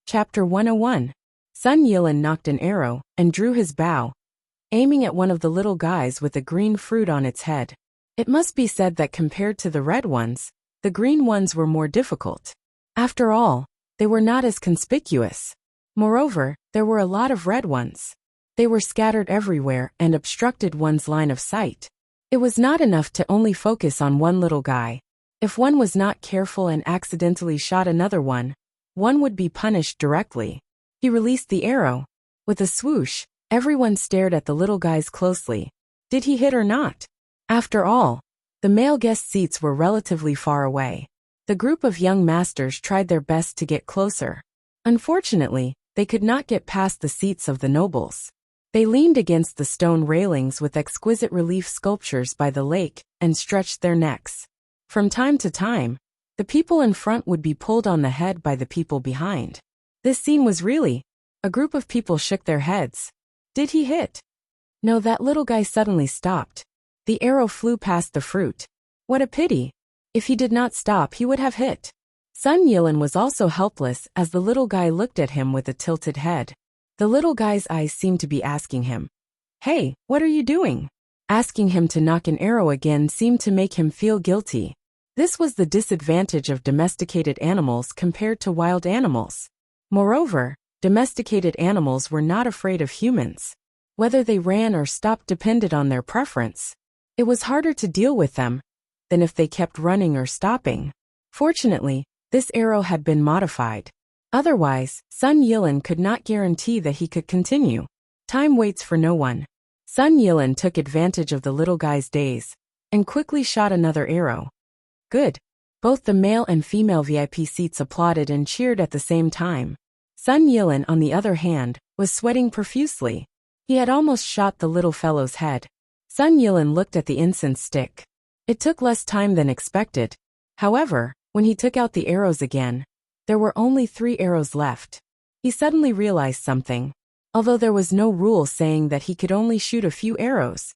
Chapter 101. Sun Yilin knocked an arrow and drew his bow, aiming at one of the little guys with a green fruit on its head. It must be said that compared to the red ones, the green ones were more difficult. After all, they were not as conspicuous. Moreover, there were a lot of red ones. They were scattered everywhere and obstructed one's line of sight. It was not enough to only focus on one little guy. If one was not careful and accidentally shot another one would be punished directly. He released the arrow. With a swoosh, everyone stared at the little guys closely. Did he hit or not? After all, the male guest seats were relatively far away. The group of young masters tried their best to get closer. Unfortunately, they could not get past the seats of the nobles. They leaned against the stone railings with exquisite relief sculptures by the lake and stretched their necks. From time to time, the people in front would be pulled on the head by the people behind. This scene was really. A group of people shook their heads. Did he hit? No, that little guy suddenly stopped. The arrow flew past the fruit. What a pity. If he did not stop, he would have hit. Sun Yilin was also helpless as the little guy looked at him with a tilted head. The little guy's eyes seemed to be asking him, "Hey, what are you doing?" Asking him to knock an arrow again seemed to make him feel guilty. This was the disadvantage of domesticated animals compared to wild animals. Moreover, domesticated animals were not afraid of humans. Whether they ran or stopped depended on their preference. It was harder to deal with them than if they kept running or stopping. Fortunately, this arrow had been modified. Otherwise, Sun Yilin could not guarantee that he could continue. Time waits for no one. Sun Yilin took advantage of the little guy's daze and quickly shot another arrow. Good. Both the male and female VIP seats applauded and cheered at the same time. Sun Yilin, on the other hand, was sweating profusely. He had almost shot the little fellow's head. Sun Yilin looked at the incense stick. It took less time than expected. However, when he took out the arrows again, there were only 3 arrows left. He suddenly realized something. Although there was no rule saying that he could only shoot a few arrows,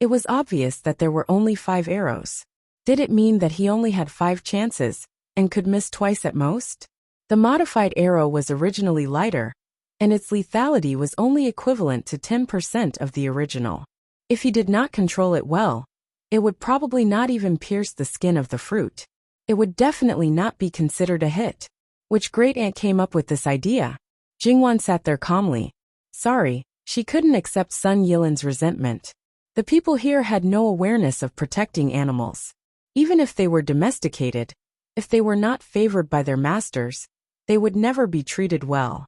it was obvious that there were only 5 arrows. Did it mean that he only had 5 chances and could miss twice at most? The modified arrow was originally lighter, and its lethality was only equivalent to 10% of the original. If he did not control it well, it would probably not even pierce the skin of the fruit. It would definitely not be considered a hit. Which great aunt came up with this idea? Jingwan sat there calmly. Sorry, she couldn't accept Sun Yilin's resentment. The people here had no awareness of protecting animals. Even if they were domesticated, if they were not favored by their masters, they would never be treated well.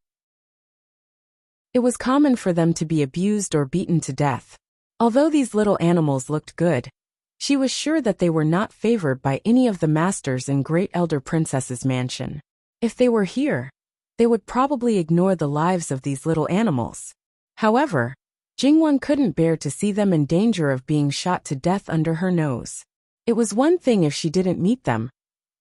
It was common for them to be abused or beaten to death. Although these little animals looked good, she was sure that they were not favored by any of the masters in Great Elder Princess's mansion. If they were here, they would probably ignore the lives of these little animals. However, Jingwan couldn't bear to see them in danger of being shot to death under her nose. It was one thing if she didn't meet them,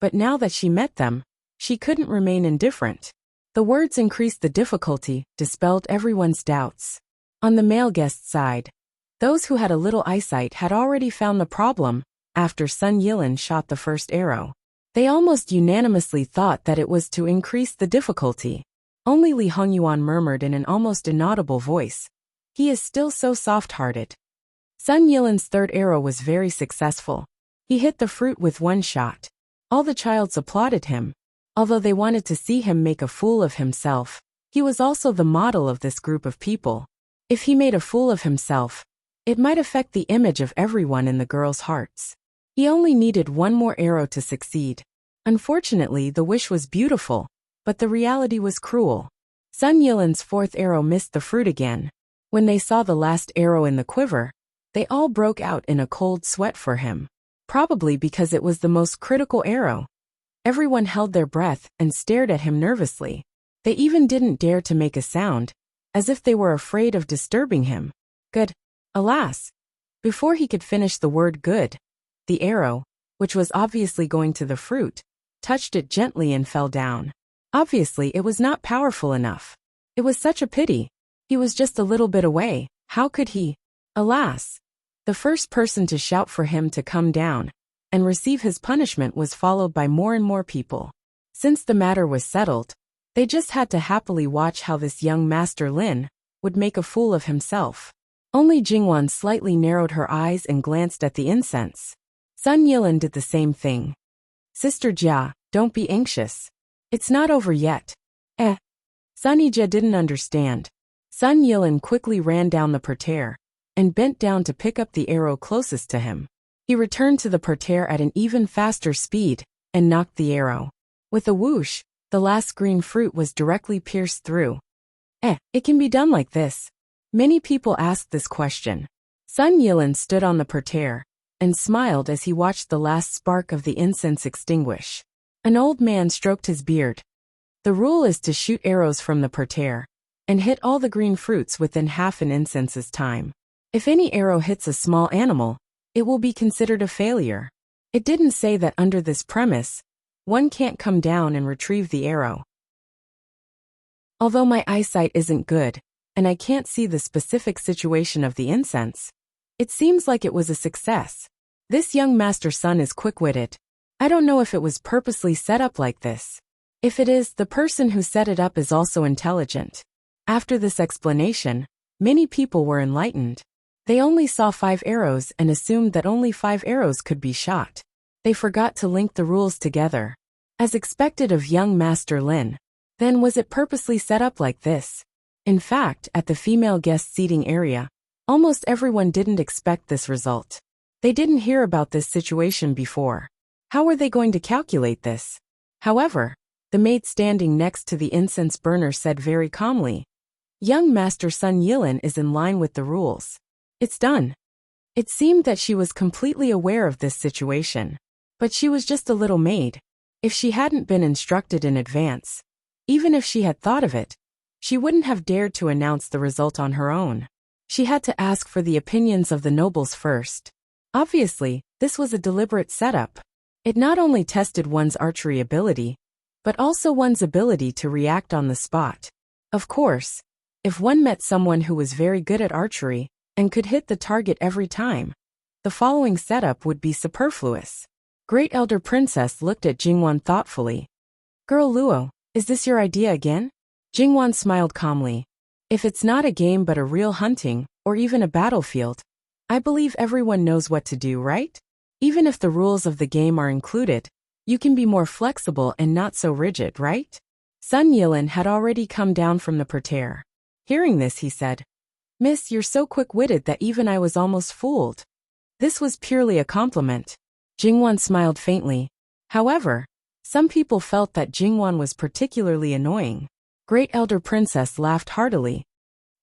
but now that she met them, she couldn't remain indifferent. The words increased the difficulty, dispelled everyone's doubts. On the male guest side, those who had a little eyesight had already found the problem after Sun Yilin shot the first arrow. They almost unanimously thought that it was to increase the difficulty. Only Li Hongyuan murmured in an almost inaudible voice, "He is still so soft-hearted." Sun Yilin's third arrow was very successful. He hit the fruit with 1 shot. All the childs applauded him. Although they wanted to see him make a fool of himself, he was also the model of this group of people. If he made a fool of himself, it might affect the image of everyone in the girls' hearts. He only needed 1 more arrow to succeed. Unfortunately, the wish was beautiful, but the reality was cruel. Sun Yilin's 4th arrow missed the fruit again. When they saw the last arrow in the quiver, they all broke out in a cold sweat for him. Probably because it was the most critical arrow. Everyone held their breath and stared at him nervously. They even didn't dare to make a sound, as if they were afraid of disturbing him. Good. Alas! Before he could finish the word good, the arrow, which was obviously going to the fruit, touched it gently and fell down. Obviously, it was not powerful enough. It was such a pity. He was just a little bit away. How could he? Alas! The first person to shout for him to come down and receive his punishment was followed by more and more people. Since the matter was settled, They just had to happily watch how this young Master Lin would make a fool of himself. Only Jingwan slightly narrowed her eyes and glanced at the incense. Sun Yilin did the same thing. Sister Jia, don't be anxious. It's not over yet. Sunny Jia didn't understand. Sun Yilin quickly ran down the parterre and bent down to pick up the arrow closest to him. He returned to the parterre at an even faster speed and knocked the arrow. With a whoosh, the last green fruit was directly pierced through. It can be done like this. Many people asked this question. Sun Yilin stood on the parterre and smiled as he watched the last spark of the incense extinguish. An old man stroked his beard. The rule is to shoot arrows from the parterre and hit all the green fruits within half an incense's time. If any arrow hits a small animal, it will be considered a failure. It didn't say that under this premise, one can't come down and retrieve the arrow. Although my eyesight isn't good, and I can't see the specific situation of the incense, it seems like it was a success. This young master son is quick-witted. I don't know if it was purposely set up like this. If it is, the person who set it up is also intelligent. After this explanation, many people were enlightened. They only saw 5 arrows and assumed that only 5 arrows could be shot. They forgot to link the rules together. As expected of young Master Lin. Then was it purposely set up like this? In fact, at the female guest seating area, almost everyone didn't expect this result. They didn't hear about this situation before. How were they going to calculate this? However, the maid standing next to the incense burner said very calmly, "Young Master Sun Yilin is in line with the rules. It's done." It seemed that she was completely aware of this situation. But she was just a little maid. If she hadn't been instructed in advance, even if she had thought of it, she wouldn't have dared to announce the result on her own. She had to ask for the opinions of the nobles first. Obviously, this was a deliberate setup. It not only tested one's archery ability, but also one's ability to react on the spot. Of course, if one met someone who was very good at archery and could hit the target every time, the following setup would be superfluous. Great Elder Princess looked at Jingwan thoughtfully. "Girl Luo, is this your idea again?" Jingwan smiled calmly. "If it's not a game but a real hunting, or even a battlefield, I believe everyone knows what to do, right? Even if the rules of the game are included, you can be more flexible and not so rigid, right?" Sun Yilin had already come down from the parterre. Hearing this, he said, "Miss, you're so quick-witted that even I was almost fooled." This was purely a compliment. Jingwan smiled faintly. However, some people felt that Jingwan was particularly annoying. Great Elder Princess laughed heartily.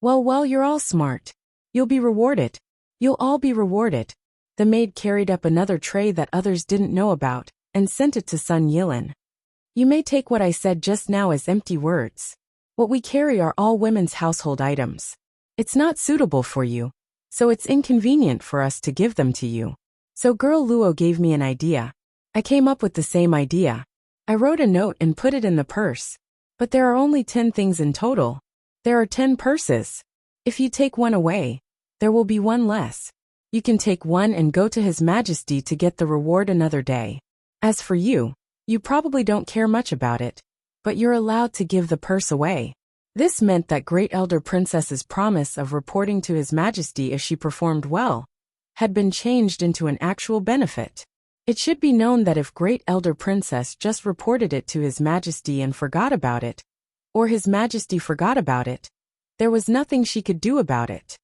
Well, you're all smart. You'll be rewarded. You'll all be rewarded." The maid carried up another tray that others didn't know about, and sent it to Sun Yilin. "You may take what I said just now as empty words. What we carry are all women's household items. It's not suitable for you, so it's inconvenient for us to give them to you. So Girl Luo gave me an idea. I came up with the same idea. I wrote a note and put it in the purse. But there are only 10 things in total. There are 10 purses. If you take one away, there will be one less. You can take one and go to His Majesty to get the reward another day. As for you, you probably don't care much about it, but you're allowed to give the purse away." This meant that Great Elder Princess's promise of reporting to His Majesty if she performed well had been changed into an actual benefit. It should be known that if Great Elder Princess just reported it to His Majesty and forgot about it, or His Majesty forgot about it, there was nothing she could do about it.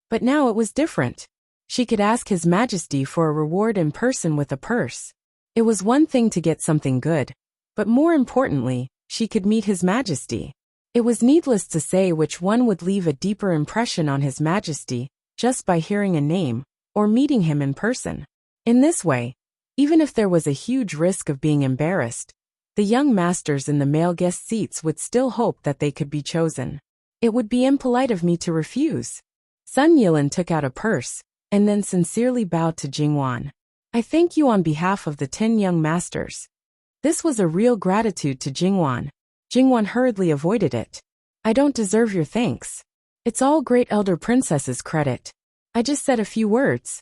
But now it was different. She could ask His Majesty for a reward in person with a purse. It was one thing to get something good, but more importantly, she could meet His Majesty. It was needless to say which one would leave a deeper impression on His Majesty just by hearing a name or meeting him in person. In this way, even if there was a huge risk of being embarrassed, the young masters in the male guest seats would still hope that they could be chosen. It would be impolite of me to refuse. Sun Yilin took out a purse and then sincerely bowed to Jingwan. "I thank you on behalf of the 10 young masters." This was a real gratitude to Jingwan. Jingwan hurriedly avoided it. "I don't deserve your thanks. It's all Great Elder Princess's credit. I just said a few words."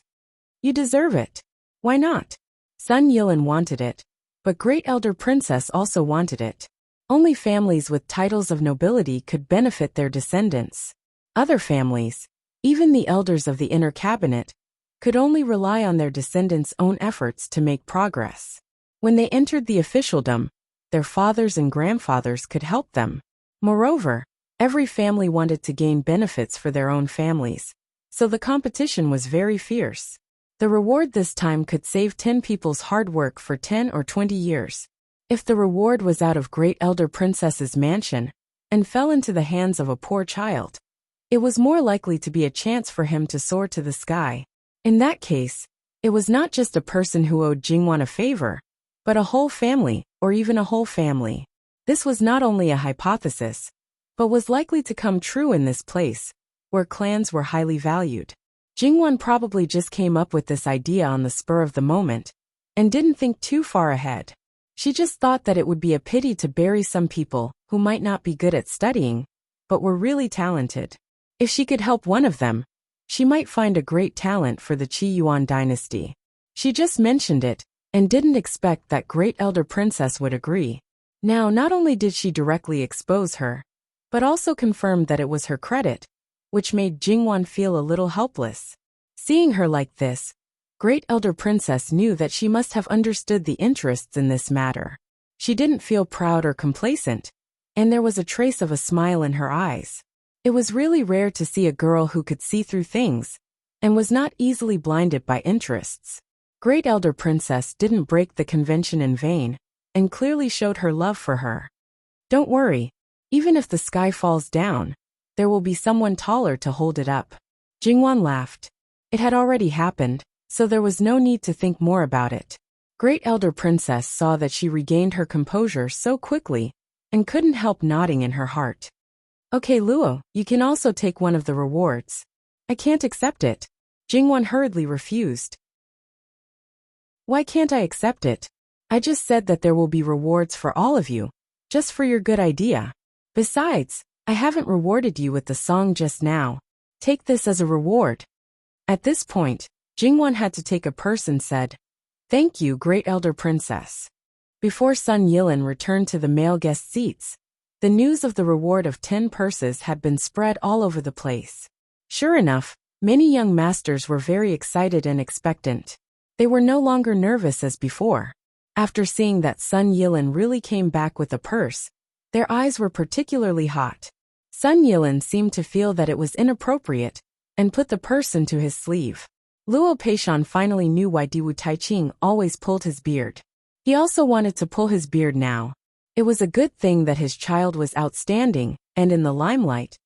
"You deserve it." "Why not?" Sun Yilin wanted it, but Great Elder Princess also wanted it. Only families with titles of nobility could benefit their descendants. Other families, even the elders of the inner cabinet, could only rely on their descendants' own efforts to make progress. When they entered the officialdom, their fathers and grandfathers could help them. Moreover, every family wanted to gain benefits for their own families, so the competition was very fierce. The reward this time could save 10 people's hard work for 10 or 20 years. If the reward was out of Great Elder Princess's mansion and fell into the hands of a poor child, it was more likely to be a chance for him to soar to the sky. In that case, it was not just a person who owed Jingwan a favor, but a whole family, or even a whole family. This was not only a hypothesis, but was likely to come true in this place, where clans were highly valued. Jingwan probably just came up with this idea on the spur of the moment, and didn't think too far ahead. She just thought that it would be a pity to bury some people who might not be good at studying, but were really talented. If she could help one of them, she might find a great talent for the Qi Yuan dynasty. She just mentioned it, and didn't expect that Great Elder Princess would agree. Now, not only did she directly expose her, but also confirmed that it was her credit, which made Jingwan feel a little helpless. Seeing her like this, Great Elder Princess knew that she must have understood the interests in this matter. She didn't feel proud or complacent, and there was a trace of a smile in her eyes. It was really rare to see a girl who could see through things, and was not easily blinded by interests. Great Elder Princess didn't break the convention in vain, and clearly showed her love for her. Don't worry, even if the sky falls down, there will be someone taller to hold it up. Jingwan laughed. It had already happened, so there was no need to think more about it. Great Elder Princess saw that she regained her composure so quickly, and couldn't help nodding in her heart. Okay, Luo, you can also take one of the rewards. I can't accept it. Jingwan hurriedly refused. Why can't I accept it? I just said that there will be rewards for all of you, just for your good idea. Besides, I haven't rewarded you with the song just now. Take this as a reward. At this point, Jingwan had to take a purse and said, Thank you, Great Elder Princess. Before Sun Yilin returned to the male guest seats, the news of the reward of 10 purses had been spread all over the place. Sure enough, many young masters were very excited and expectant. They were no longer nervous as before. After seeing that Sun Yilin really came back with a purse, their eyes were particularly hot. Sun Yilin seemed to feel that it was inappropriate, and put the purse into his sleeve. Luo Peishan finally knew why Diwu Taiqing always pulled his beard. He also wanted to pull his beard now. It was a good thing that his child was outstanding, and in the limelight,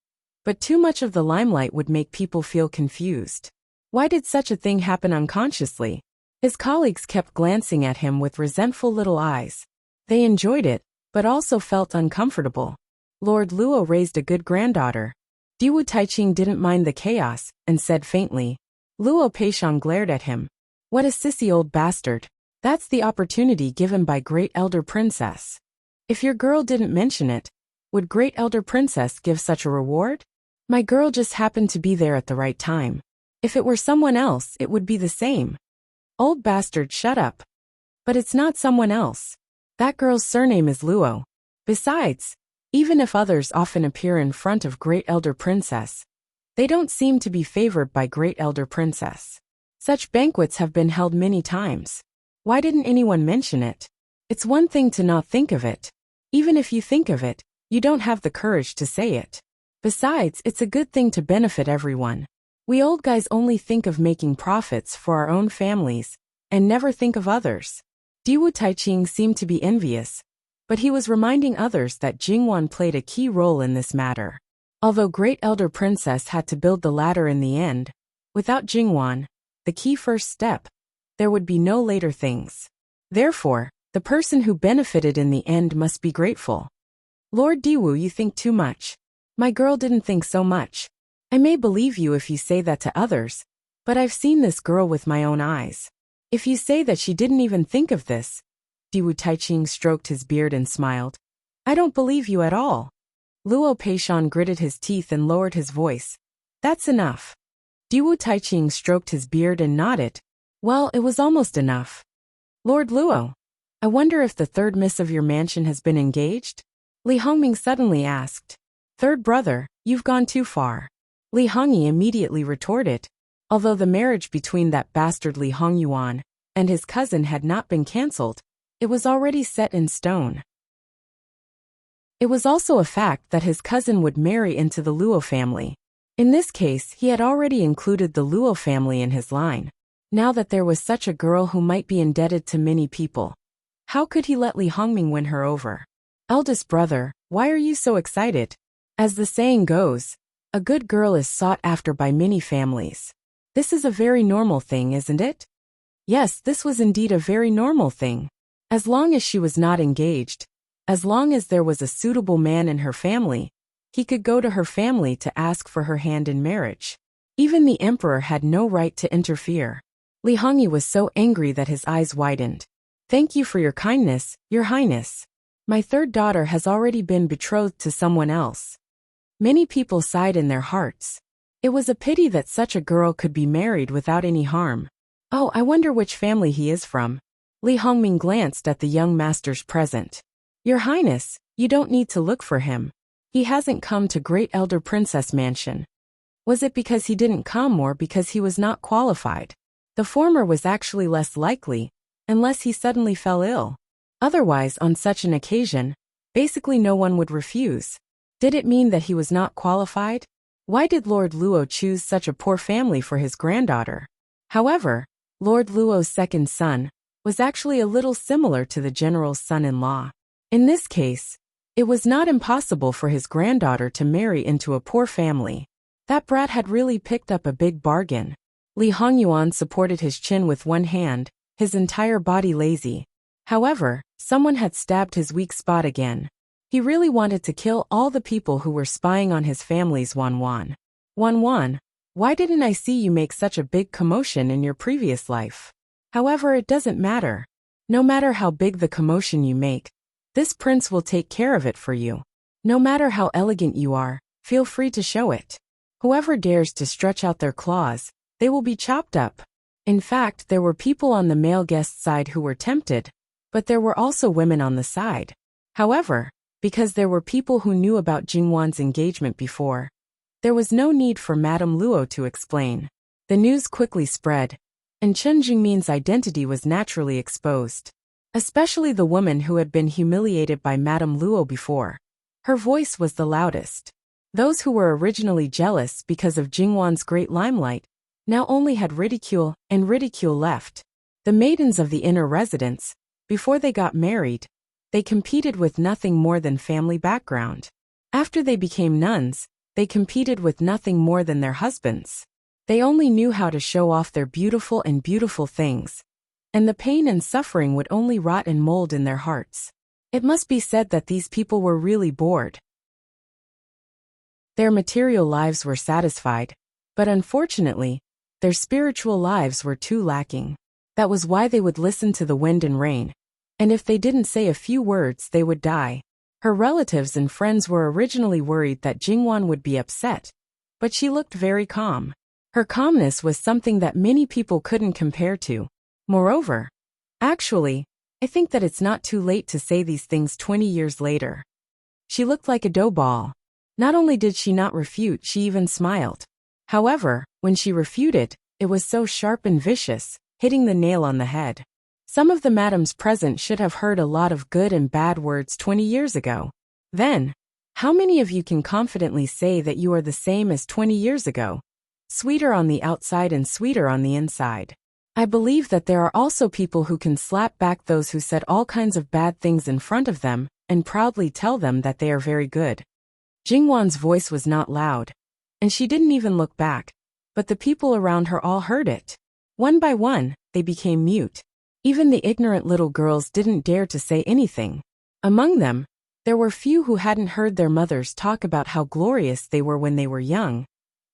but too much of the limelight would make people feel confused. Why did such a thing happen unconsciously? His colleagues kept glancing at him with resentful little eyes. They enjoyed it, but also felt uncomfortable. Lord Luo raised a good granddaughter. Diwu Taiqing didn't mind the chaos, and said faintly. Luo Peishan glared at him. What a sissy old bastard. That's the opportunity given by Great Elder Princess. If your girl didn't mention it, would Great Elder Princess give such a reward? My girl just happened to be there at the right time. If it were someone else, it would be the same. Old bastard, shut up. But it's not someone else. That girl's surname is Luo. Besides, even if others often appear in front of Great Elder Princess, they don't seem to be favored by Great Elder Princess. Such banquets have been held many times. Why didn't anyone mention it? It's one thing to not think of it. Even if you think of it, you don't have the courage to say it. Besides, it's a good thing to benefit everyone. We old guys only think of making profits for our own families, and never think of others. Diwu Taiqing seemed to be envious, but he was reminding others that Jingwan played a key role in this matter. Although Great Elder Princess had to build the ladder in the end, without Jingwan, the key first step, there would be no later things. Therefore, the person who benefited in the end must be grateful. Lord Diwu, you think too much. My girl didn't think so much. I may believe you if you say that to others, but I've seen this girl with my own eyes. If you say that she didn't even think of this, Diwu Taiqing stroked his beard and smiled. I don't believe you at all. Luo Peishan gritted his teeth and lowered his voice. That's enough. Diwu Taiqing stroked his beard and nodded. Well, it was almost enough. Lord Luo, I wonder if the third miss of your mansion has been engaged? Li Hongming suddenly asked. Third brother, you've gone too far. Li Hongyi immediately retorted. Although the marriage between that bastard Li Hongyuan and his cousin had not been cancelled, it was already set in stone. It was also a fact that his cousin would marry into the Luo family. In this case, he had already included the Luo family in his line. Now that there was such a girl who might be indebted to many people, how could he let Li Hongming win her over? Eldest brother, why are you so excited? As the saying goes, a good girl is sought after by many families. This is a very normal thing, isn't it? Yes, this was indeed a very normal thing. As long as she was not engaged, as long as there was a suitable man in her family, he could go to her family to ask for her hand in marriage. Even the emperor had no right to interfere. Li Hongyi was so angry that his eyes widened. Thank you for your kindness, your highness. My third daughter has already been betrothed to someone else. Many people sighed in their hearts. It was a pity that such a girl could be married without any harm. Oh, I wonder which family he is from. Li Hongming glanced at the young masters present. Your highness, you don't need to look for him. He hasn't come to Great Elder Princess Mansion. Was it because he didn't come or because he was not qualified? The former was actually less likely, unless he suddenly fell ill. Otherwise, on such an occasion, basically no one would refuse. Did it mean that he was not qualified? Why did Lord Luo choose such a poor family for his granddaughter? However, Lord Luo's second son was actually a little similar to the general's son-in-law. In this case, it was not impossible for his granddaughter to marry into a poor family. That brat had really picked up a big bargain. Li Hongyuan supported his chin with one hand, his entire body lazy. However, someone had stabbed his weak spot again. He really wanted to kill all the people who were spying on his family's Wanwan. Wanwan, why didn't I see you make such a big commotion in your previous life? However, it doesn't matter. No matter how big the commotion you make, this prince will take care of it for you. No matter how elegant you are, feel free to show it. Whoever dares to stretch out their claws, they will be chopped up. In fact, there were people on the male guest side who were tempted, but there were also women on the side. However, because there were people who knew about Jingwan's engagement before, there was no need for Madame Luo to explain. The news quickly spread, and Chen Jingmin's identity was naturally exposed. Especially the woman who had been humiliated by Madame Luo before. Her voice was the loudest. Those who were originally jealous because of Jingwan's great limelight now only had ridicule and ridicule left. The maidens of the inner residence, before they got married, they competed with nothing more than family background. After they became nuns, they competed with nothing more than their husbands. They only knew how to show off their beautiful things. And the pain and suffering would only rot and mold in their hearts. It must be said that these people were really bored. Their material lives were satisfied, but unfortunately, their spiritual lives were too lacking. That was why they would listen to the wind and rain, and if they didn't say a few words they would die. Her relatives and friends were originally worried that Jingwan would be upset, but she looked very calm. Her calmness was something that many people couldn't compare to. Moreover, actually, I think that it's not too late to say these things 20 years later. She looked like a dough ball. Not only did she not refute, she even smiled. However, when she refuted, it was so sharp and vicious, hitting the nail on the head. Some of the madams present should have heard a lot of good and bad words 20 years ago. Then, how many of you can confidently say that you are the same as 20 years ago? Sweeter on the outside and sweeter on the inside. I believe that there are also people who can slap back those who said all kinds of bad things in front of them and proudly tell them that they are very good. Jingwan's voice was not loud, and she didn't even look back, but the people around her all heard it. One by one, they became mute. Even the ignorant little girls didn't dare to say anything. Among them, there were few who hadn't heard their mothers talk about how glorious they were when they were young,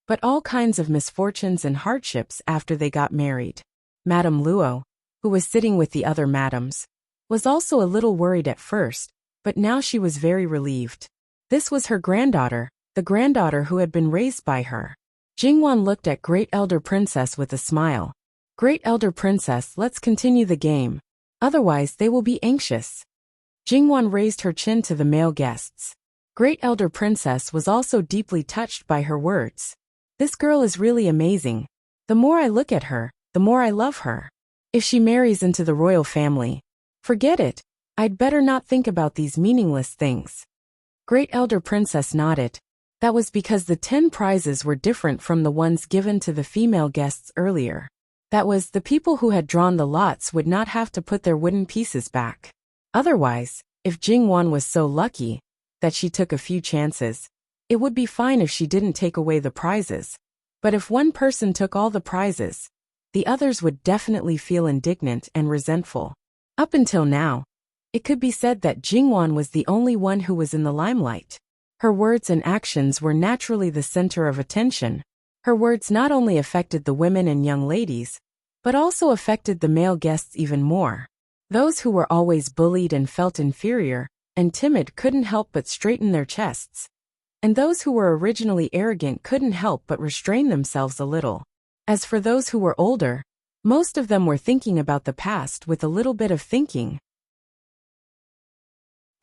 but all kinds of misfortunes and hardships after they got married. Madame Luo, who was sitting with the other madams, was also a little worried at first, but now she was very relieved. This was her granddaughter, the granddaughter who had been raised by her. Jingwan looked at Great Elder Princess with a smile. Great Elder Princess, let's continue the game. Otherwise they will be anxious. Jingwan raised her chin to the male guests. Great Elder Princess was also deeply touched by her words. This girl is really amazing. The more I look at her, the more I love her. If she marries into the royal family, forget it. I'd better not think about these meaningless things. Great Elder Princess nodded. That was because the 10 prizes were different from the ones given to the female guests earlier. That was, the people who had drawn the lots would not have to put their wooden pieces back. Otherwise, if Jingwan was so lucky that she took a few chances, it would be fine if she didn't take away the prizes. But if one person took all the prizes, the others would definitely feel indignant and resentful. Up until now, it could be said that Jingwan was the only one who was in the limelight. Her words and actions were naturally the center of attention. Her words not only affected the women and young ladies, but also affected the male guests even more. Those who were always bullied and felt inferior and timid couldn't help but straighten their chests. And those who were originally arrogant couldn't help but restrain themselves a little. As for those who were older, most of them were thinking about the past with a little bit of thinking.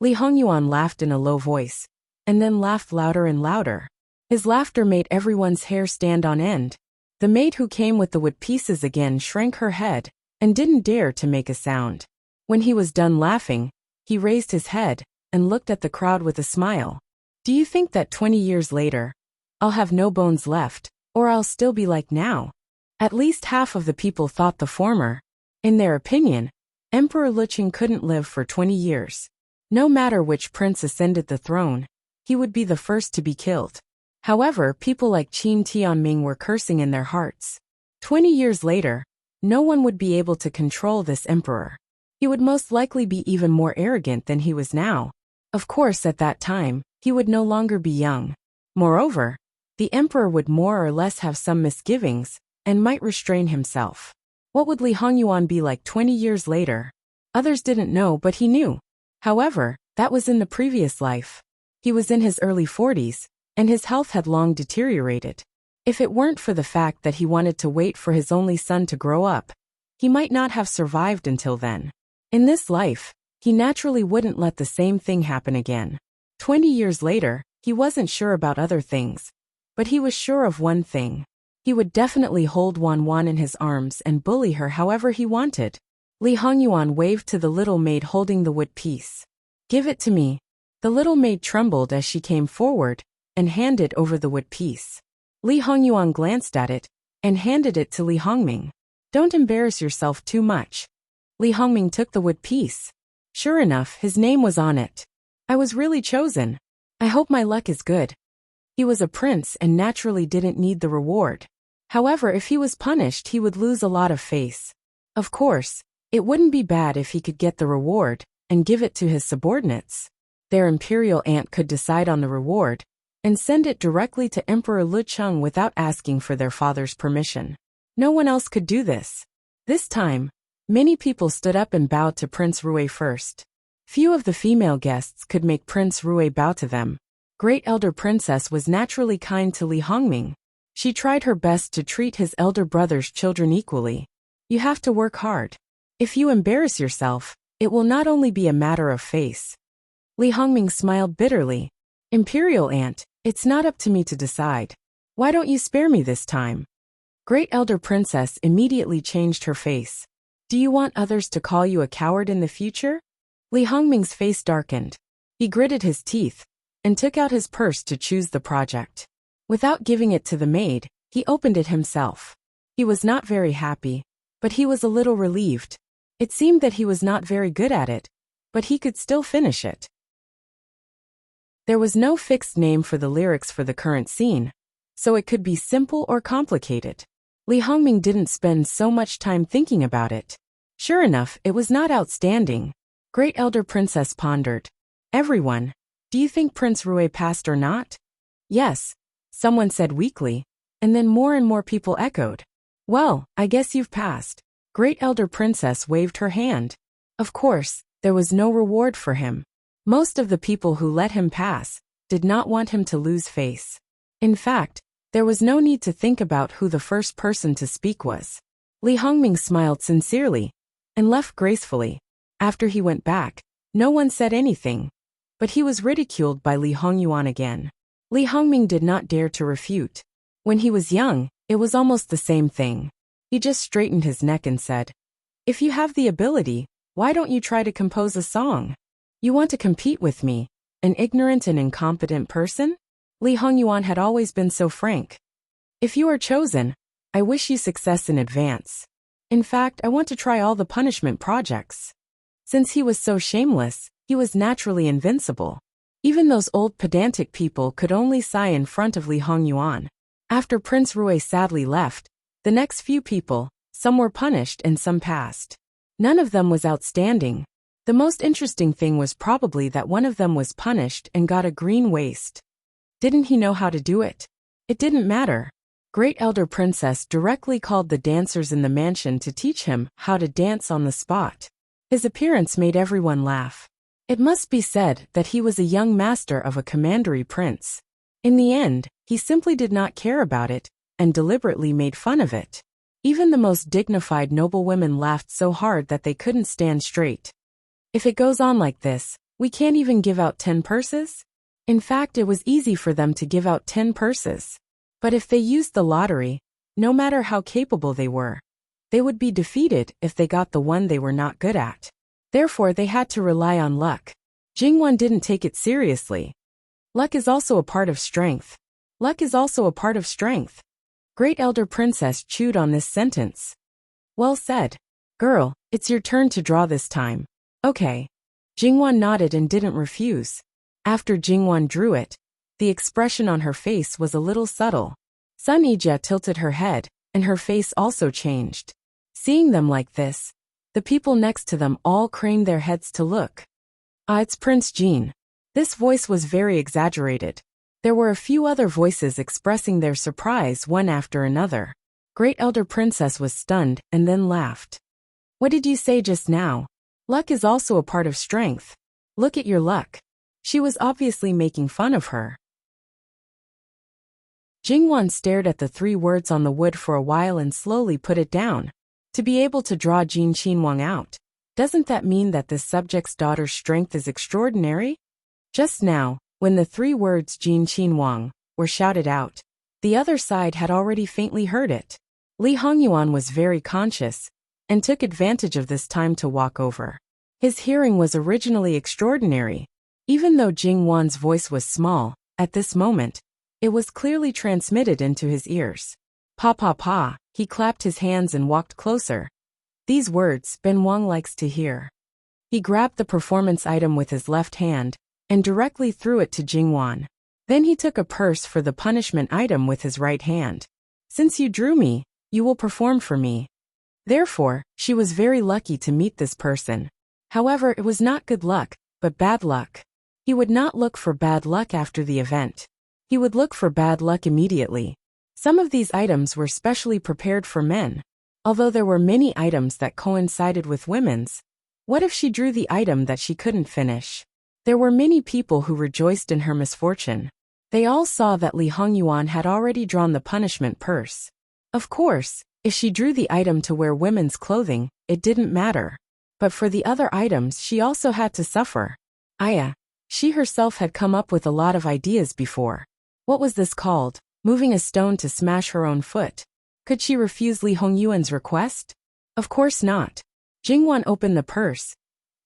Li Hongyuan laughed in a low voice, and then laughed louder and louder. His laughter made everyone's hair stand on end. The maid who came with the wood pieces again shrank her head, and didn't dare to make a sound. When he was done laughing, he raised his head, and looked at the crowd with a smile. Do you think that 20 years later, I'll have no bones left, or I'll still be like now? At least half of the people thought the former. In their opinion, Emperor Liqing couldn't live for 20 years. No matter which prince ascended the throne, he would be the first to be killed. However, people like Qin Tianming were cursing in their hearts. 20 years later, no one would be able to control this emperor. He would most likely be even more arrogant than he was now. Of course, at that time, he would no longer be young. Moreover, the emperor would more or less have some misgivings, and might restrain himself. What would Li Hongyuan be like 20 years later? Others didn't know, but he knew. However, that was in the previous life. He was in his early 40s, and his health had long deteriorated. If it weren't for the fact that he wanted to wait for his only son to grow up, he might not have survived until then. In this life, he naturally wouldn't let the same thing happen again. 20 years later, he wasn't sure about other things, but he was sure of one thing. He would definitely hold Wan Wan in his arms and bully her however he wanted. Li Hongyuan waved to the little maid holding the wood piece. Give it to me. The little maid trembled as she came forward and handed over the wood piece. Li Hongyuan glanced at it and handed it to Li Hongming. Don't embarrass yourself too much. Li Hongming took the wood piece. Sure enough, his name was on it. I was really chosen. I hope my luck is good. He was a prince and naturally didn't need the reward. However, if he was punished, he would lose a lot of face. Of course, it wouldn't be bad if he could get the reward and give it to his subordinates. Their imperial aunt could decide on the reward and send it directly to Emperor Liqing without asking for their father's permission. No one else could do this. This time, many people stood up and bowed to Prince Rui first. Few of the female guests could make Prince Rui bow to them. Great Elder Princess was naturally kind to Li Hongming. She tried her best to treat his elder brother's children equally. You have to work hard. If you embarrass yourself, it will not only be a matter of face. Li Hongming smiled bitterly. Imperial Aunt, it's not up to me to decide. Why don't you spare me this time? Great Elder Princess immediately changed her face. Do you want others to call you a coward in the future? Li Hongming's face darkened. He gritted his teeth and took out his purse to choose the project. Without giving it to the maid, he opened it himself. He was not very happy, but he was a little relieved. It seemed that he was not very good at it, but he could still finish it. There was no fixed name for the lyrics for the current scene, so it could be simple or complicated. Li Hongming didn't spend so much time thinking about it. Sure enough, it was not outstanding. Great Elder Princess pondered. Everyone, do you think Prince Rui passed or not? Yes, someone said weakly, and then more and more people echoed. Well, I guess you've passed. Great Elder Princess waved her hand. Of course, there was no reward for him. Most of the people who let him pass did not want him to lose face. In fact, there was no need to think about who the first person to speak was. Li Hongming smiled sincerely and left gracefully. After he went back, No one said anything. But he was ridiculed by Li Hongyuan again. Li Hongming did not dare to refute. When he was young, it was almost the same thing. He just straightened his neck and said, "If you have the ability, why don't you try to compose a song? You want to compete with me, an ignorant and incompetent person?" Li Hongyuan had always been so frank. "If you are chosen, I wish you success in advance. In fact, I want to try all the punishment projects." Since he was so shameless, he was naturally invincible. Even those old pedantic people could only sigh in front of Li Hongyuan. After Prince Rui sadly left, the next few people, some were punished and some passed. None of them was outstanding. The most interesting thing was probably that one of them was punished and got a green waist. Didn't he know how to do it? It didn't matter. Great Elder Princess directly called the dancers in the mansion to teach him how to dance on the spot. His appearance made everyone laugh. It must be said that he was a young master of a commandery prince. In the end, he simply did not care about it, and deliberately made fun of it. Even the most dignified noblewomen laughed so hard that they couldn't stand straight. "If it goes on like this, we can't even give out 10 purses?" In fact, it was easy for them to give out 10 purses. But if they used the lottery, no matter how capable they were, they would be defeated if they got the one they were not good at. Therefore, they had to rely on luck. Jingwan didn't take it seriously. Luck is also a part of strength. Luck is also a part of strength. Great Elder Princess chewed on this sentence. "Well said. Girl, it's your turn to draw this time." "Okay." Jingwan nodded and didn't refuse. After Jingwan drew it, the expression on her face was a little subtle. Sun Yijia tilted her head, and her face also changed. Seeing them like this, the people next to them all craned their heads to look. "Ah, it's Prince Jin." This voice was very exaggerated. There were a few other voices expressing their surprise one after another. Great Elder Princess was stunned and then laughed. "What did you say just now? Luck is also a part of strength. Look at your luck." She was obviously making fun of her. Jingwan stared at the 3 words on the wood for a while and slowly put it down. To be able to draw Jin Qinwang out, doesn't that mean that this subject's daughter's strength is extraordinary? Just now, when the 3 words Jin Qinwang were shouted out, the other side had already faintly heard it. Li Hongyuan was very conscious, and took advantage of this time to walk over. His hearing was originally extraordinary. Even though Jingwan's voice was small, at this moment, it was clearly transmitted into his ears. "Pa pa pa," he clapped his hands and walked closer. These words Ben Wang likes to hear. He grabbed the performance item with his left hand, and directly threw it to Jingwan. Then he took a purse for the punishment item with his right hand. "Since you drew me, you will perform for me." Therefore, she was very lucky to meet this person. However, it was not good luck, but bad luck. He would not look for bad luck after the event. He would look for bad luck immediately. Some of these items were specially prepared for men. Although there were many items that coincided with women's, what if she drew the item that she couldn't finish? There were many people who rejoiced in her misfortune. They all saw that Li Hongyuan had already drawn the punishment purse. Of course, if she drew the item to wear women's clothing, it didn't matter. But for the other items she also had to suffer. She herself had come up with a lot of ideas before. What was this called? Moving a stone to smash her own foot. Could she refuse Li Hongyuan's request? Of course not. Jingwan opened the purse.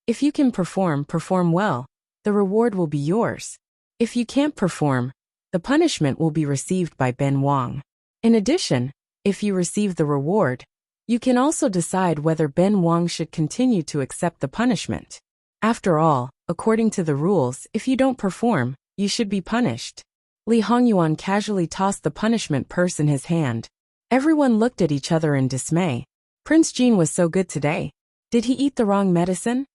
"If you can perform well, the reward will be yours. If you can't perform, the punishment will be received by Ben Wang. In addition, if you receive the reward, you can also decide whether Ben Wang should continue to accept the punishment. After all, according to the rules, if you don't perform, you should be punished." Li Hongyuan casually tossed the punishment purse in his hand. Everyone looked at each other in dismay. Prince Jin was so good today. Did he eat the wrong medicine?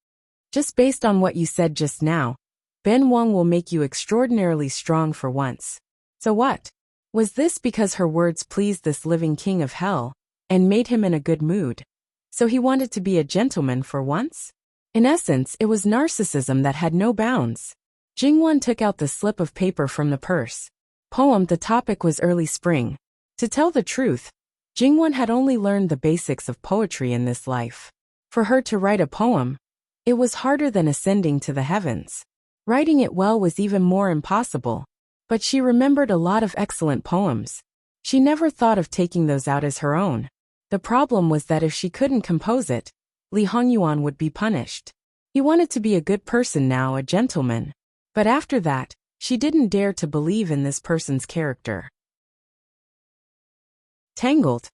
Just based on what you said just now, Ben Wang will make you extraordinarily strong for once. So what? Was this because her words pleased this living king of hell, and made him in a good mood? So he wanted to be a gentleman for once? In essence, it was narcissism that had no bounds. Jingwan took out the slip of paper from the purse. Poem. The topic was early spring. To tell the truth, Jingwan had only learned the basics of poetry in this life. For her to write a poem, It was harder than ascending to the heavens. Writing it well was even more impossible. But she remembered a lot of excellent poems. She never thought of taking those out as her own. The problem was that if she couldn't compose it, Li Hongyuan would be punished. He wanted to be a good person now, a gentleman. But after that, she didn't dare to believe in this person's character. Tangled.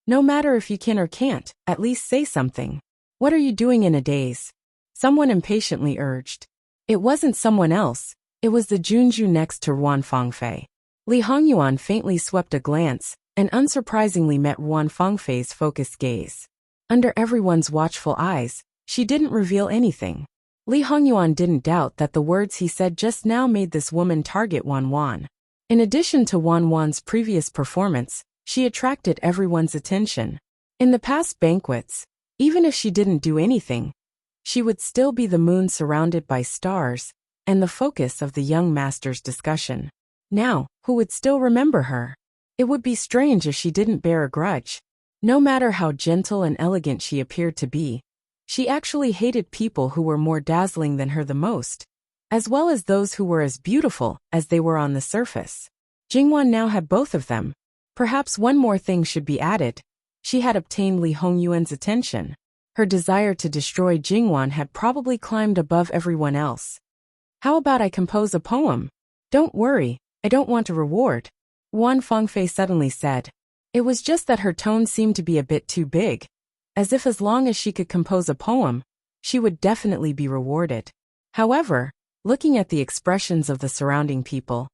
No matter if you can or can't, at least say something. What are you doing in a daze? Someone impatiently urged. It wasn't someone else, it was the Junju next to Ruan Fangfei. Li Hongyuan faintly swept a glance, and unsurprisingly met Ruan Fangfei's focused gaze. Under everyone's watchful eyes, she didn't reveal anything. Li Hongyuan didn't doubt that the words he said just now made this woman target Wan Wan. In addition to Wan Wan's previous performance, she attracted everyone's attention. In the past banquets, even if she didn't do anything, she would still be the moon surrounded by stars, and the focus of the young master's discussion. Now, who would still remember her? It would be strange if she didn't bear a grudge. No matter how gentle and elegant she appeared to be, she actually hated people who were more dazzling than her the most, as well as those who were as beautiful as they were on the surface. Jingwan now had both of them. Perhaps one more thing should be added. She had obtained Li Hongyuan's attention. Her desire to destroy Jingwan had probably climbed above everyone else. How about I compose a poem? Don't worry, I don't want a reward, Wan Fangfei suddenly said. It was just that her tone seemed to be a bit too big, as if as long as she could compose a poem, she would definitely be rewarded. However, looking at the expressions of the surrounding people,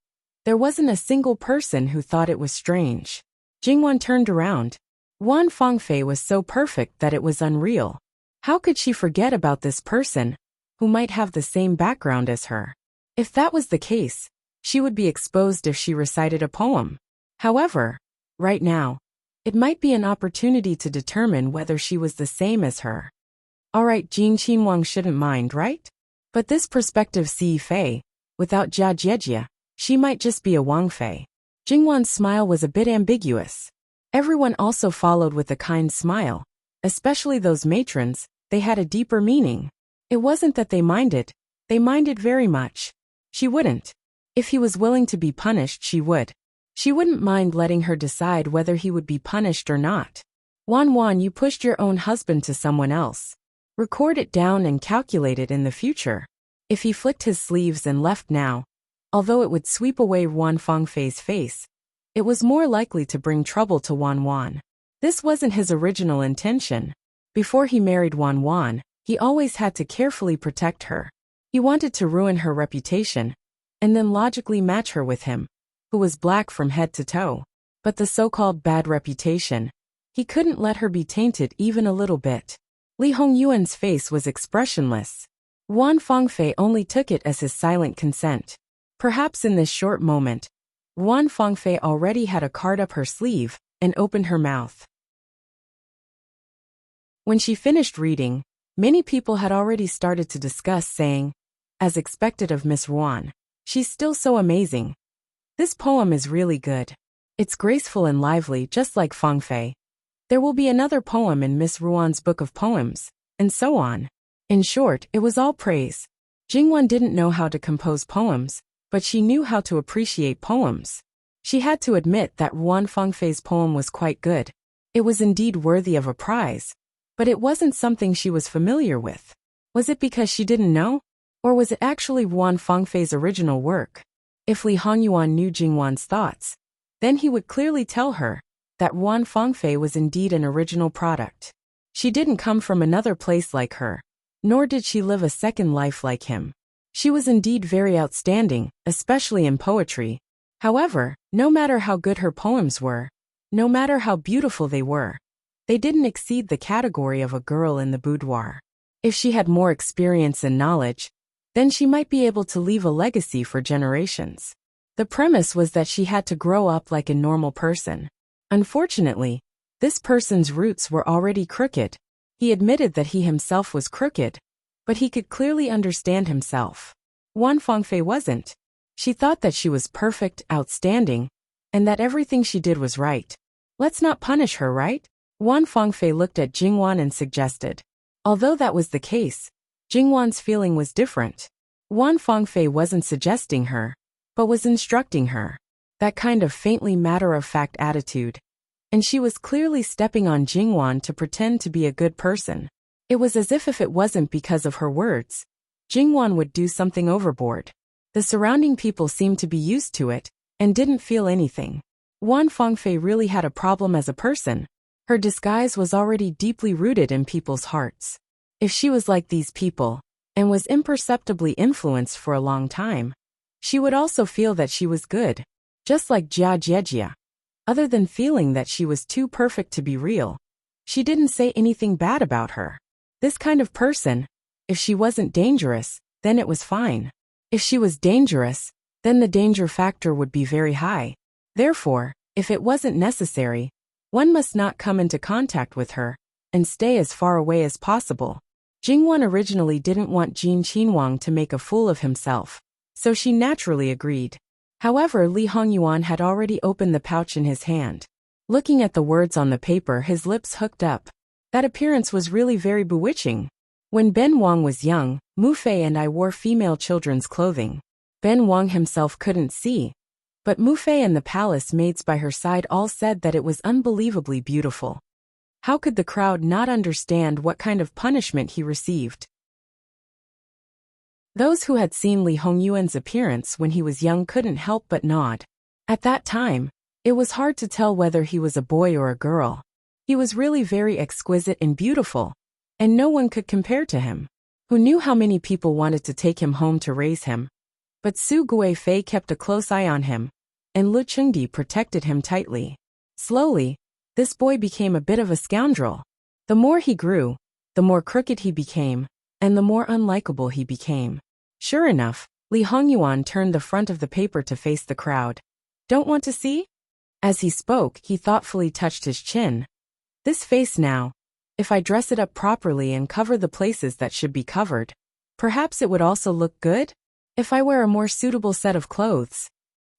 there wasn't a single person who thought it was strange. Jingwan turned around. Wan Fangfei was so perfect that it was unreal. How could she forget about this person, who might have the same background as her? If that was the case, she would be exposed if she recited a poem. However, right now, it might be an opportunity to determine whether she was the same as her. Alright, Jing Qinwang shouldn't mind, right? But this prospective Si Fei, without Jia Jiejia, she might just be a Wang Fei. Jingwan's smile was a bit ambiguous. Everyone also followed with a kind smile, especially those matrons. They had a deeper meaning. It wasn't that they minded very much. She wouldn't. If he was willing to be punished, she would. She wouldn't mind letting her decide whether he would be punished or not. Wan Wan, you pushed your own husband to someone else. Record it down and calculate it in the future. If he flicked his sleeves and left now, although it would sweep away Wan Fangfei's face, it was more likely to bring trouble to Wan Wan. This wasn't his original intention. Before he married Wan Wan, he always had to carefully protect her. He wanted to ruin her reputation, and then logically match her with him, who was black from head to toe. But the so-called bad reputation, he couldn't let her be tainted even a little bit. Li Hongyuan's face was expressionless. Wan Fangfei only took it as his silent consent. Perhaps in this short moment, Wan Fangfei already had a card up her sleeve and opened her mouth. When she finished reading, many people had already started to discuss, saying, as expected of Miss Ruan, she's still so amazing. This poem is really good. It's graceful and lively, just like Fangfei. There will be another poem in Miss Ruan's book of poems, and so on. In short, it was all praise. Jingwan didn't know how to compose poems, but she knew how to appreciate poems. She had to admit that Wan Fangfei's poem was quite good. It was indeed worthy of a prize, but it wasn't something she was familiar with. Was it because she didn't know? Or was it actually Wan Fangfei's original work? If Li Hongyuan knew Jingwan's thoughts, then he would clearly tell her that Wan Fangfei was indeed an original product. She didn't come from another place like her, nor did she live a second life like him. She was indeed very outstanding, especially in poetry. However, no matter how good her poems were, no matter how beautiful they didn't exceed the category of a girl in the boudoir. If she had more experience and knowledge, then she might be able to leave a legacy for generations. The premise was that she had to grow up like a normal person. Unfortunately, this person's roots were already crooked. He admitted that he himself was crooked, but he could clearly understand himself. Wan Fangfei wasn't. She thought that she was perfect, outstanding, and that everything she did was right. Let's not punish her, right? Wan Fangfei looked at Jingwan and suggested. Although that was the case, Jingwan's feeling was different. Wan Fengfei wasn't suggesting her, but was instructing her. That kind of faintly matter-of-fact attitude. And she was clearly stepping on Jingwan to pretend to be a good person. It was as if it wasn't because of her words, Jingwan would do something overboard. The surrounding people seemed to be used to it, and didn't feel anything. Wan Fengfei really had a problem as a person. Her disguise was already deeply rooted in people's hearts. If she was like these people, and was imperceptibly influenced for a long time, she would also feel that she was good, just like Jia Jiejia. Other than feeling that she was too perfect to be real, she didn't say anything bad about her. This kind of person, if she wasn't dangerous, then it was fine. If she was dangerous, then the danger factor would be very high. Therefore, if it wasn't necessary, one must not come into contact with her, and stay as far away as possible. Jingwan originally didn't want Jin Qinhuang to make a fool of himself, so she naturally agreed. However, Li Hongyuan had already opened the pouch in his hand. Looking at the words on the paper, his lips hooked up. That appearance was really very bewitching. When Ben Wang was young, Mu Fei and I wore female children's clothing. Ben Wang himself couldn't see, but Mu Fei and the palace maids by her side all said that it was unbelievably beautiful. How could the crowd not understand what kind of punishment he received? Those who had seen Li Hongyuan's appearance when he was young couldn't help but nod. At that time, it was hard to tell whether he was a boy or a girl. He was really very exquisite and beautiful, and no one could compare to him. Who knew how many people wanted to take him home to raise him? But Su Guifei kept a close eye on him, and Lu Chengdi protected him tightly. Slowly, this boy became a bit of a scoundrel. The more he grew, the more crooked he became, and the more unlikable he became. Sure enough, Li Hongyuan turned the front of the paper to face the crowd. Don't want to see? As he spoke, he thoughtfully touched his chin. This face now, if I dress it up properly and cover the places that should be covered, perhaps it would also look good? If I wear a more suitable set of clothes.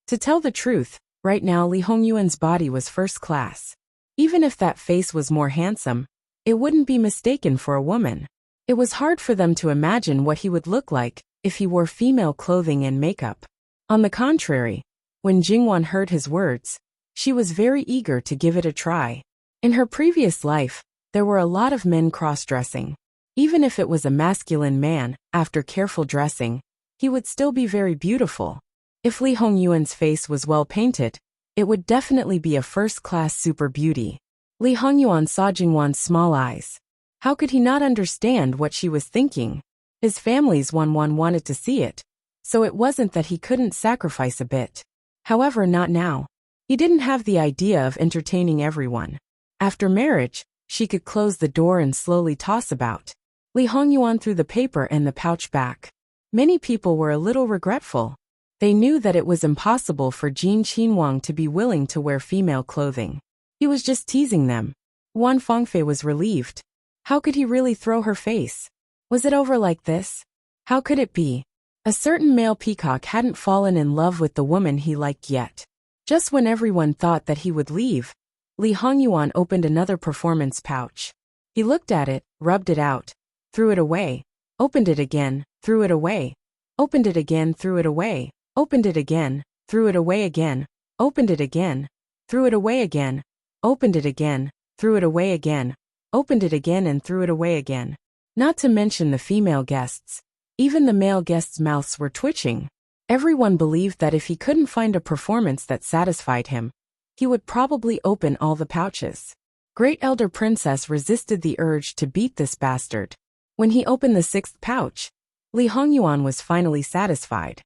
To tell the truth, right now Li Hongyuan's body was first class. Even if that face was more handsome, it wouldn't be mistaken for a woman. It was hard for them to imagine what he would look like if he wore female clothing and makeup. On the contrary, when Jingwan heard his words, she was very eager to give it a try. In her previous life, there were a lot of men cross-dressing. Even if it was a masculine man, after careful dressing, he would still be very beautiful. If Li Hongyuan's face was well painted, it would definitely be a first-class super beauty. Li Hongyuan saw Jingwan's small eyes. How could he not understand what she was thinking? His family's Wanwan wanted to see it, so it wasn't that he couldn't sacrifice a bit. However, not now. He didn't have the idea of entertaining everyone. After marriage, she could close the door and slowly toss about. Li Hongyuan threw the paper and the pouch back. Many people were a little regretful. They knew that it was impossible for Jin Qinhuang to be willing to wear female clothing. He was just teasing them. Wan Fengfei was relieved. How could he really throw her face? Was it over like this? How could it be? A certain male peacock hadn't fallen in love with the woman he liked yet. Just when everyone thought that he would leave, Li Hongyuan opened another performance pouch. He looked at it, rubbed it out, threw it away, opened it again, threw it away, opened it again, threw it away, opened it again, threw it away again, opened it again, threw it away again, opened it again, threw it away again, opened it again and threw it away again. Not to mention the female guests. Even the male guests' mouths were twitching. Everyone believed that if he couldn't find a performance that satisfied him, he would probably open all the pouches. Great Elder Princess resisted the urge to beat this bastard. When he opened the sixth pouch, Li Hongyuan was finally satisfied.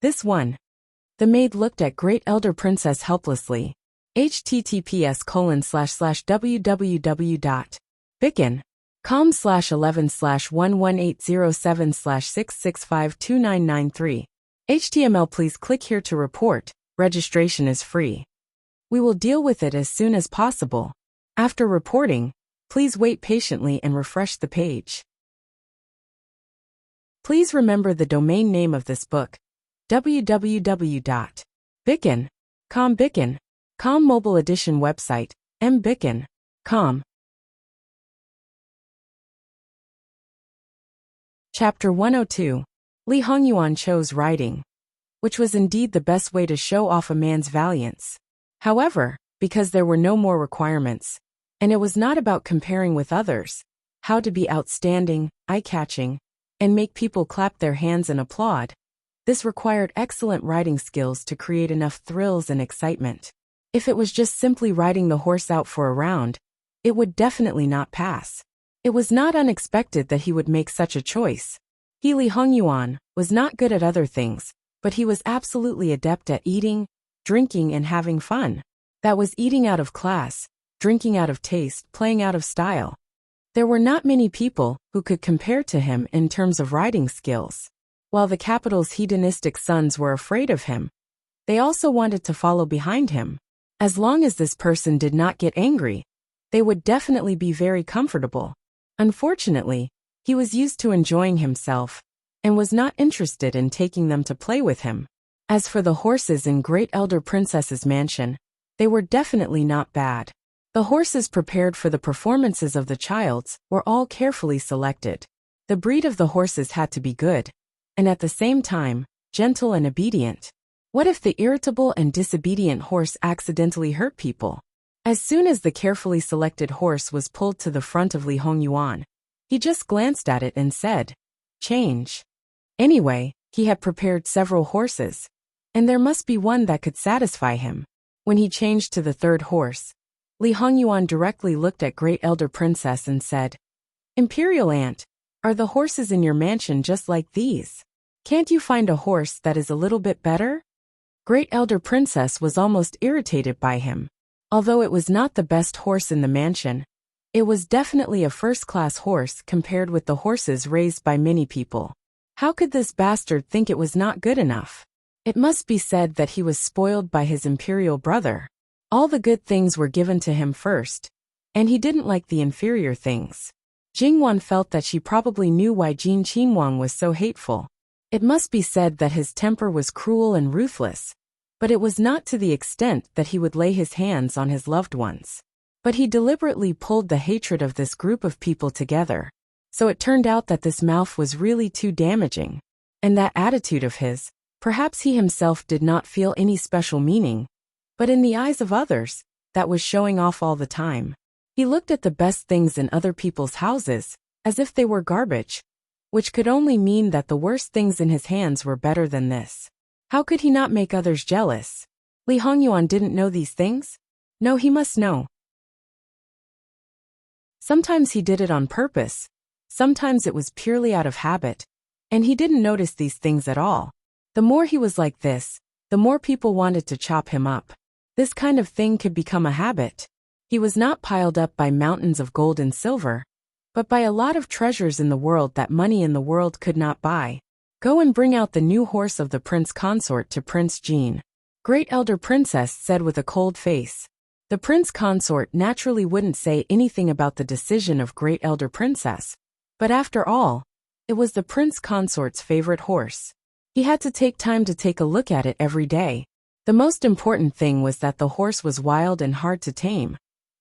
This one. The maid looked at Great Elder Princess helplessly. https://www.bicken.com/11/11807/6652993. HTML. Please click here to report. Registration is free. We will deal with it as soon as possible. After reporting, please wait patiently and refresh the page. Please remember the domain name of this book. www.bicken.com. Bicken.com mobile edition website, mbicken.com. Chapter 102. Li Hongyuan chose riding, which was indeed the best way to show off a man's valiance. However, because there were no more requirements, and it was not about comparing with others, how to be outstanding, eye-catching, and make people clap their hands and applaud, this required excellent riding skills to create enough thrills and excitement. If it was just simply riding the horse out for a round, it would definitely not pass. It was not unexpected that he would make such a choice. Li Hongyuan was not good at other things, but he was absolutely adept at eating, drinking, and having fun. That was eating out of class, drinking out of taste, playing out of style. There were not many people who could compare to him in terms of riding skills. While the capital's hedonistic sons were afraid of him, they also wanted to follow behind him. As long as this person did not get angry, they would definitely be very comfortable. Unfortunately, he was used to enjoying himself and was not interested in taking them to play with him. As for the horses in Great Elder Princess's mansion, they were definitely not bad. The horses prepared for the performances of the childs were all carefully selected. The breed of the horses had to be good, and at the same time, gentle and obedient. What if the irritable and disobedient horse accidentally hurt people? As soon as the carefully selected horse was pulled to the front of Li Hongyuan, he just glanced at it and said, "Change." Anyway, he had prepared several horses, and there must be one that could satisfy him. When he changed to the third horse, Li Hongyuan directly looked at Great Elder Princess and said, "Imperial Aunt, are the horses in your mansion just like these? Can't you find a horse that is a little bit better?" Great Elder Princess was almost irritated by him. Although it was not the best horse in the mansion, it was definitely a first-class horse compared with the horses raised by many people. How could this bastard think it was not good enough? It must be said that he was spoiled by his imperial brother. All the good things were given to him first, and he didn't like the inferior things. Jingwan felt that she probably knew why Jin Qinhuang was so hateful. It must be said that his temper was cruel and ruthless, but it was not to the extent that he would lay his hands on his loved ones. But he deliberately pulled the hatred of this group of people together. So it turned out that this mouth was really too damaging. And that attitude of his, perhaps he himself did not feel any special meaning, but in the eyes of others, that was showing off all the time. He looked at the best things in other people's houses, as if they were garbage, which could only mean that the worst things in his hands were better than this. How could he not make others jealous? Li Hongyuan didn't know these things? No, he must know. Sometimes he did it on purpose, sometimes it was purely out of habit, and he didn't notice these things at all. The more he was like this, the more people wanted to chop him up. This kind of thing could become a habit. He was not piled up by mountains of gold and silver, but by a lot of treasures in the world that money in the world could not buy. Go and bring out the new horse of the prince consort to Prince Jean. Great Elder Princess said with a cold face. The prince consort naturally wouldn't say anything about the decision of Great Elder Princess, but after all, it was the prince consort's favorite horse. He had to take time to take a look at it every day. The most important thing was that the horse was wild and hard to tame,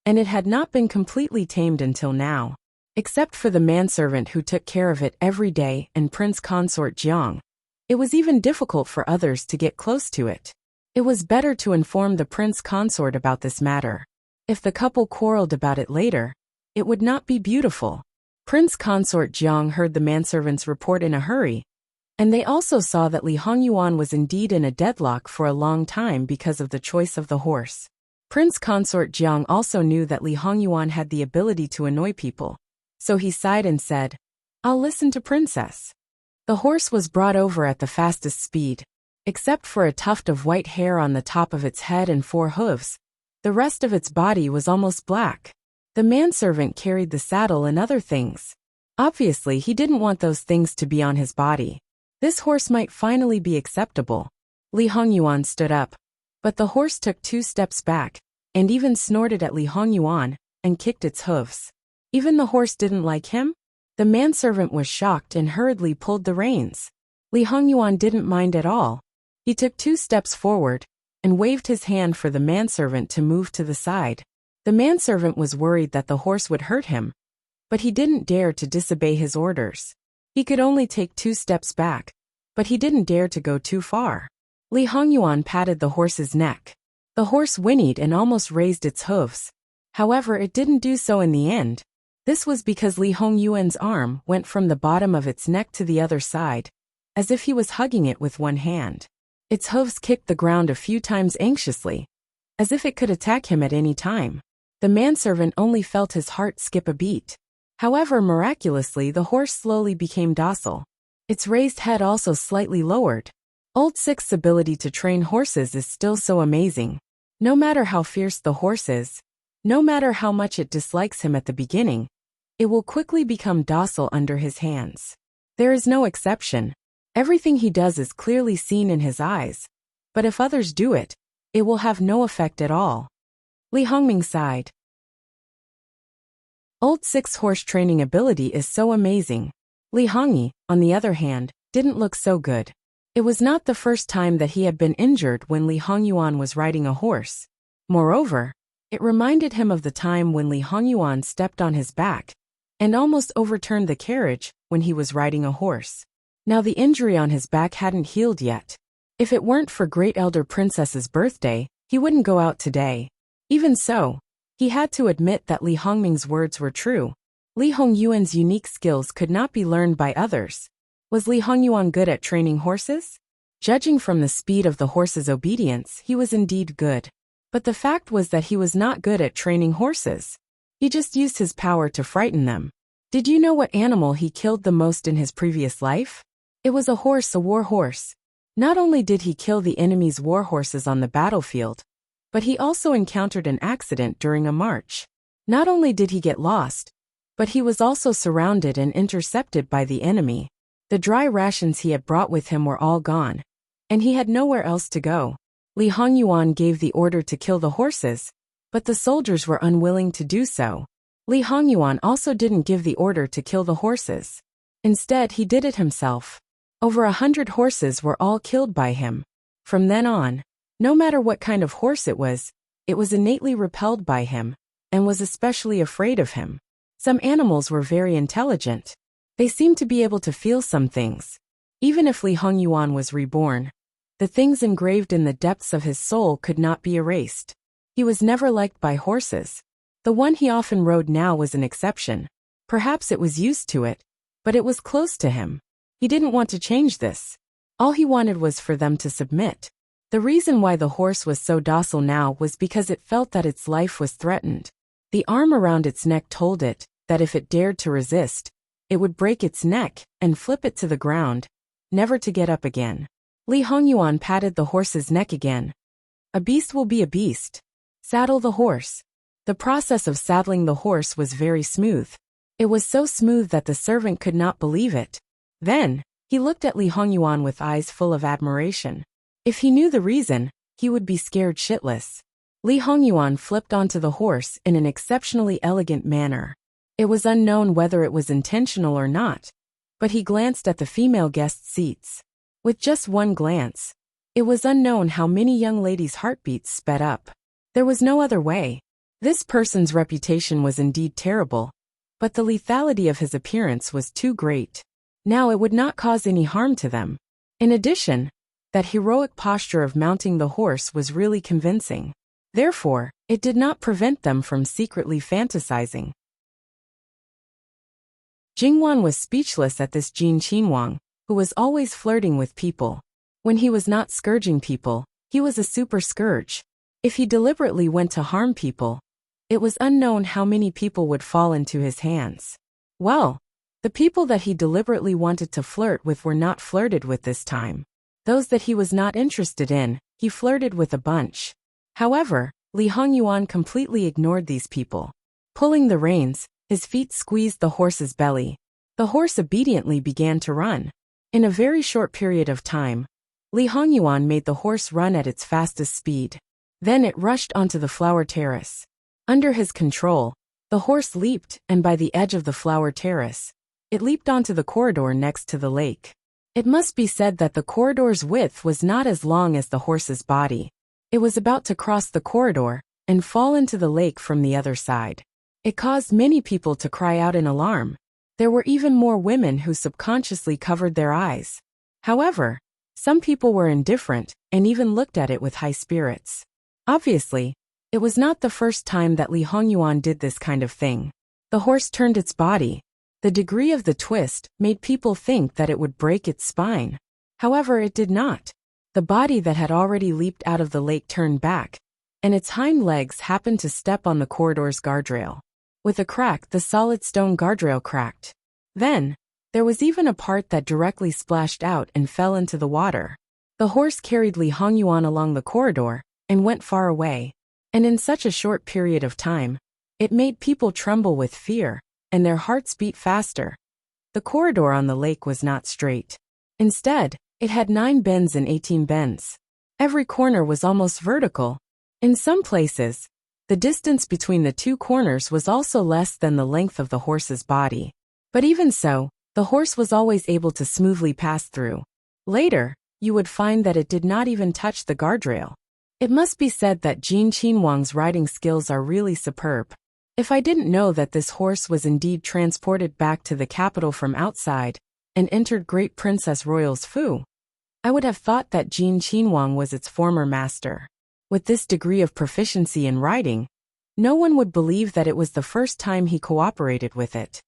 and it had not been completely tamed until now. Except for the manservant who took care of it every day and Prince Consort Jiang, it was even difficult for others to get close to it. It was better to inform the Prince Consort about this matter. If the couple quarreled about it later, it would not be beautiful. Prince Consort Jiang heard the manservant's report in a hurry, and they also saw that Li Hongyuan was indeed in a deadlock for a long time because of the choice of the horse. Prince Consort Jiang also knew that Li Hongyuan had the ability to annoy people. So he sighed and said, "I'll listen to Princess." The horse was brought over at the fastest speed. Except for a tuft of white hair on the top of its head and 4 hooves, the rest of its body was almost black. The manservant carried the saddle and other things. Obviously, he didn't want those things to be on his body. This horse might finally be acceptable. Li Hongyuan stood up, but the horse took 2 steps back, and even snorted at Li Hongyuan, and kicked its hooves. Even the horse didn't like him? The manservant was shocked and hurriedly pulled the reins. Li Hongyuan didn't mind at all. He took 2 steps forward, and waved his hand for the manservant to move to the side. The manservant was worried that the horse would hurt him, but he didn't dare to disobey his orders. He could only take 2 steps back, but he didn't dare to go too far. Li Hongyuan patted the horse's neck. The horse whinnied and almost raised its hooves. However, it didn't do so in the end. This was because Li Hongyuan's arm went from the bottom of its neck to the other side, as if he was hugging it with one hand. Its hooves kicked the ground a few times anxiously, as if it could attack him at any time. The manservant only felt his heart skip a beat. However, miraculously, the horse slowly became docile. Its raised head also slightly lowered. Old Six's ability to train horses is still so amazing. No matter how fierce the horse is, no matter how much it dislikes him at the beginning, it will quickly become docile under his hands. There is no exception. Everything he does is clearly seen in his eyes, but if others do it, it will have no effect at all. Li Hongming sighed. Old Six's horse training ability is so amazing. Li Hongyi, on the other hand, didn't look so good. It was not the first time that he had been injured when Li Hongyuan was riding a horse. Moreover, it reminded him of the time when Li Hongyuan stepped on his back and almost overturned the carriage when he was riding a horse. Now the injury on his back hadn't healed yet. If it weren't for Great Elder Princess's birthday, he wouldn't go out today. Even so, he had to admit that Li Hongming's words were true. Li Hongyuan's unique skills could not be learned by others. Was Li Hongyuan good at training horses? Judging from the speed of the horse's obedience, he was indeed good. But the fact was that he was not good at training horses. He just used his power to frighten them. Did you know what animal he killed the most in his previous life? It was a horse, a war horse. Not only did he kill the enemy's war horses on the battlefield, but he also encountered an accident during a march. Not only did he get lost, but he was also surrounded and intercepted by the enemy. The dry rations he had brought with him were all gone, and he had nowhere else to go. Li Hongyuan gave the order to kill the horses, but the soldiers were unwilling to do so. Li Hongyuan also didn't give the order to kill the horses. Instead, he did it himself. Over 100 horses were all killed by him. From then on, no matter what kind of horse it was innately repelled by him, and was especially afraid of him. Some animals were very intelligent. They seemed to be able to feel some things. Even if Li Hongyuan was reborn, the things engraved in the depths of his soul could not be erased. He was never liked by horses. The one he often rode now was an exception. Perhaps it was used to it, but it was close to him. He didn't want to change this. All he wanted was for them to submit. The reason why the horse was so docile now was because it felt that its life was threatened. The arm around its neck told it that if it dared to resist, it would break its neck and flip it to the ground, never to get up again. Li Hongyuan patted the horse's neck again. A beast will be a beast. Saddle the horse. The process of saddling the horse was very smooth. It was so smooth that the servant could not believe it. Then, he looked at Li Hongyuan with eyes full of admiration. If he knew the reason, he would be scared shitless. Li Hongyuan flipped onto the horse in an exceptionally elegant manner. It was unknown whether it was intentional or not, but he glanced at the female guest seats. With just one glance, it was unknown how many young ladies' heartbeats sped up. There was no other way. This person's reputation was indeed terrible, but the lethality of his appearance was too great. Now it would not cause any harm to them. In addition, that heroic posture of mounting the horse was really convincing. Therefore, it did not prevent them from secretly fantasizing. Jingwan was speechless at this Jin Qinhuang, who was always flirting with people. When he was not scourging people, he was a super scourge. If he deliberately went to harm people, it was unknown how many people would fall into his hands. Well, the people that he deliberately wanted to flirt with were not flirted with this time. Those that he was not interested in, he flirted with a bunch. However, Li Hongyuan completely ignored these people. Pulling the reins, his feet squeezed the horse's belly. The horse obediently began to run. In a very short period of time, Li Hongyuan made the horse run at its fastest speed. Then it rushed onto the flower terrace. Under his control, the horse leaped, and by the edge of the flower terrace, it leaped onto the corridor next to the lake. It must be said that the corridor's width was not as long as the horse's body. It was about to cross the corridor and fall into the lake from the other side. It caused many people to cry out in alarm. There were even more women who subconsciously covered their eyes. However, some people were indifferent and even looked at it with high spirits. Obviously, it was not the first time that Li Hongyuan did this kind of thing. The horse turned its body. The degree of the twist made people think that it would break its spine. However, it did not. The body that had already leaped out of the lake turned back, and its hind legs happened to step on the corridor's guardrail. With a crack, the solid stone guardrail cracked. Then, there was even a part that directly splashed out and fell into the water. The horse carried Li Hongyuan along the corridor and went far away. And in such a short period of time, it made people tremble with fear, and their hearts beat faster. The corridor on the lake was not straight. Instead, it had 9 bends and 18 bends. Every corner was almost vertical. In some places, the distance between the 2 corners was also less than the length of the horse's body. But even so, the horse was always able to smoothly pass through. Later, you would find that it did not even touch the guardrail. It must be said that Jin Qinhuang's riding skills are really superb. If I didn't know that this horse was indeed transported back to the capital from outside and entered Great Princess Royal's Fu, I would have thought that Jin Qinhuang was its former master. With this degree of proficiency in riding, no one would believe that it was the first time he cooperated with it.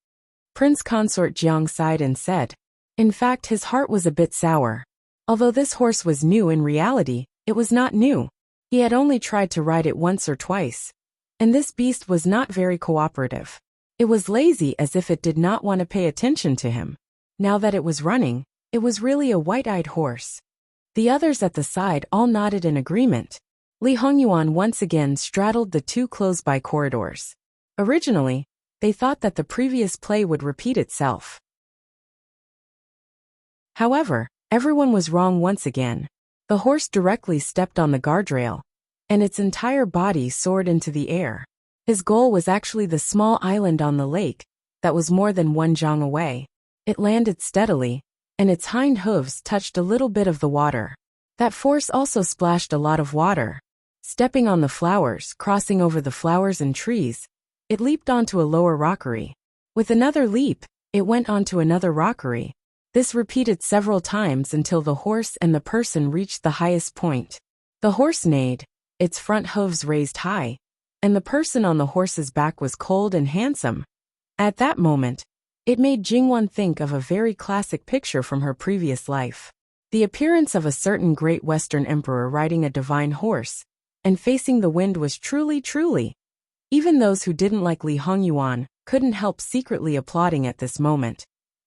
Prince Consort Jiang sighed and said, in fact, his heart was a bit sour. Although this horse was new, in reality, it was not new. He had only tried to ride it once or twice. And this beast was not very cooperative. It was lazy, as if it did not want to pay attention to him. Now that it was running, it was really a white-eyed horse. The others at the side all nodded in agreement. Li Hongyuan once again straddled the 2 close-by corridors. Originally, they thought that the previous play would repeat itself. However, everyone was wrong once again. The horse directly stepped on the guardrail, and its entire body soared into the air. His goal was actually the small island on the lake that was more than 1 zhang away. It landed steadily, and its hind hooves touched a little bit of the water. That force also splashed a lot of water. Stepping on the flowers, crossing over the flowers and trees, it leaped onto a lower rockery. With another leap, it went onto another rockery. This repeated several times until the horse and the person reached the highest point. The horse neighed, its front hooves raised high, and the person on the horse's back was cold and handsome. At that moment, it made Jingwan think of a very classic picture from her previous life. The appearance of a certain great Western emperor riding a divine horse, and facing the wind was truly. Even those who didn't like Li Hongyuan couldn't help secretly applauding at this moment.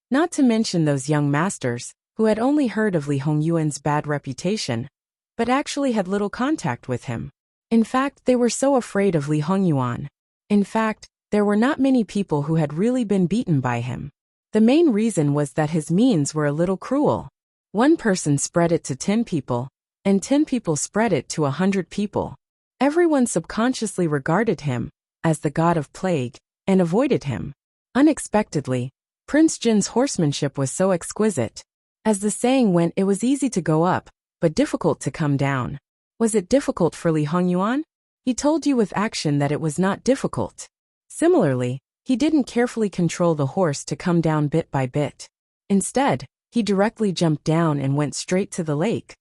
Not to mention those young masters, who had only heard of Li Hongyuan's bad reputation, but actually had little contact with him. In fact, they were so afraid of Li Hongyuan. In fact, there were not many people who had really been beaten by him. The main reason was that his means were a little cruel. 1 person spread it to 10 people, and 10 people spread it to 100 people. Everyone subconsciously regarded him as the god of plague and avoided him. Unexpectedly, Prince Jin's horsemanship was so exquisite. As the saying went, it was easy to go up, but difficult to come down. Was it difficult for Li Hongyuan? He told you with action that it was not difficult. Similarly, he didn't carefully control the horse to come down bit by bit. Instead, he directly jumped down and went straight to the lake.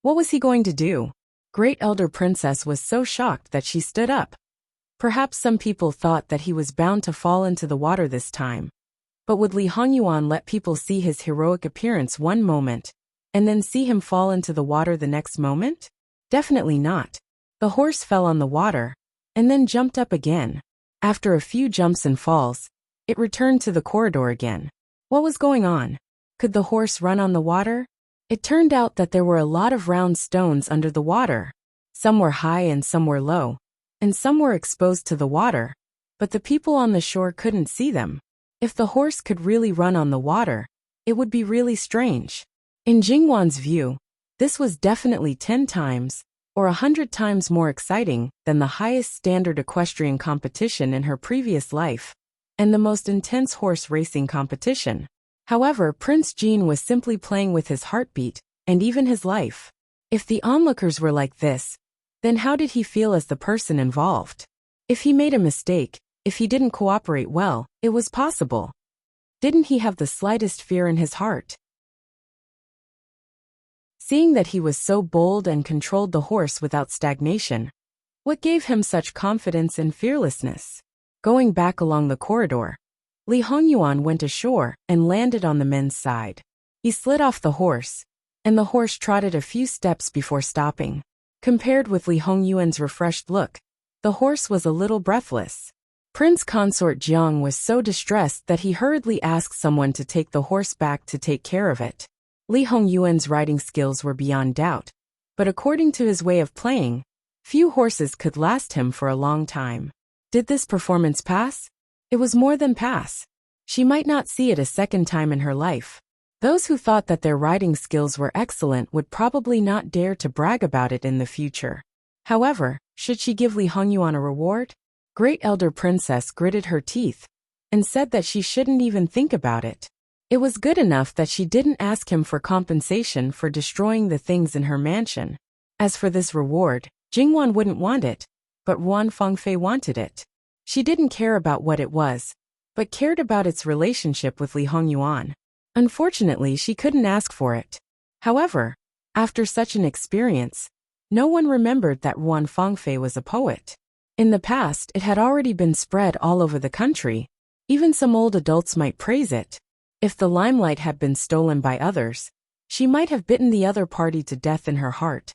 What was he going to do? Great Elder Princess was so shocked that she stood up. Perhaps some people thought that he was bound to fall into the water this time. But would Li Hongyuan let people see his heroic appearance one moment, and then see him fall into the water the next moment? Definitely not. The horse fell on the water, and then jumped up again. After a few jumps and falls, it returned to the corridor again. What was going on? Could the horse run on the water? It turned out that there were a lot of round stones under the water. Some were high and some were low, and some were exposed to the water, but the people on the shore couldn't see them. If the horse could really run on the water, it would be really strange. In Jingwan's view, this was definitely 10 times, or 100 times more exciting than the highest standard equestrian competition in her previous life, and the most intense horse racing competition. However, Prince Jin was simply playing with his heartbeat, and even his life. If the onlookers were like this, then how did he feel as the person involved? If he made a mistake, if he didn't cooperate well, it was possible. Didn't he have the slightest fear in his heart? Seeing that he was so bold and controlled the horse without stagnation, what gave him such confidence and fearlessness? Going back along the corridor, Li Hongyuan went ashore and landed on the men's side. He slid off the horse, and the horse trotted a few steps before stopping. Compared with Li Hongyuan's refreshed look, the horse was a little breathless. Prince Consort Jiang was so distressed that he hurriedly asked someone to take the horse back to take care of it. Li Hongyuan's riding skills were beyond doubt, but according to his way of playing, few horses could last him for a long time. Did this performance pass? It was more than pass. She might not see it a second time in her life. Those who thought that their riding skills were excellent would probably not dare to brag about it in the future. However, should she give Li Hongyuan a reward? Great Elder Princess gritted her teeth and said that she shouldn't even think about it. It was good enough that she didn't ask him for compensation for destroying the things in her mansion. As for this reward, Jingwan wouldn't want it, but Ruan Fengfei wanted it. She didn't care about what it was, but cared about its relationship with Li Hongyuan. Unfortunately, she couldn't ask for it. However, after such an experience, no one remembered that Ruan Fengfei was a poet. In the past, it had already been spread all over the country. Even some old adults might praise it. If the limelight had been stolen by others, she might have bitten the other party to death in her heart,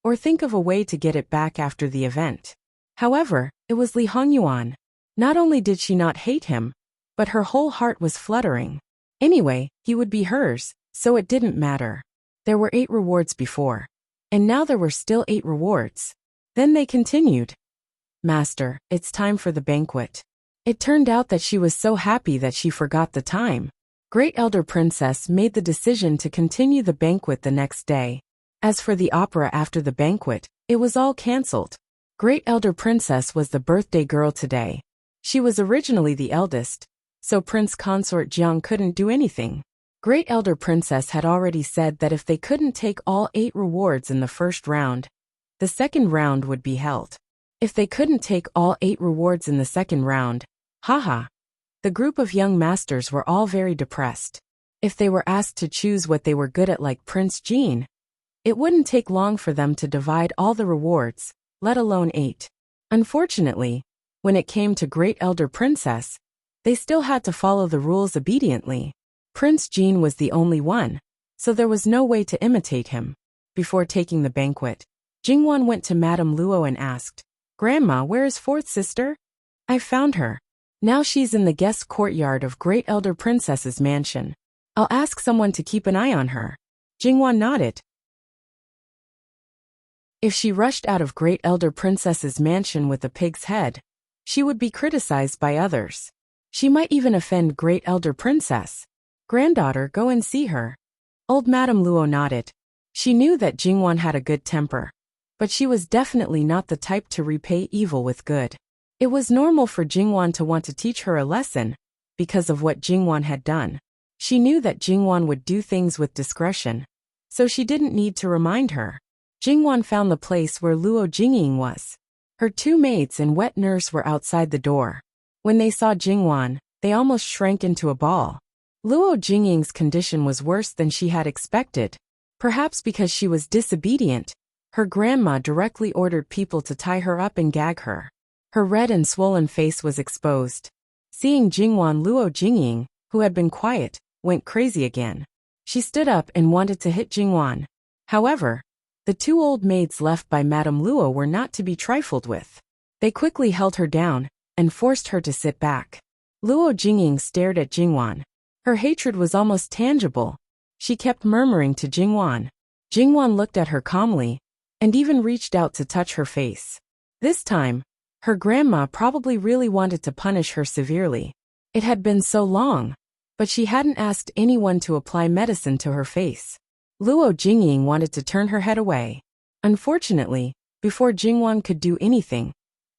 or think of a way to get it back after the event. However, it was Li Hongyuan. Not only did she not hate him, but her whole heart was fluttering. Anyway, he would be hers, so it didn't matter. There were 8 rewards before, and now there were still 8 rewards. Then they continued. Master, it's time for the banquet. It turned out that she was so happy that she forgot the time. Great Elder Princess made the decision to continue the banquet the next day. As for the opera after the banquet, it was all cancelled. Great Elder Princess was the birthday girl today. She was originally the eldest, so Prince Consort Jiang couldn't do anything. Great Elder Princess had already said that if they couldn't take all 8 rewards in the first round, the second round would be held. If they couldn't take all 8 rewards in the second round, haha. The group of young masters were all very depressed. If they were asked to choose what they were good at like Prince Jean, it wouldn't take long for them to divide all the rewards, let alone 8. Unfortunately, when it came to Great Elder Princess, they still had to follow the rules obediently. Prince Jean was the only one, so there was no way to imitate him. Before taking the banquet, Jingwan went to Madame Luo and asked, Grandma, where is 4th sister? I found her. Now she's in the guest courtyard of Great Elder Princess's mansion. I'll ask someone to keep an eye on her. Jingwan nodded. If she rushed out of Great Elder Princess's mansion with a pig's head, she would be criticized by others. She might even offend Great Elder Princess. Granddaughter, go and see her. Old Madame Luo nodded. She knew that Jingwan had a good temper, but she was definitely not the type to repay evil with good. It was normal for Jingwan to want to teach her a lesson, because of what Jingwan had done. She knew that Jingwan would do things with discretion, so she didn't need to remind her. Jingwan found the place where Luo Jingying was. Her 2 maids and wet nurse were outside the door. When they saw Jingwan, they almost shrank into a ball. Luo Jingying's condition was worse than she had expected. Perhaps because she was disobedient, her grandma directly ordered people to tie her up and gag her. Her red and swollen face was exposed. Seeing Jingwan, Luo Jingying, who had been quiet, went crazy again. She stood up and wanted to hit Jingwan. However, the 2 old maids left by Madame Luo were not to be trifled with. They quickly held her down and forced her to sit back. Luo Jingying stared at Jingwan. Her hatred was almost tangible. She kept murmuring to Jingwan. Jingwan looked at her calmly and even reached out to touch her face. This time, her grandma probably really wanted to punish her severely. It had been so long, but she hadn't asked anyone to apply medicine to her face. Luo Jingying wanted to turn her head away. Unfortunately, before Jingwan could do anything,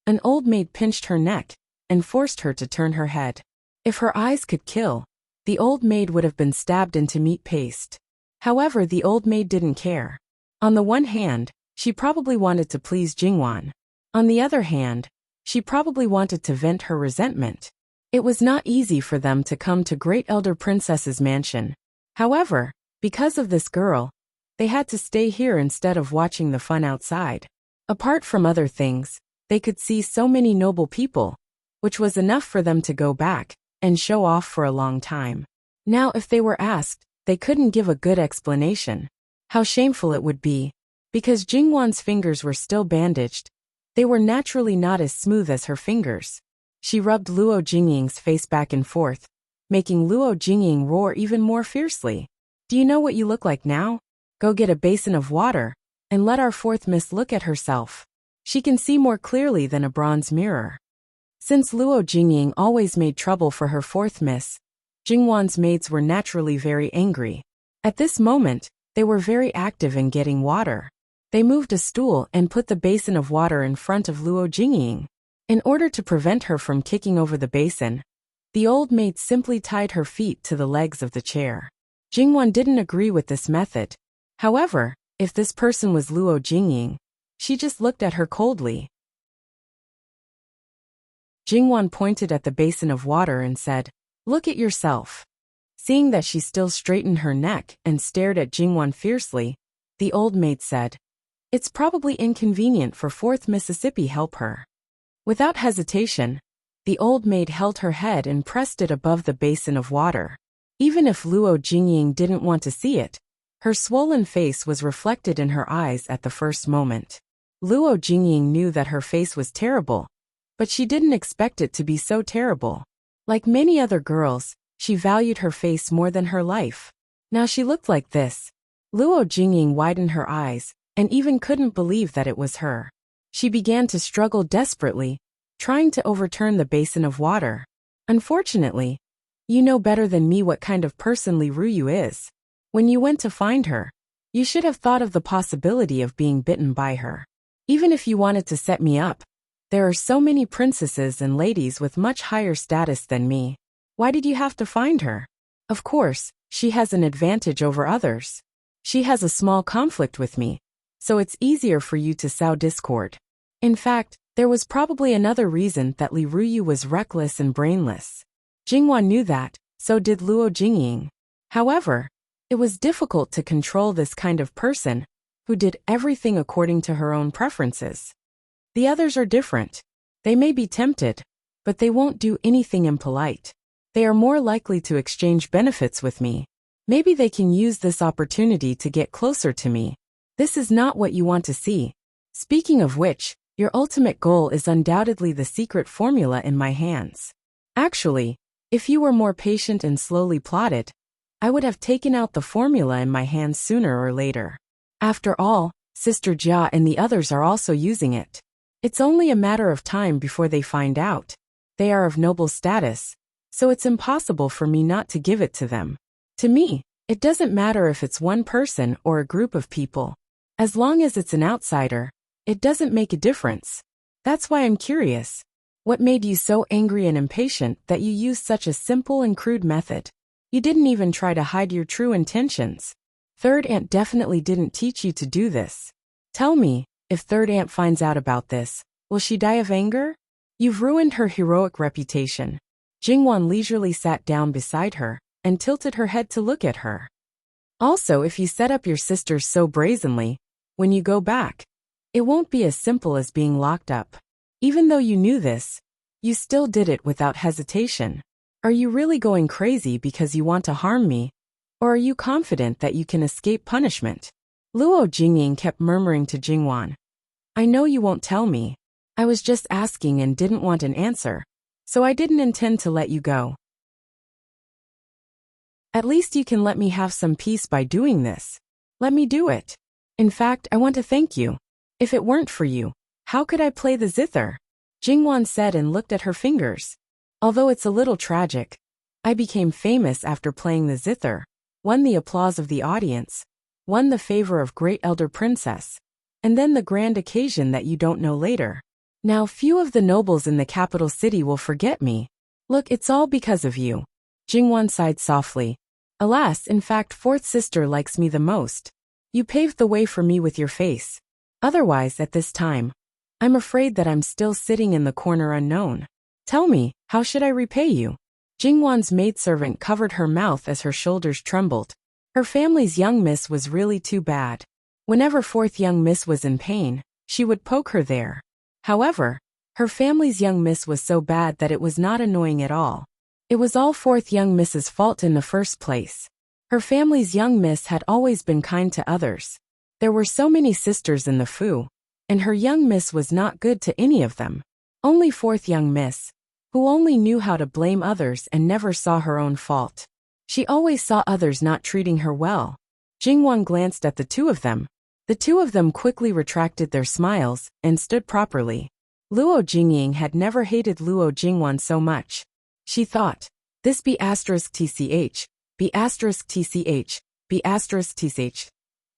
an old maid pinched her neck and forced her to turn her head. If her eyes could kill, the old maid would have been stabbed into meat paste. However, the old maid didn't care. On the one hand, she probably wanted to please Jingwan. On the other hand, she probably wanted to vent her resentment. It was not easy for them to come to Great Elder Princess's mansion. However, because of this girl, they had to stay here instead of watching the fun outside. Apart from other things, they could see so many noble people, which was enough for them to go back and show off for a long time. Now if they were asked, they couldn't give a good explanation. How shameful it would be. Because Jingwan's fingers were still bandaged, they were naturally not as smooth as her fingers. She rubbed Luo Jingying's face back and forth, making Luo Jingying roar even more fiercely. Do you know what you look like now? Go get a basin of water, and let our fourth miss look at herself. She can see more clearly than a bronze mirror. Since Luo Jingying always made trouble for her fourth miss, Jingwan's maids were naturally very angry. At this moment, they were very active in getting water. They moved a stool and put the basin of water in front of Luo Jingying. In order to prevent her from kicking over the basin, the old maid simply tied her feet to the legs of the chair. Jingwan didn't agree with this method. However, if this person was Luo Jingying, she just looked at her coldly. Jingwan pointed at the basin of water and said, "Look at yourself." Seeing that she still straightened her neck and stared at Jingwan fiercely, the old maid said, "It's probably inconvenient for 4th Mississippi help her." Without hesitation, the old maid held her head and pressed it above the basin of water. Even if Luo Jingying didn't want to see it, her swollen face was reflected in her eyes at the first moment. Luo Jingying knew that her face was terrible, but she didn't expect it to be so terrible. Like many other girls, she valued her face more than her life. Now she looked like this. Luo Jingying widened her eyes, and even couldn't believe that it was her. She began to struggle desperately, trying to overturn the basin of water. Unfortunately, you know better than me what kind of person Li Ruyu is. When you went to find her, you should have thought of the possibility of being bitten by her. Even if you wanted to set me up, there are so many princesses and ladies with much higher status than me. Why did you have to find her? Of course, she has an advantage over others. She has a small conflict with me, so it's easier for you to sow discord. In fact, there was probably another reason that Li Ruyu was reckless and brainless. Jingwan knew that, so did Luo Jingying. However, it was difficult to control this kind of person, who did everything according to her own preferences. The others are different. They may be tempted, but they won't do anything impolite. They are more likely to exchange benefits with me. Maybe they can use this opportunity to get closer to me. This is not what you want to see. Speaking of which, your ultimate goal is undoubtedly the secret formula in my hands. Actually, if you were more patient and slowly plotted, I would have taken out the formula in my hands sooner or later. After all, Sister Jia and the others are also using it. It's only a matter of time before they find out. They are of noble status, so it's impossible for me not to give it to them. To me, it doesn't matter if it's one person or a group of people. As long as it's an outsider, it doesn't make a difference. That's why I'm curious. What made you so angry and impatient that you used such a simple and crude method? You didn't even try to hide your true intentions. Third Aunt definitely didn't teach you to do this. Tell me, if Third Aunt finds out about this, will she die of anger? You've ruined her heroic reputation. Jingwan leisurely sat down beside her and tilted her head to look at her. Also, if you set up your sisters so brazenly, when you go back, it won't be as simple as being locked up. Even though you knew this, you still did it without hesitation. Are you really going crazy because you want to harm me? Or are you confident that you can escape punishment? Luo Jingying kept murmuring to Jingwan. I know you won't tell me. I was just asking and didn't want an answer, so I didn't intend to let you go. At least you can let me have some peace by doing this. Let me do it. In fact, I want to thank you. If it weren't for you, how could I play the zither? Jingwan said and looked at her fingers. Although it's a little tragic, I became famous after playing the zither, won the applause of the audience, won the favor of Great Elder Princess, and then the grand occasion that you don't know later. Now few of the nobles in the capital city will forget me. Look, it's all because of you. Jingwan sighed softly. Alas, in fact, fourth sister likes me the most. You paved the way for me with your face. Otherwise, at this time, I'm afraid that I'm still sitting in the corner unknown. Tell me, how should I repay you? Jingwan's maidservant covered her mouth as her shoulders trembled. Her family's young miss was really too bad. Whenever fourth young miss was in pain, she would poke her there. However, her family's young miss was so bad that it was not annoying at all. It was all fourth young miss's fault in the first place. Her family's young miss had always been kind to others. There were so many sisters in the Fu, and her young miss was not good to any of them. Only fourth young miss, who only knew how to blame others and never saw her own fault. She always saw others not treating her well. Jingwan glanced at the two of them. The two of them quickly retracted their smiles and stood properly. Luo Jingying had never hated Luo Jingwan so much. She thought, this be asterisk tch, be asterisk tch, be asterisk tch.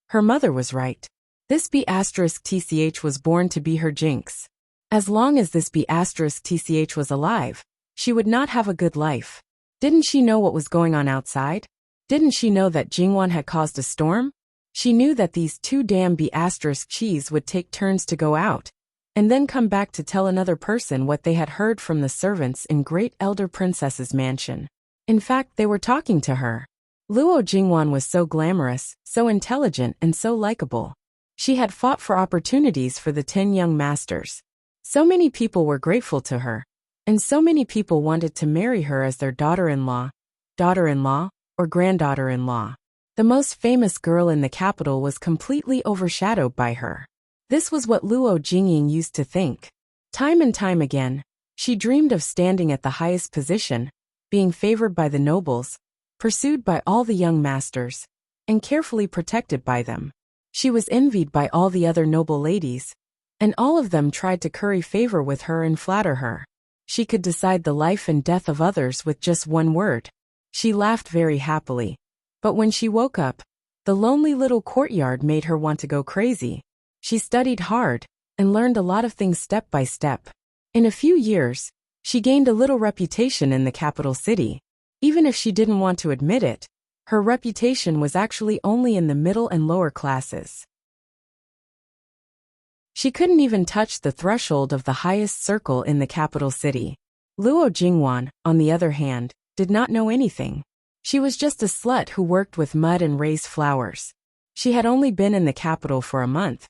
Her mother was right. This be asterisk tch was born to be her jinx. As long as this be asterisk tch was alive, she would not have a good life. Didn't she know what was going on outside? Didn't she know that Jingwan had caused a storm? She knew that these two damn be asterisk cheese would take turns to go out, and then come back to tell another person what they had heard from the servants in Great Elder Princess's mansion. In fact, they were talking to her. Luo Jingwan was so glamorous, so intelligent, and so likable. She had fought for opportunities for the 10 young masters. So many people were grateful to her, and so many people wanted to marry her as their daughter-in-law, or granddaughter-in-law. The most famous girl in the capital was completely overshadowed by her. This was what Luo Jingying used to think. Time and time again, she dreamed of standing at the highest position, being favored by the nobles, pursued by all the young masters, and carefully protected by them. She was envied by all the other noble ladies, and all of them tried to curry favor with her and flatter her. She could decide the life and death of others with just one word. She laughed very happily. But when she woke up, the lonely little courtyard made her want to go crazy. She studied hard and learned a lot of things step by step. In a few years, she gained a little reputation in the capital city. Even if she didn't want to admit it, her reputation was actually only in the middle and lower classes. She couldn't even touch the threshold of the highest circle in the capital city. Luo Jingwan, on the other hand, did not know anything. She was just a slut who worked with mud and raised flowers. She had only been in the capital for a month,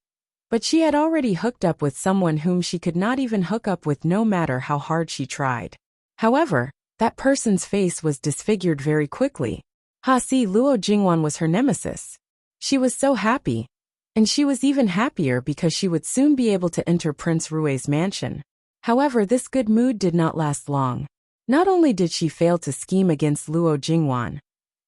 but she had already hooked up with someone whom she could not even hook up with no matter how hard she tried. However, that person's face was disfigured very quickly. Luo Jingwan was her nemesis. She was so happy. And she was even happier because she would soon be able to enter Prince Rui's mansion. However, this good mood did not last long. Not only did she fail to scheme against Luo Jingwan,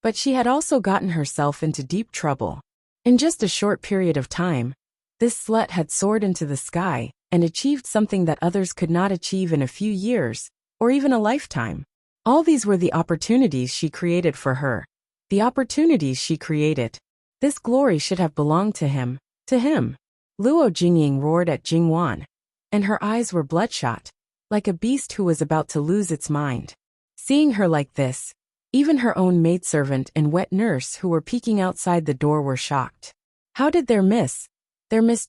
but she had also gotten herself into deep trouble. In just a short period of time, this slut had soared into the sky and achieved something that others could not achieve in a few years, or even a lifetime. All these were the opportunities she created for her. The opportunities she created. This glory should have belonged to him. Luo Jingying roared at Jingwan, and her eyes were bloodshot, like a beast who was about to lose its mind. Seeing her like this, even her own maidservant and wet nurse who were peeking outside the door were shocked. How did their miss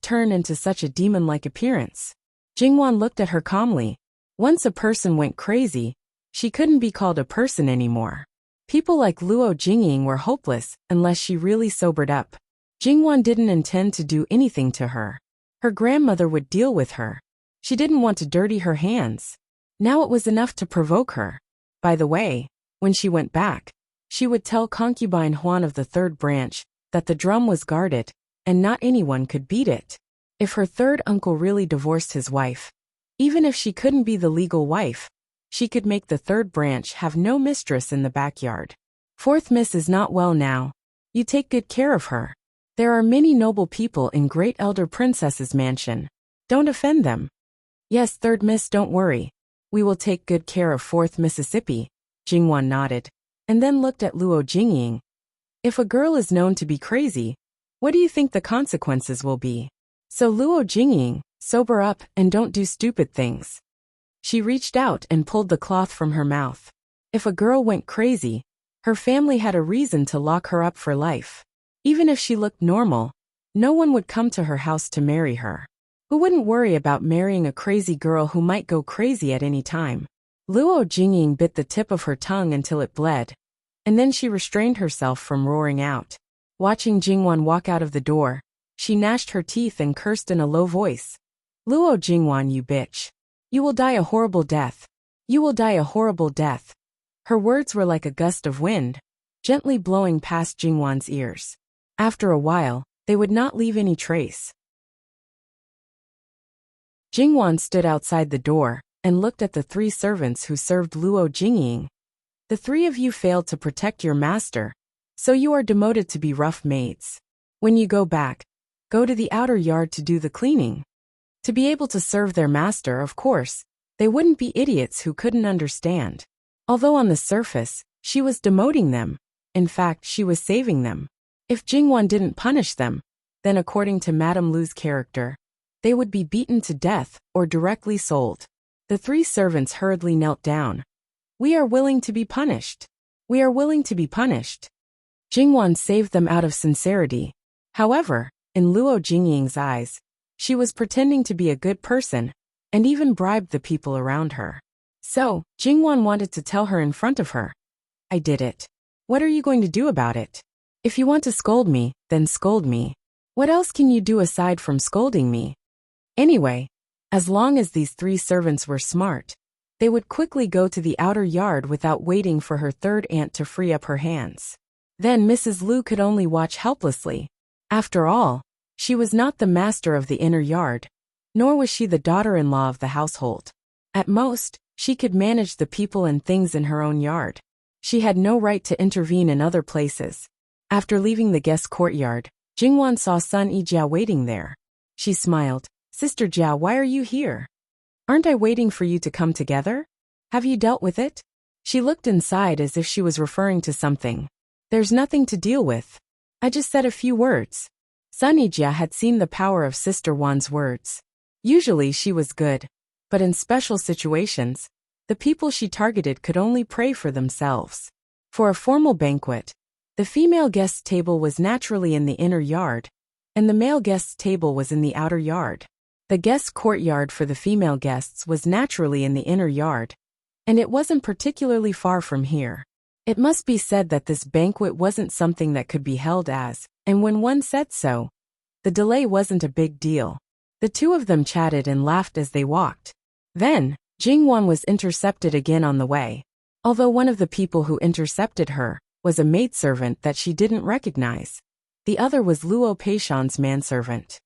turn into such a demon-like appearance? Jingwan looked at her calmly. Once a person went crazy, she couldn't be called a person anymore. People like Luo Jingying were hopeless unless she really sobered up. Jingwan didn't intend to do anything to her. Her grandmother would deal with her. She didn't want to dirty her hands. Now it was enough to provoke her. By the way, when she went back, she would tell concubine Huan of the third branch that the drum was guarded, and not anyone could beat it. If her third uncle really divorced his wife, even if she couldn't be the legal wife, she could make the third branch have no mistress in the backyard. Fourth miss is not well now. You take good care of her. There are many noble people in Great Elder Princess's mansion. Don't offend them. Yes, third miss, don't worry. We will take good care of fourth Mississippi. Jingwan nodded, and then looked at Luo Jingying. If a girl is known to be crazy, what do you think the consequences will be? So Luo Jingying, sober up and don't do stupid things. She reached out and pulled the cloth from her mouth. If a girl went crazy, her family had a reason to lock her up for life. Even if she looked normal, no one would come to her house to marry her. Who wouldn't worry about marrying a crazy girl who might go crazy at any time? Luo Jingying bit the tip of her tongue until it bled, and then she restrained herself from roaring out. Watching Jingwan walk out of the door, she gnashed her teeth and cursed in a low voice. Luo Jingwan, you bitch. You will die a horrible death. You will die a horrible death. Her words were like a gust of wind, gently blowing past Jingwan's ears. After a while, they would not leave any trace. Jingwan stood outside the door and looked at the 3 servants who served Luo Jingying. The 3 of you failed to protect your master, so you are demoted to be rough maids. When you go back, go to the outer yard to do the cleaning. To be able to serve their master, of course, they wouldn't be idiots who couldn't understand. Although on the surface, she was demoting them, in fact she was saving them. If Jingwan didn't punish them, then according to Madame Lu's character, they would be beaten to death or directly sold. The 3 servants hurriedly knelt down. We are willing to be punished. We are willing to be punished. Jingwan saved them out of sincerity. However, in Luo Jingying's eyes, she was pretending to be a good person, and even bribed the people around her. So, Jingwan wanted to tell her in front of her. I did it. What are you going to do about it? If you want to scold me, then scold me. What else can you do aside from scolding me? Anyway, as long as these 3 servants were smart, they would quickly go to the outer yard without waiting for her 3rd aunt to free up her hands. Then Mrs. Lu could only watch helplessly. After all, she was not the master of the inner yard, nor was she the daughter-in-law of the household. At most, she could manage the people and things in her own yard. She had no right to intervene in other places. After leaving the guest courtyard, Jingwan saw Sun Yijia waiting there. She smiled. Sister Jia, why are you here? Aren't I waiting for you to come together? Have you dealt with it? She looked inside as if she was referring to something. There's nothing to deal with. I just said a few words. Sun Yijia had seen the power of Sister Wan's words. Usually she was good, but in special situations, the people she targeted could only pray for themselves. For a formal banquet, the female guest's table was naturally in the inner yard, and the male guest's table was in the outer yard. The guest courtyard for the female guests was naturally in the inner yard, and it wasn't particularly far from here. It must be said that this banquet wasn't something that could be held as, and when one said so, the delay wasn't a big deal. The 2 of them chatted and laughed as they walked. Then, Jingwan was intercepted again on the way. Although one of the people who intercepted her was a maidservant that she didn't recognize. The other was Luo Peishan's manservant.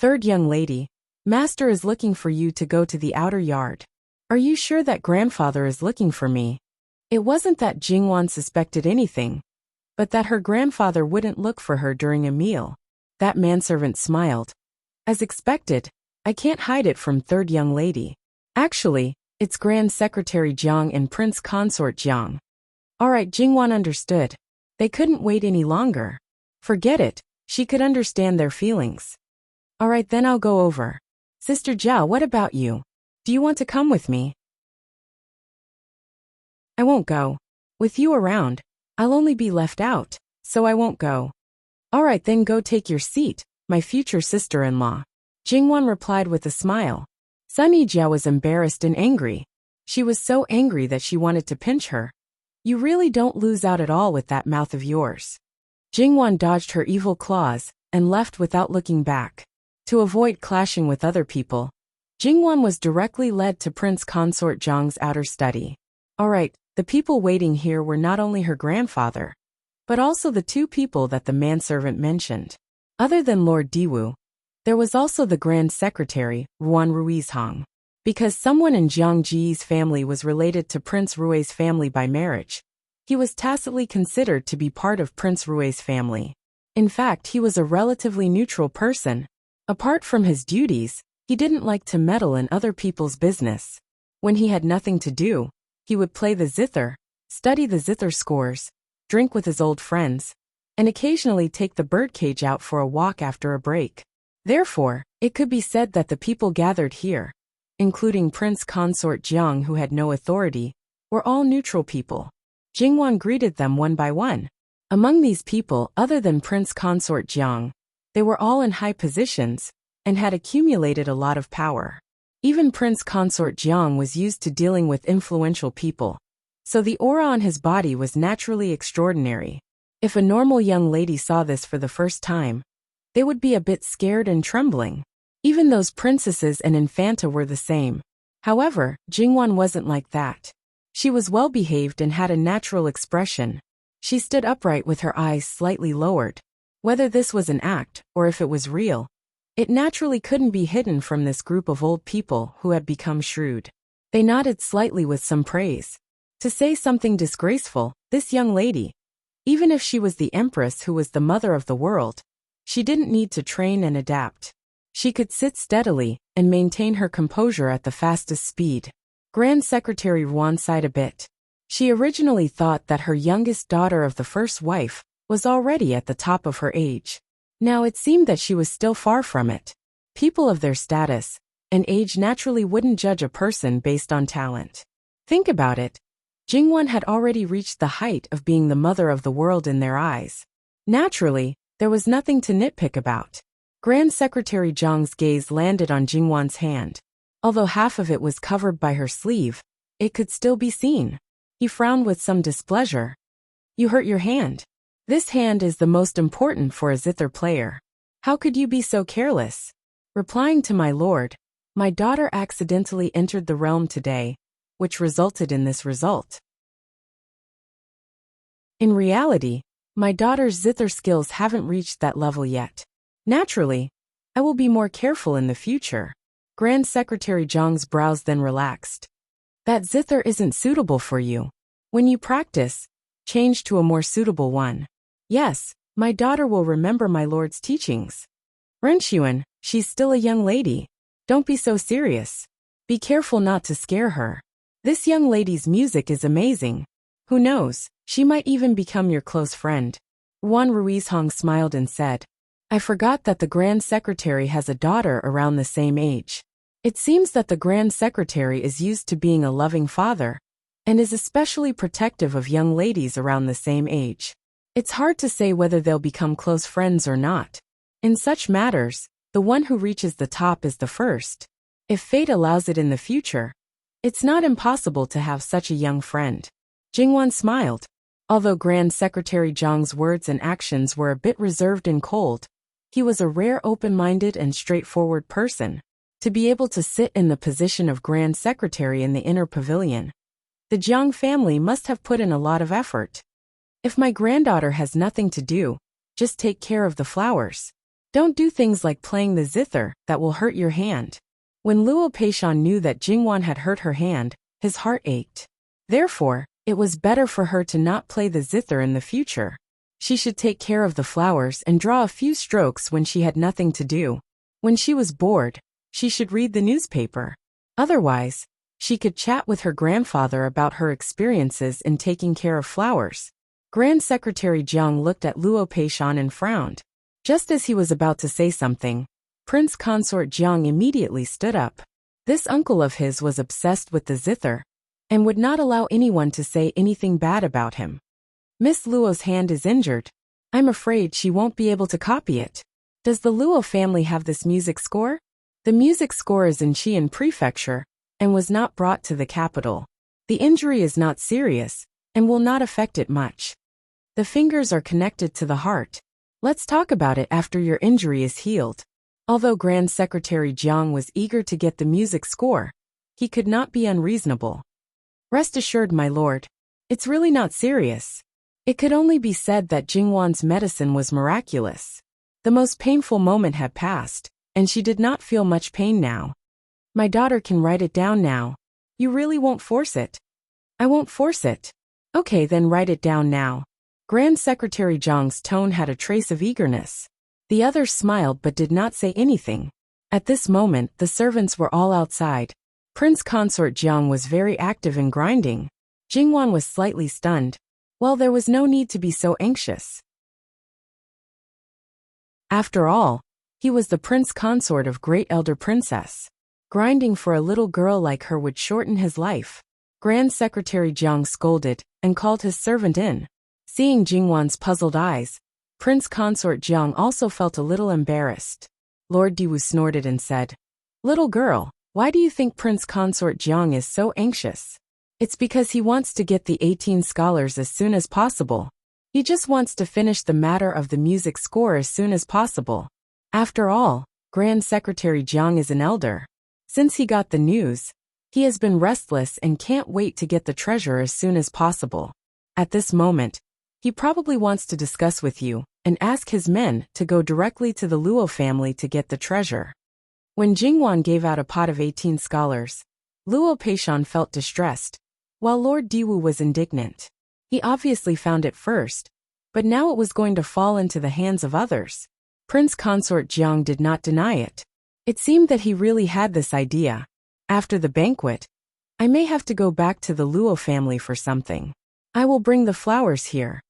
3rd young lady, Master is looking for you to go to the outer yard. Are you sure that grandfather is looking for me? It wasn't that Jingwan suspected anything, but that her grandfather wouldn't look for her during a meal. That manservant smiled. As expected, I can't hide it from 3rd young lady. Actually, it's Grand Secretary Jiang and Prince Consort Jiang. Alright, Jingwan understood. They couldn't wait any longer. Forget it, she could understand their feelings. Alright, then I'll go over. Sister Jiao, what about you? Do you want to come with me? I won't go. With you around, I'll only be left out, so I won't go. Alright, then go take your seat, my future sister-in-law. Jingwan replied with a smile. Sun Yijia was embarrassed and angry. She was so angry that she wanted to pinch her. You really don't lose out at all with that mouth of yours. Jingwan dodged her evil claws and left without looking back. To avoid clashing with other people, Jingwan was directly led to Prince Consort Jiang's outer study. Alright, the people waiting here were not only her grandfather, but also the 2 people that the manservant mentioned. Other than Lord Diwu, there was also the Grand Secretary, Ruan Ruizhong. Because someone in Jiang Ji's family was related to Prince Rui's family by marriage, he was tacitly considered to be part of Prince Rui's family. In fact, he was a relatively neutral person. Apart from his duties, he didn't like to meddle in other people's business. When he had nothing to do, he would play the zither, study the zither scores, drink with his old friends, and occasionally take the birdcage out for a walk after a break. Therefore, it could be said that the people gathered here, including Prince Consort Jiang who had no authority, were all neutral people. Jingwan greeted them one by one. Among these people, other than Prince Consort Jiang, they were all in high positions and had accumulated a lot of power. Even Prince Consort Jiang was used to dealing with influential people, so the aura on his body was naturally extraordinary. If a normal young lady saw this for the first time, they would be a bit scared and trembling. Even those princesses and Infanta were the same. However, Jingwan wasn't like that. She was well-behaved and had a natural expression. She stood upright with her eyes slightly lowered. Whether this was an act, or if it was real, it naturally couldn't be hidden from this group of old people who had become shrewd. They nodded slightly with some praise. To say something disgraceful, this young lady, even if she was the empress who was the mother of the world, she didn't need to train and adapt. She could sit steadily and maintain her composure at the fastest speed. Grand Secretary Ruan sighed a bit. She originally thought that her youngest daughter of the first wife was already at the top of her age. Now it seemed that she was still far from it. People of their status and age naturally wouldn't judge a person based on talent. Think about it. Jingwan had already reached the height of being the mother of the world in their eyes. Naturally, there was nothing to nitpick about. Grand Secretary Zhang's gaze landed on Jingwan's hand. Although half of it was covered by her sleeve, it could still be seen. He frowned with some displeasure. You hurt your hand. This hand is the most important for a zither player. How could you be so careless? Replying to my lord, my daughter accidentally entered the realm today, which resulted in this result. In reality, my daughter's zither skills haven't reached that level yet. Naturally, I will be more careful in the future. Grand Secretary Zhang's brows then relaxed. That zither isn't suitable for you. When you practice, change to a more suitable one. Yes, my daughter will remember my lord's teachings. Renxuan, she's still a young lady. Don't be so serious. Be careful not to scare her. This young lady's music is amazing. Who knows, she might even become your close friend. Juan Ruizhong smiled and said, I forgot that the Grand Secretary has a daughter around the same age. It seems that the Grand Secretary is used to being a loving father, and is especially protective of young ladies around the same age. It's hard to say whether they'll become close friends or not. In such matters, the one who reaches the top is the first. If fate allows it in the future, it's not impossible to have such a young friend. Jingwan smiled. Although Grand Secretary Zhang's words and actions were a bit reserved and cold, he was a rare open-minded and straightforward person. To be able to sit in the position of Grand Secretary in the inner pavilion, the Jiang family must have put in a lot of effort. If my granddaughter has nothing to do, just take care of the flowers. Don't do things like playing the zither that will hurt your hand. When Luo Peishan knew that Jingwan had hurt her hand, his heart ached. Therefore, it was better for her to not play the zither in the future. She should take care of the flowers and draw a few strokes when she had nothing to do. When she was bored, she should read the newspaper. Otherwise, she could chat with her grandfather about her experiences in taking care of flowers. Grand Secretary Jiang looked at Luo Peishan and frowned. Just as he was about to say something, Prince Consort Jiang immediately stood up. This uncle of his was obsessed with the zither, and would not allow anyone to say anything bad about him. Miss Luo's hand is injured. I'm afraid she won't be able to copy it. Does the Luo family have this music score? The music score is in Xi'an Prefecture, and was not brought to the capital. The injury is not serious, and will not affect it much. The fingers are connected to the heart. Let's talk about it after your injury is healed. Although Grand Secretary Jiang was eager to get the music score, he could not be unreasonable. Rest assured, my lord, it's really not serious. It could only be said that Jingwan's medicine was miraculous. The most painful moment had passed, and she did not feel much pain now. My daughter can write it down now. You really won't force it? I won't force it. Okay, then write it down now. Grand Secretary Zhang's tone had a trace of eagerness. The others smiled but did not say anything. At this moment, the servants were all outside. Prince Consort Jiang was very active in grinding. Jingwan was slightly stunned. Well, there was no need to be so anxious. After all, he was the prince consort of great elder princess. Grinding for a little girl like her would shorten his life. Grand Secretary Jiang scolded and called his servant in. Seeing Jingwan's puzzled eyes, Prince Consort Jiang also felt a little embarrassed. Lord Diwu snorted and said, Little girl, Why do you think Prince Consort Jiang is so anxious? It's because he wants to get the 18 scholars as soon as possible. He just wants to finish the matter of the music score as soon as possible. After all, Grand Secretary Jiang is an elder. Since he got the news, he has been restless and can't wait to get the treasure as soon as possible. At this moment, he probably wants to discuss with you and ask his men to go directly to the Luo family to get the treasure. When Jingwan gave out a pot of 18 scholars, Luo Peishan felt distressed, while Lord Diwu was indignant. He obviously found it first, but now it was going to fall into the hands of others. Prince Consort Jiang did not deny it. It seemed that he really had this idea. After the banquet, I may have to go back to the Luo family for something. I will bring the flowers here.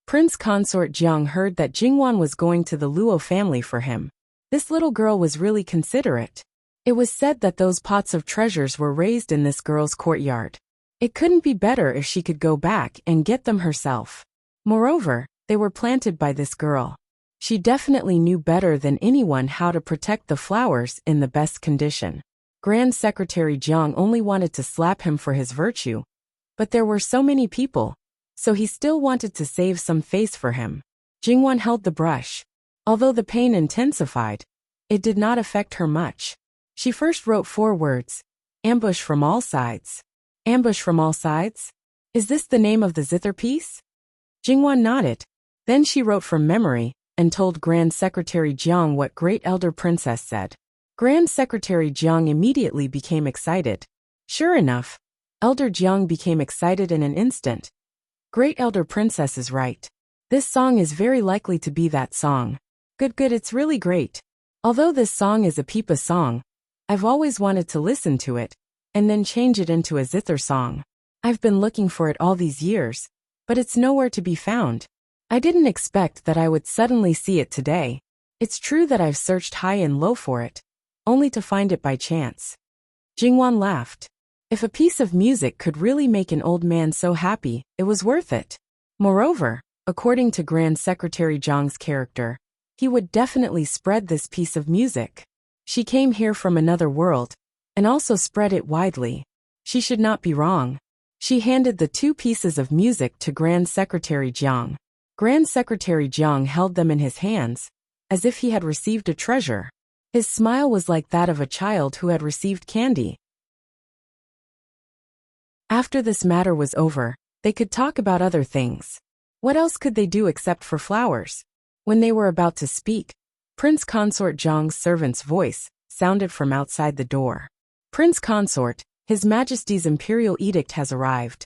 Prince Consort Jiang heard that Jingwan was going to the Luo family for him. This little girl was really considerate. It was said that those pots of treasures were raised in this girl's courtyard. It couldn't be better if she could go back and get them herself. Moreover, they were planted by this girl. She definitely knew better than anyone how to protect the flowers in the best condition. Grand Secretary Jiang only wanted to slap him for his virtue, but there were so many people, so he still wanted to save some face for him. Jingwan held the brush. Although the pain intensified, it did not affect her much. She first wrote 4 words: ambush from all sides. Ambush from all sides? Is this the name of the zither piece? Jingwan nodded. Then she wrote from memory and told Grand Secretary Jiang what Great Elder Princess said. Grand Secretary Jiang immediately became excited. Sure enough, Elder Jiang became excited in an instant. Great Elder Princess is right. This song is very likely to be that song. Good, it's really great. Although this song is a pipa song, I've always wanted to listen to it and then change it into a zither song. I've been looking for it all these years, but it's nowhere to be found. I didn't expect that I would suddenly see it today. It's true that I've searched high and low for it, only to find it by chance. Jingwan laughed. If a piece of music could really make an old man so happy, it was worth it. Moreover, according to Grand Secretary Jiang's character, he would definitely spread this piece of music. She came here from another world, and also spread it widely. She should not be wrong. She handed the 2 pieces of music to Grand Secretary Jiang. Grand Secretary Jiang held them in his hands, as if he had received a treasure. His smile was like that of a child who had received candy. After this matter was over, they could talk about other things. What else could they do except for flowers? When they were about to speak, Prince Consort Jiang's servant's voice sounded from outside the door. Prince Consort, His Majesty's Imperial Edict has arrived.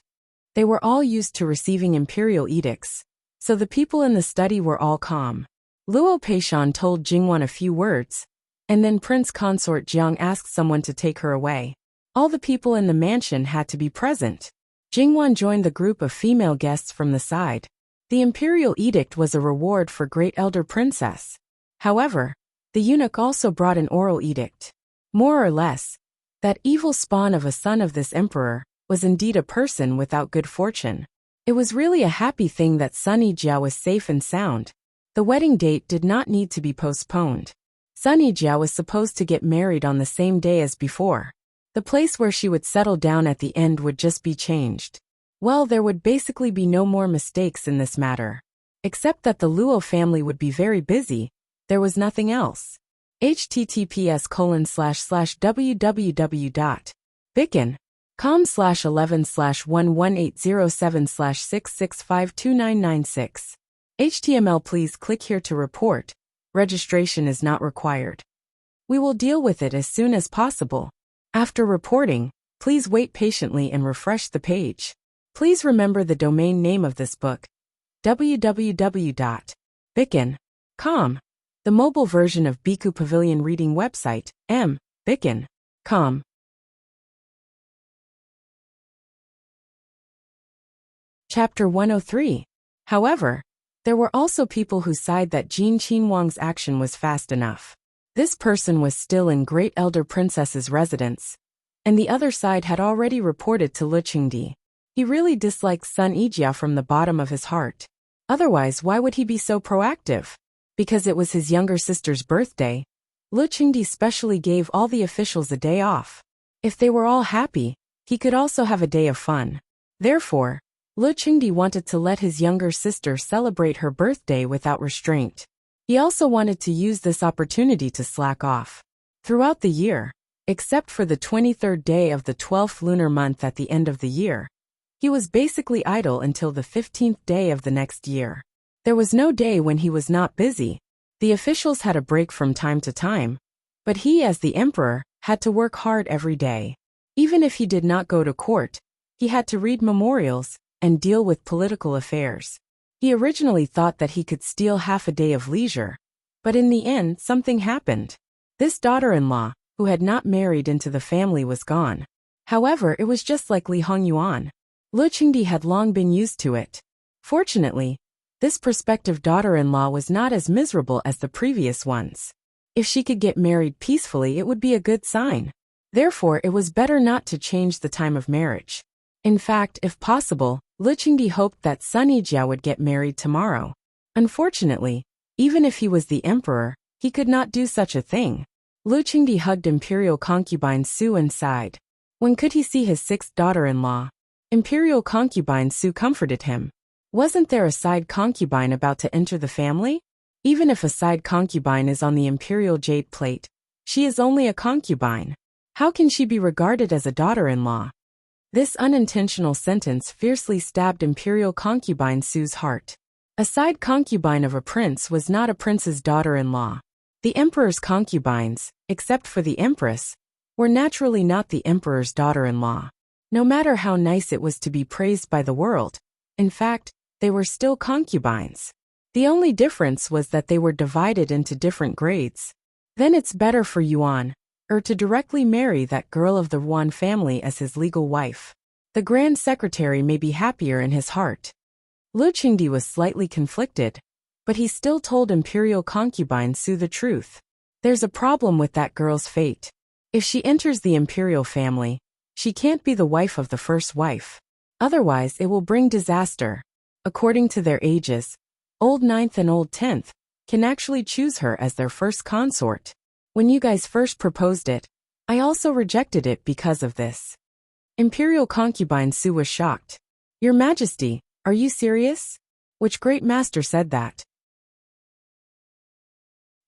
They were all used to receiving imperial edicts, so the people in the study were all calm. Luo Peishan told Jingwan a few words, and then Prince Consort Jiang asked someone to take her away. All the people in the mansion had to be present. Jingwan joined the group of female guests from the side. The imperial edict was a reward for Great Elder Princess. However, the eunuch also brought an oral edict. More or less, that evil spawn of a son of this emperor was indeed a person without good fortune. It was really a happy thing that Sunny Jia was safe and sound. The wedding date did not need to be postponed. Sunny Jia was supposed to get married on the same day as before. The place where she would settle down at the end would just be changed. Well, there would basically be no more mistakes in this matter. Except that the Luo family would be very busy, there was nothing else. https://www.bicken.com/11/11807/6652996. HTML. Please click here to report. Registration is not required. We will deal with it as soon as possible. After reporting, please wait patiently and refresh the page. Please remember the domain name of this book: www.bicken.com. The mobile version of Biku Pavilion reading website, bicken.com. Chapter 103. However, there were also people who sighed that Jin Qinhuang's action was fast enough. This person was still in Great Elder Princess's residence, and the other side had already reported to Lu Qingdi. He really disliked Sun Yijia from the bottom of his heart. Otherwise, why would he be so proactive? Because it was his younger sister's birthday, Lu Qingdi specially gave all the officials a day off. If they were all happy, he could also have a day of fun. Therefore, Lu Qingdi wanted to let his younger sister celebrate her birthday without restraint. He also wanted to use this opportunity to slack off. Throughout the year, except for the 23rd day of the 12th lunar month at the end of the year, he was basically idle until the 15th day of the next year. There was no day when he was not busy. The officials had a break from time to time, but he, as the emperor, had to work hard every day. Even if he did not go to court, he had to read memorials and deal with political affairs. He originally thought that he could steal half a day of leisure, but in the end something happened. This daughter-in-law, who had not married into the family, was gone. However, it was just like Li Hongyuan. Lu Qingdi had long been used to it. Fortunately, this prospective daughter-in-law was not as miserable as the previous ones. If she could get married peacefully, it would be a good sign. Therefore, it was better not to change the time of marriage. In fact, if possible, Lu Qingdi hoped that Sun Yijia would get married tomorrow. Unfortunately, even if he was the emperor, he could not do such a thing. Lu Qingdi hugged imperial concubine Su and sighed. When could he see his sixth daughter-in-law? Imperial concubine Su comforted him. Wasn't there a side concubine about to enter the family? Even if a side concubine is on the imperial jade plate, she is only a concubine. How can she be regarded as a daughter-in-law? This unintentional sentence fiercely stabbed imperial concubine Su's heart. A side concubine of a prince was not a prince's daughter-in-law. The emperor's concubines, except for the empress, were naturally not the emperor's daughter-in-law. No matter how nice it was to be praised by the world, in fact, they were still concubines. The only difference was that they were divided into different grades. Then it's better for Yuan, to directly marry that girl of the Yuan family as his legal wife. The grand secretary may be happier in his heart. Lu Qingdi was slightly conflicted, but he still told imperial concubine Su the truth. There's a problem with that girl's fate. If she enters the imperial family, she can't be the wife of the first wife. Otherwise, it will bring disaster. According to their ages, Old Ninth and Old 10th can actually choose her as their first consort. When you guys first proposed it, I also rejected it because of this. Imperial concubine Su was shocked. Your Majesty, are you serious? Which great master said that?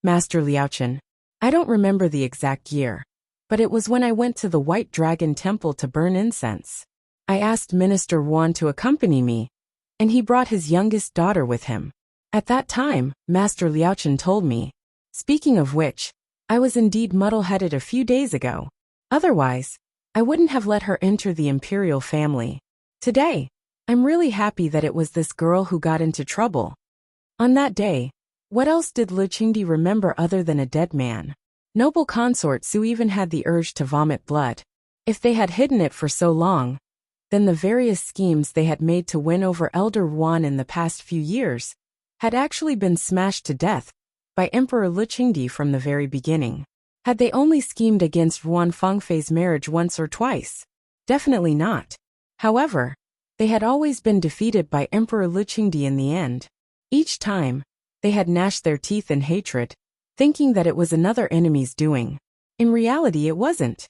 Master Liaochen. I don't remember the exact year, but it was when I went to the White Dragon Temple to burn incense. I asked Minister Wan to accompany me, and he brought his youngest daughter with him. At that time, Master Liaochen told me. Speaking of which, I was indeed muddle-headed a few days ago. Otherwise, I wouldn't have let her enter the imperial family. Today, I'm really happy that it was this girl who got into trouble. On that day, what else did Lu Qingdi remember other than a dead man? Noble consort Su even had the urge to vomit blood. If they had hidden it for so long, then the various schemes they had made to win over Elder Wan in the past few years had actually been smashed to death by Emperor Lu Qingdi from the very beginning. Had they only schemed against Yuan Fengfei's marriage once or twice? Definitely not. However, they had always been defeated by Emperor Lu Qingdi in the end. Each time, they had gnashed their teeth in hatred, thinking that it was another enemy's doing. In reality, it wasn't.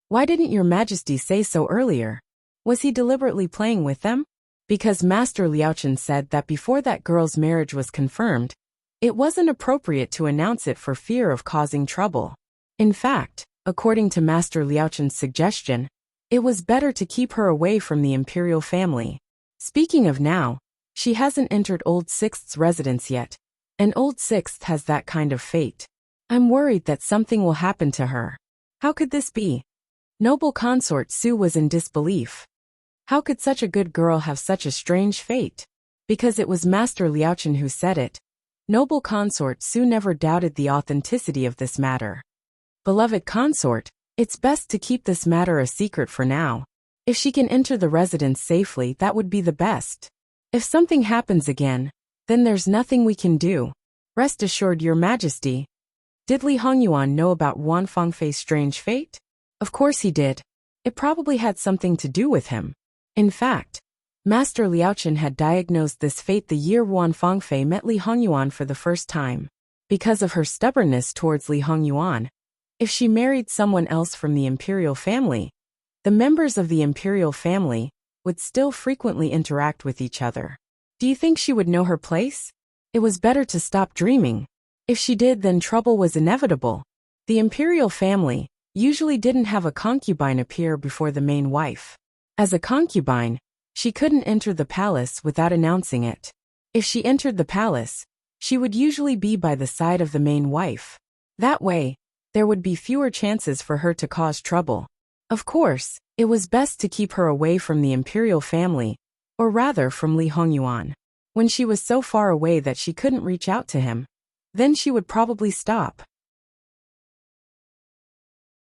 Why didn't Your Majesty say so earlier? Was he deliberately playing with them? Because Master Liaochen said that before that girl's marriage was confirmed, it wasn't appropriate to announce it for fear of causing trouble. In fact, according to Master Liaochen's suggestion, it was better to keep her away from the imperial family. Speaking of now, she hasn't entered Old Sixth's residence yet, and Old Sixth has that kind of fate. I'm worried that something will happen to her. How could this be? Noble consort Su was in disbelief. How could such a good girl have such a strange fate? Because it was Master Liaochen who said it. Noble consort Su never doubted the authenticity of this matter. Beloved consort, it's best to keep this matter a secret for now. If she can enter the residence safely, that would be the best. If something happens again, then there's nothing we can do. Rest assured, Your Majesty. Did Li Hongyuan know about Yuan Fengfei's strange fate? Of course he did. It probably had something to do with him. In fact, Master Liaochen had diagnosed this fate the year Yuan Fengfei met Li Hongyuan for the first time. because of her stubbornness towards Li Hongyuan. If she married someone else from the imperial family, the members of the imperial family would still frequently interact with each other. Do you think she would know her place? It was better to stop dreaming. If she did, then trouble was inevitable. The imperial family usually didn't have a concubine appear before the main wife. As a concubine, she couldn't enter the palace without announcing it. If she entered the palace, she would usually be by the side of the main wife. That way, there would be fewer chances for her to cause trouble. Of course, it was best to keep her away from the imperial family, or rather from Li Hongyuan. When she was so far away that she couldn't reach out to him, then she would probably stop.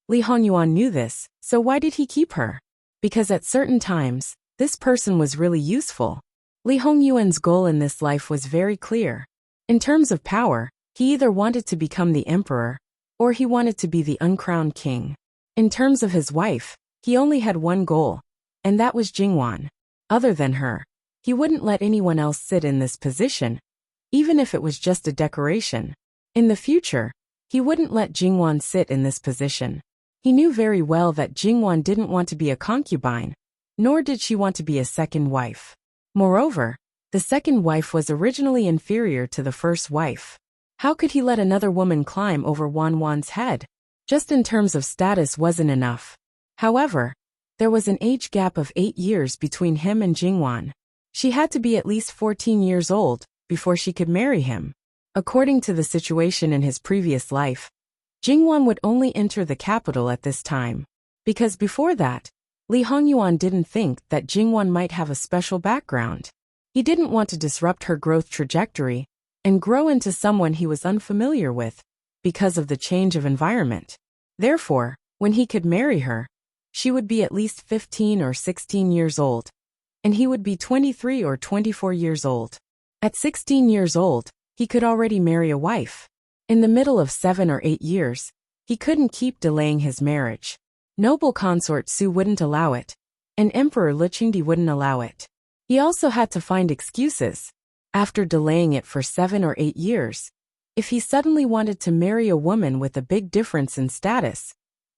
Li Hongyuan knew this, so why did he keep her? Because at certain times, this person was really useful. Li Hongyuan's goal in this life was very clear. In terms of power, he either wanted to become the emperor, or he wanted to be the uncrowned king. In terms of his wife, he only had one goal, and that was Jingwan. Other than her, he wouldn't let anyone else sit in this position, even if it was just a decoration. In the future, he wouldn't let Jingwan sit in this position. He knew very well that Jingwan didn't want to be a concubine, nor did she want to be a second wife. Moreover, the second wife was originally inferior to the first wife. How could he let another woman climb over Wan's head? Just in terms of status wasn't enough. However, there was an age gap of 8 years between him and Jingwan. She had to be at least 14 years old before she could marry him. According to the situation in his previous life, Jingwan would only enter the capital at this time. Because before that, Li Hongyuan didn't think that Jingwan might have a special background. He didn't want to disrupt her growth trajectory and grow into someone he was unfamiliar with because of the change of environment. Therefore, when he could marry her, she would be at least 15 or 16 years old, and he would be 23 or 24 years old. At 16 years old, he could already marry a wife. In the middle of 7 or 8 years, he couldn't keep delaying his marriage. Noble consort Su wouldn't allow it, and Emperor Li Qingdi wouldn't allow it. He also had to find excuses. After delaying it for 7 or 8 years, if he suddenly wanted to marry a woman with a big difference in status,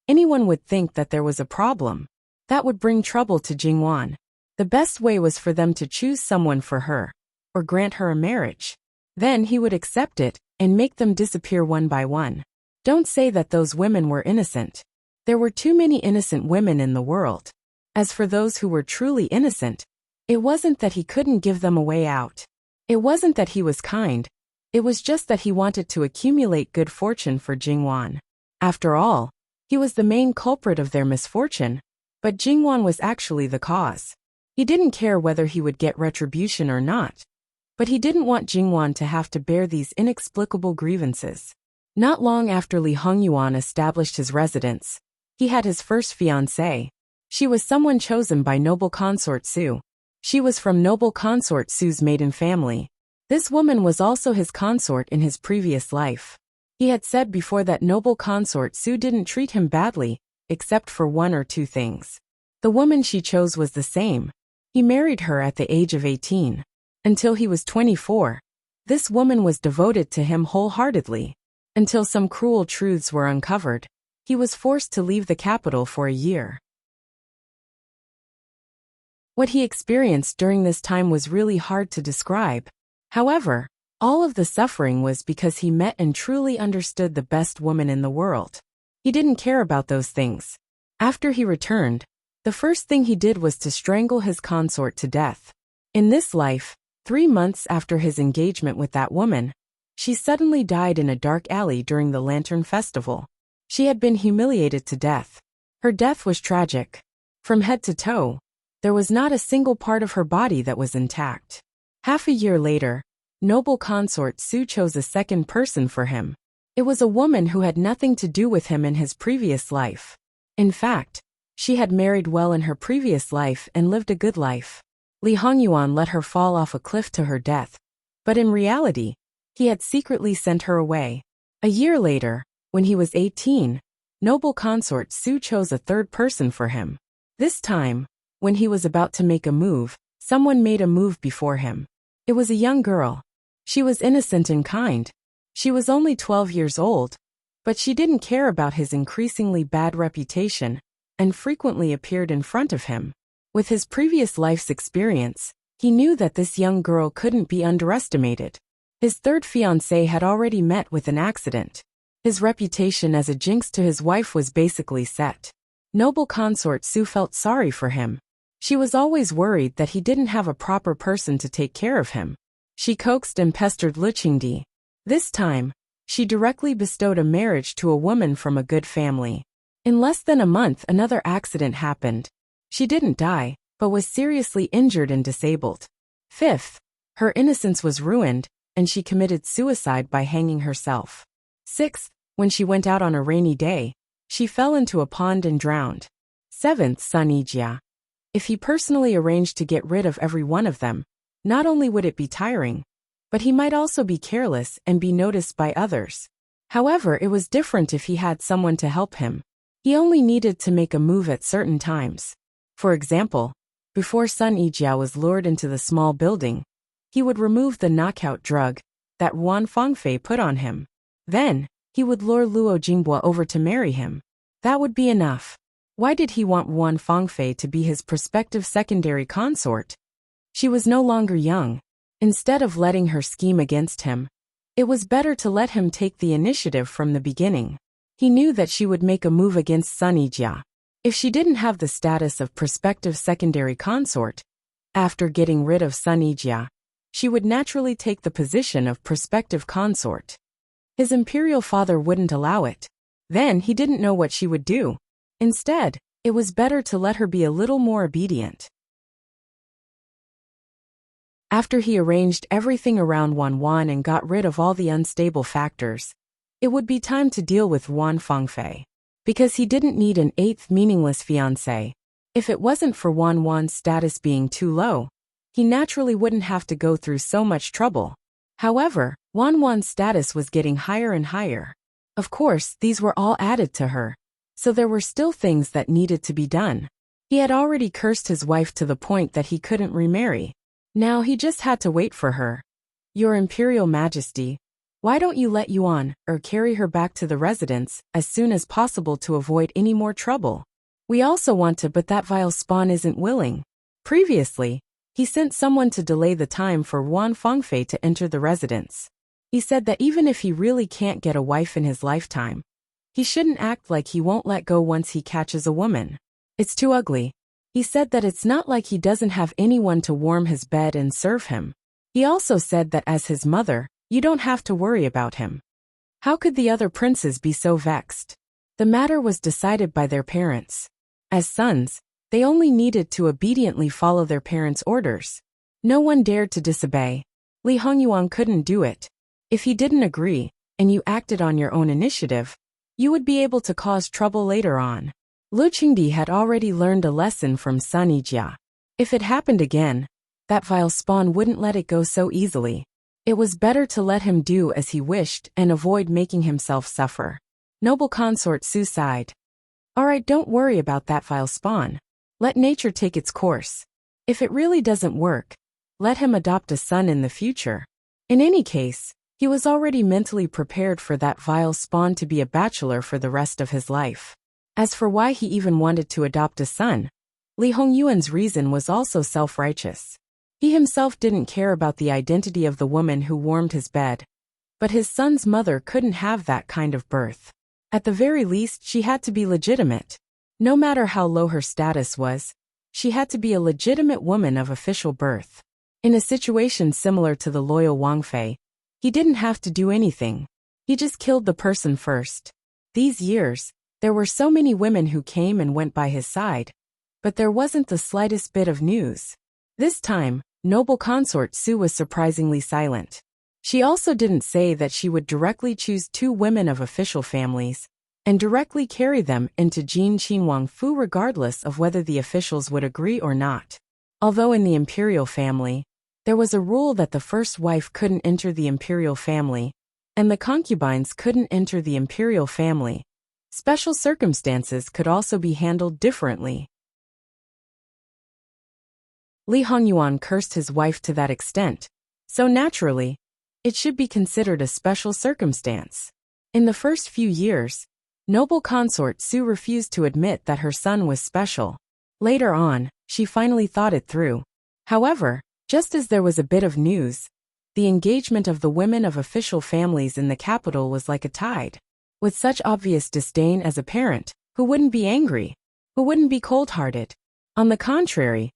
anyone would think that there was a problem. That would bring trouble to Jingwan. The best way was for them to choose someone for her, or grant her a marriage. Then he would accept it and make them disappear one by one. Don't say that those women were innocent. There were too many innocent women in the world. As for those who were truly innocent, it wasn't that he couldn't give them a way out. It wasn't that he was kind. It was just that he wanted to accumulate good fortune for Jingwan. After all, he was the main culprit of their misfortune, but Jingwan was actually the cause. He didn't care whether he would get retribution or not, but he didn't want Jingwan to have to bear these inexplicable grievances. Not long after Li Hongyuan established his residence, he had his first fiancée. She was someone chosen by noble consort Su. She was from noble consort Su's maiden family. This woman was also his consort in his previous life. He had said before that noble consort Su didn't treat him badly, except for 1 or 2 things. The woman she chose was the same. He married her at the age of 18. Until he was 24, this woman was devoted to him wholeheartedly. Until some cruel truths were uncovered, he was forced to leave the capital for a year. What he experienced during this time was really hard to describe. However, all of the suffering was because he met and truly understood the best woman in the world. He didn't care about those things. After he returned, the first thing he did was to strangle his consort to death. In this life, 3 months after his engagement with that woman, she suddenly died in a dark alley during the Lantern Festival. She had been humiliated to death. Her death was tragic. From head to toe, there was not a single part of her body that was intact. Half a year later, noble consort Su chose a second person for him. It was a woman who had nothing to do with him in his previous life. In fact, she had married well in her previous life and lived a good life. Li Hongyuan let her fall off a cliff to her death, but in reality, he had secretly sent her away. A year later, when he was 18, noble consort Su chose a third person for him. This time, when he was about to make a move, someone made a move before him. It was a young girl. She was innocent and kind, She was only 12 years old, but she didn't care about his increasingly bad reputation and frequently appeared in front of him. With his previous life's experience, he knew that this young girl couldn't be underestimated. His third fiancée had already met with an accident. His reputation as a jinx to his wife was basically set. Noble consort Su felt sorry for him. She was always worried that he didn't have a proper person to take care of him. She coaxed and pestered Luqingdi. This time, she directly bestowed a marriage to a woman from a good family. In less than a month, another accident happened. She didn't die, but was seriously injured and disabled. Fifth, her innocence was ruined, and she committed suicide by hanging herself. Sixth, when she went out on a rainy day, she fell into a pond and drowned. Seventh, Sun Yijia. If he personally arranged to get rid of every one of them, not only would it be tiring, but he might also be careless and be noticed by others. However, it was different if he had someone to help him. He only needed to make a move at certain times. For example, before Sun Yijia was lured into the small building, he would remove the knockout drug that Wan Fangfei put on him. Then, he would lure Luo Jingbua over to marry him. That would be enough. Why did he want Wan Fangfei to be his prospective secondary consort? She was no longer young. Instead of letting her scheme against him, it was better to let him take the initiative from the beginning. He knew that she would make a move against Sun Yijia. If she didn't have the status of prospective secondary consort, after getting rid of Sun Yijia, she would naturally take the position of prospective consort. His imperial father wouldn't allow it. Then he didn't know what she would do. Instead, it was better to let her be a little more obedient. After he arranged everything around Wan and got rid of all the unstable factors, it would be time to deal with Wan Fangfei. Because he didn't need an eighth meaningless fiancé. If it wasn't for Wan's status being too low, he naturally wouldn't have to go through so much trouble. However, Wan's status was getting higher and higher. Of course, these were all added to her, so there were still things that needed to be done. He had already cursed his wife to the point that he couldn't remarry. Now he just had to wait for her. Your Imperial Majesty, why don't you let Yuan or carry her back to the residence as soon as possible to avoid any more trouble? We also want to, but that vile spawn isn't willing. Previously, he sent someone to delay the time for Wan Fangfei to enter the residence. He said that even if he really can't get a wife in his lifetime, he shouldn't act like he won't let go once he catches a woman. It's too ugly. He said that it's not like he doesn't have anyone to warm his bed and serve him. He also said that as his mother, you don't have to worry about him. How could the other princes be so vexed? The matter was decided by their parents. As sons, they only needed to obediently follow their parents' orders. No one dared to disobey. Li Hongyuan couldn't do it. If he didn't agree, and you acted on your own initiative, you would be able to cause trouble later on. Luqingdi had already learned a lesson from Sun Yijia. If it happened again, that vile spawn wouldn't let it go so easily. It was better to let him do as he wished and avoid making himself suffer. Noble consort Su sighed. Alright, don't worry about that vile spawn. Let nature take its course. If it really doesn't work, let him adopt a son in the future. In any case, he was already mentally prepared for that vile spawn to be a bachelor for the rest of his life. As for why he even wanted to adopt a son, Li Hongyuan's reason was also self-righteous. He himself didn't care about the identity of the woman who warmed his bed, but his son's mother couldn't have that kind of birth. At the very least, she had to be legitimate. No matter how low her status was, she had to be a legitimate woman of official birth. In a situation similar to the loyal Wang Fei, he didn't have to do anything. He just killed the person first. These years, there were so many women who came and went by his side, but there wasn't the slightest bit of news. This time, noble consort Su was surprisingly silent. She also didn't say that she would directly choose two women of official families and directly carry them into Jin Qinhuang Fu regardless of whether the officials would agree or not. Although in the imperial family, there was a rule that the first wife couldn't enter the imperial family, and the concubines couldn't enter the imperial family, special circumstances could also be handled differently. Li Hongyuan cursed his wife to that extent, so naturally, It should be considered a special circumstance. In the first few years, noble consort Su refused to admit that her son was special. Later on, she finally thought it through. However, just as there was a bit of news, the engagement of the women of official families in the capital was like a tide. With such obvious disdain as a parent, who wouldn't be angry? Who wouldn't be cold-hearted? On the contrary,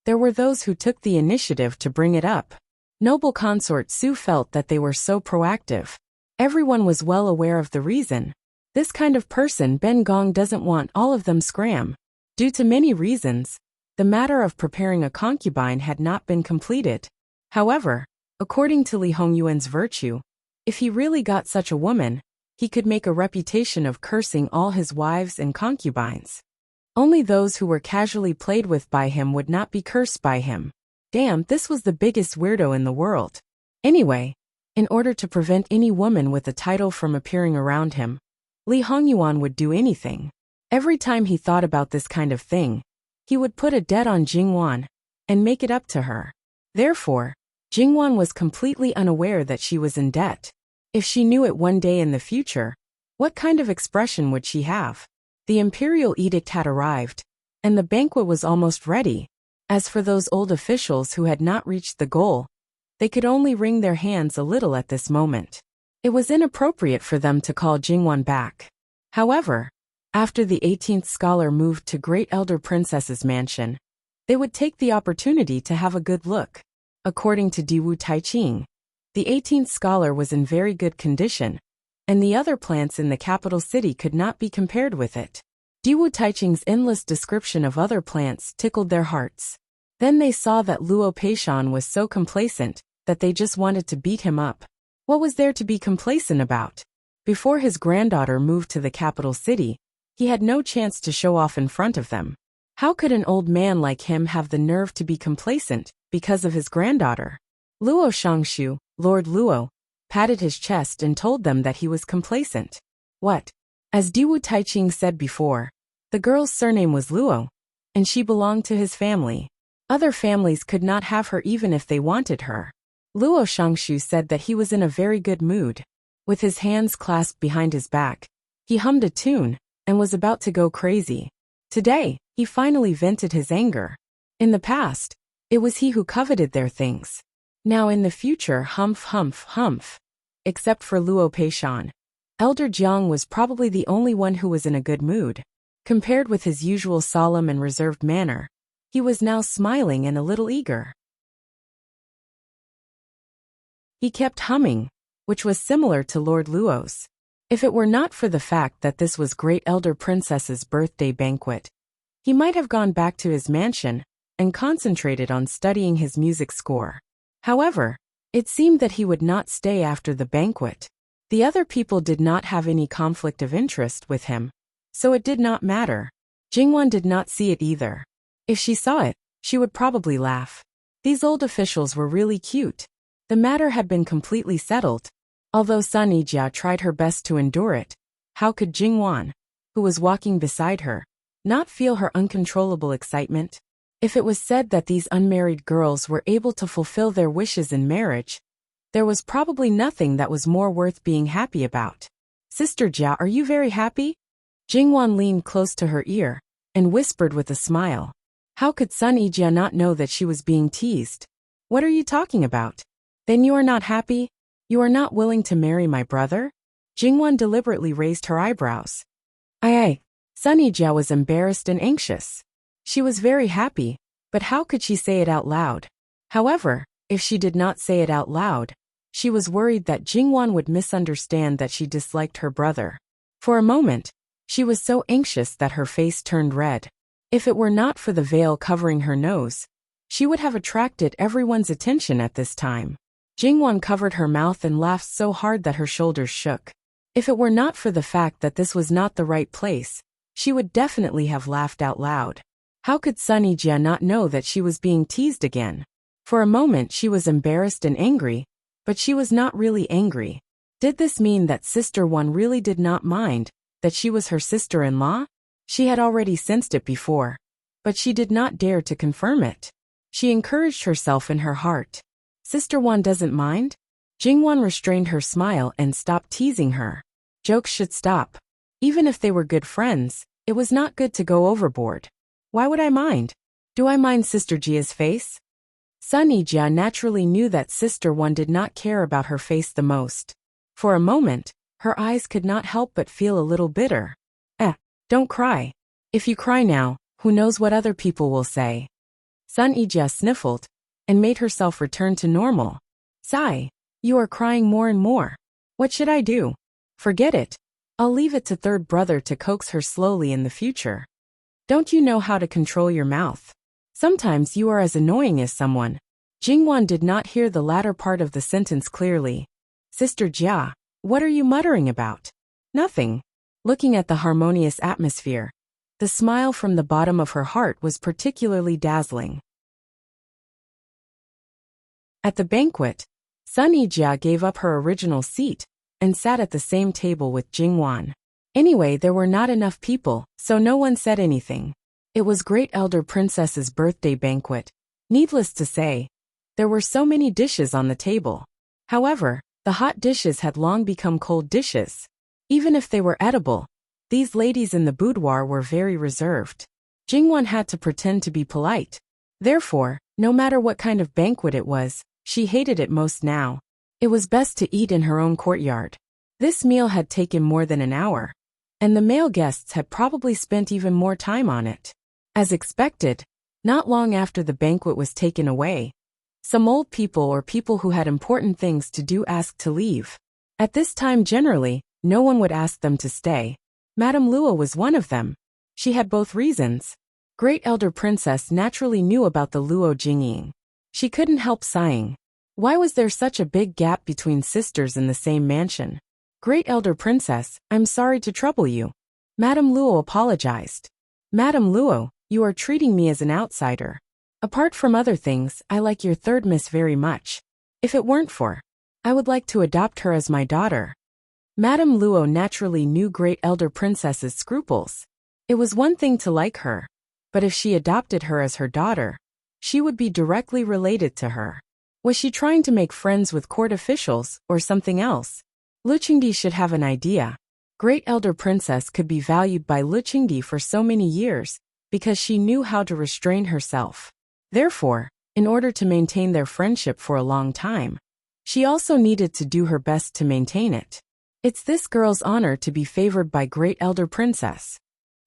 there were those who took the initiative to bring it up. Noble consort Su felt that they were so proactive. Everyone was well aware of the reason. This kind of person Ben Gong doesn't want all of them scram. Due to many reasons, the matter of preparing a concubine had not been completed. However, according to Li Hongyuan's virtue, if he really got such a woman, he could make a reputation of cursing all his wives and concubines. Only those who were casually played with by him would not be cursed by him. Damn, this was the biggest weirdo in the world. Anyway, in order to prevent any woman with a title from appearing around him, Li Hongyuan would do anything. Every time he thought about this kind of thing, he would put a debt on Jingwan and make it up to her. Therefore, Jingwan was completely unaware that she was in debt. If she knew it one day in the future, what kind of expression would she have? The imperial edict had arrived, and the banquet was almost ready. As for those old officials who had not reached the goal, they could only wring their hands a little at this moment. It was inappropriate for them to call Jingwan back. However, after the 18th scholar moved to Great Elder Princess's mansion, they would take the opportunity to have a good look. According to Diwu Taiching, the 18th scholar was in very good condition, and the other plants in the capital city could not be compared with it. Diwu Taiching's endless description of other plants tickled their hearts. Then they saw that Luo Peishan was so complacent that they just wanted to beat him up. What was there to be complacent about? Before his granddaughter moved to the capital city, he had no chance to show off in front of them. How could an old man like him have the nerve to be complacent because of his granddaughter? Luo Shangshu, Lord Luo, patted his chest and told them that he was complacent. What? As Diwu Taiching said before, the girl's surname was Luo, and she belonged to his family. Other families could not have her even if they wanted her. Luo Shangshu said that he was in a very good mood. With his hands clasped behind his back, he hummed a tune and was about to go crazy. Today, he finally vented his anger. In the past, it was he who coveted their things. Now in the future, humph humph humph. Except for Luo Peishan, Elder Jiang was probably the only one who was in a good mood. Compared with his usual solemn and reserved manner, he was now smiling and a little eager. He kept humming, which was similar to Lord Luo's. If it were not for the fact that this was Great Elder Princess's birthday banquet, he might have gone back to his mansion and concentrated on studying his music score. However, it seemed that he would not stay after the banquet. The other people did not have any conflict of interest with him, so it did not matter. Jingwan did not see it either. If she saw it, she would probably laugh. These old officials were really cute. The matter had been completely settled. Although Sun Yijia tried her best to endure it, how could Jingwan, who was walking beside her, not feel her uncontrollable excitement? If it was said that these unmarried girls were able to fulfill their wishes in marriage, there was probably nothing that was more worth being happy about. Sister Jia, are you very happy? Jingwan leaned close to her ear and whispered with a smile. How could Sun Yijia not know that she was being teased? What are you talking about? Then you are not happy? You are not willing to marry my brother? Jingwan deliberately raised her eyebrows. Aye. Sun Yijia was embarrassed and anxious. She was very happy, but how could she say it out loud? However, if she did not say it out loud, she was worried that Jingwan would misunderstand that she disliked her brother. For a moment, she was so anxious that her face turned red. If it were not for the veil covering her nose, she would have attracted everyone's attention at this time. Jingwan covered her mouth and laughed so hard that her shoulders shook. If it were not for the fact that this was not the right place, she would definitely have laughed out loud. How could Sun Yijia not know that she was being teased again? For a moment she was embarrassed and angry, but she was not really angry. Did this mean that Sister One really did not mind that she was her sister-in-law? She had already sensed it before, but she did not dare to confirm it. She encouraged herself in her heart. Sister One doesn't mind? Jingwan restrained her smile and stopped teasing her. Jokes should stop. Even if they were good friends, it was not good to go overboard. Why would I mind? Do I mind Sister Jia's face? Sun Yijia naturally knew that Sister One did not care about her face the most. For a moment, her eyes could not help but feel a little bitter. Don't cry. If you cry now, who knows what other people will say. Sun Yijia sniffled and made herself return to normal. Sigh, you are crying more and more. What should I do? Forget it. I'll leave it to third brother to coax her slowly in the future. Don't you know how to control your mouth? Sometimes you are as annoying as someone. Jingwan did not hear the latter part of the sentence clearly. Sister Jia, what are you muttering about? Nothing. Looking at the harmonious atmosphere, the smile from the bottom of her heart was particularly dazzling. At the banquet, Sun Yijia gave up her original seat and sat at the same table with Jingwan. Anyway, there were not enough people, so no one said anything. It was Great Elder Princess's birthday banquet. Needless to say, there were so many dishes on the table. However, the hot dishes had long become cold dishes. Even if they were edible, these ladies in the boudoir were very reserved. Jingwan had to pretend to be polite. Therefore, no matter what kind of banquet it was, she hated it most now. It was best to eat in her own courtyard. This meal had taken more than an hour, and the male guests had probably spent even more time on it. As expected, not long after the banquet was taken away, some old people or people who had important things to do asked to leave. At this time generally, no one would ask them to stay. Madame Luo was one of them. She had both reasons. Great Elder Princess naturally knew about the Luo Jingying. She couldn't help sighing. Why was there such a big gap between sisters in the same mansion? Great Elder Princess, I'm sorry to trouble you. Madame Luo apologized. Madame Luo, you are treating me as an outsider. Apart from other things, I like your third miss very much. If it weren't for, I would like to adopt her as my daughter. Madame Luo naturally knew Great Elder Princess's scruples. It was one thing to like her, but if she adopted her as her daughter, she would be directly related to her. Was she trying to make friends with court officials or something else? Lu Qingdi should have an idea. Great Elder Princess could be valued by Lu Qingdi for so many years because she knew how to restrain herself. Therefore, in order to maintain their friendship for a long time, she also needed to do her best to maintain it. It's this girl's honor to be favored by Great Elder Princess.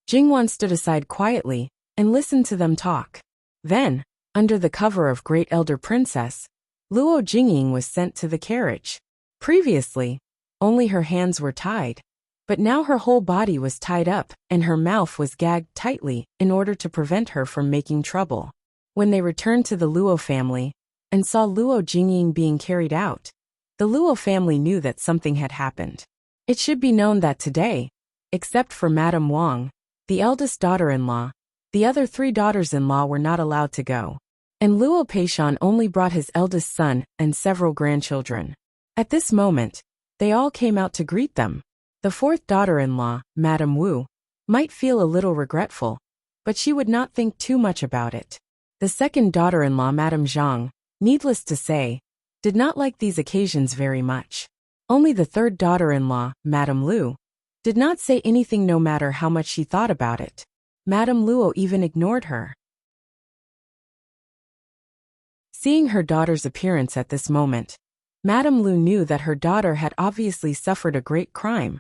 Jingwan stood aside quietly and listened to them talk. Then, under the cover of Great Elder Princess, Luo Jingying was sent to the carriage. Previously, only her hands were tied, but now her whole body was tied up and her mouth was gagged tightly in order to prevent her from making trouble. When they returned to the Luo family and saw Luo Jingying being carried out, the Luo family knew that something had happened. It should be known that today, except for Madame Wang, the eldest daughter-in-law, the other 3 daughters-in-law were not allowed to go. And Luo Peishan only brought his eldest son and several grandchildren. At this moment, they all came out to greet them. The 4th daughter-in-law, Madame Wu, might feel a little regretful, but she would not think too much about it. The 2nd daughter-in-law, Madame Zhang, needless to say, did not like these occasions very much. Only the 3rd daughter-in-law, Madame Lu, did not say anything no matter how much she thought about it. Madame Luo even ignored her. Seeing her daughter's appearance at this moment, Madame Lu knew that her daughter had obviously suffered a great crime,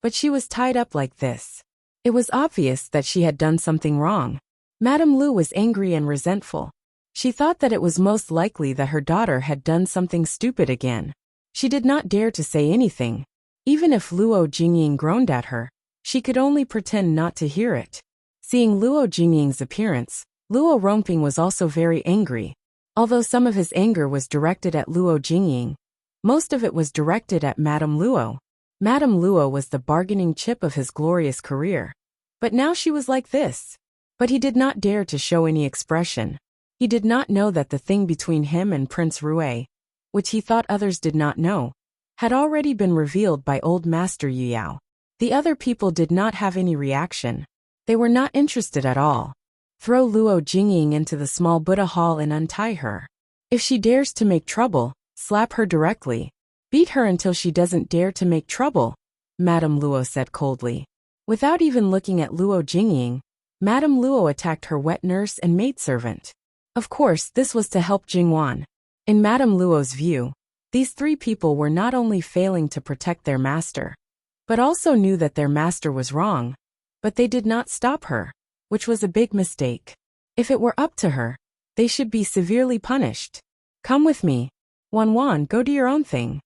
but she was tied up like this. It was obvious that she had done something wrong. Madame Lu was angry and resentful. She thought that it was most likely that her daughter had done something stupid again. She did not dare to say anything. Even if Luo Jingying groaned at her, she could only pretend not to hear it. Seeing Luo Jingying's appearance, Luo Rongping was also very angry. Although some of his anger was directed at Luo Jingying, most of it was directed at Madame Luo. Madame Luo was the bargaining chip of his glorious career. But now she was like this. But he did not dare to show any expression. He did not know that the thing between him and Prince Rue, which he thought others did not know, had already been revealed by old Master Yu Yao. The other people did not have any reaction. They were not interested at all. Throw Luo Jingying into the small Buddha hall and untie her. If she dares to make trouble, slap her directly. Beat her until she doesn't dare to make trouble, Madame Luo said coldly. Without even looking at Luo Jingying, Madame Luo attacked her wet nurse and maidservant. Of course, this was to help Jingwan. In Madame Luo's view, these three people were not only failing to protect their master, but also knew that their master was wrong. But they did not stop her, which was a big mistake. If it were up to her, they should be severely punished. Come with me. Wan, go do your own thing.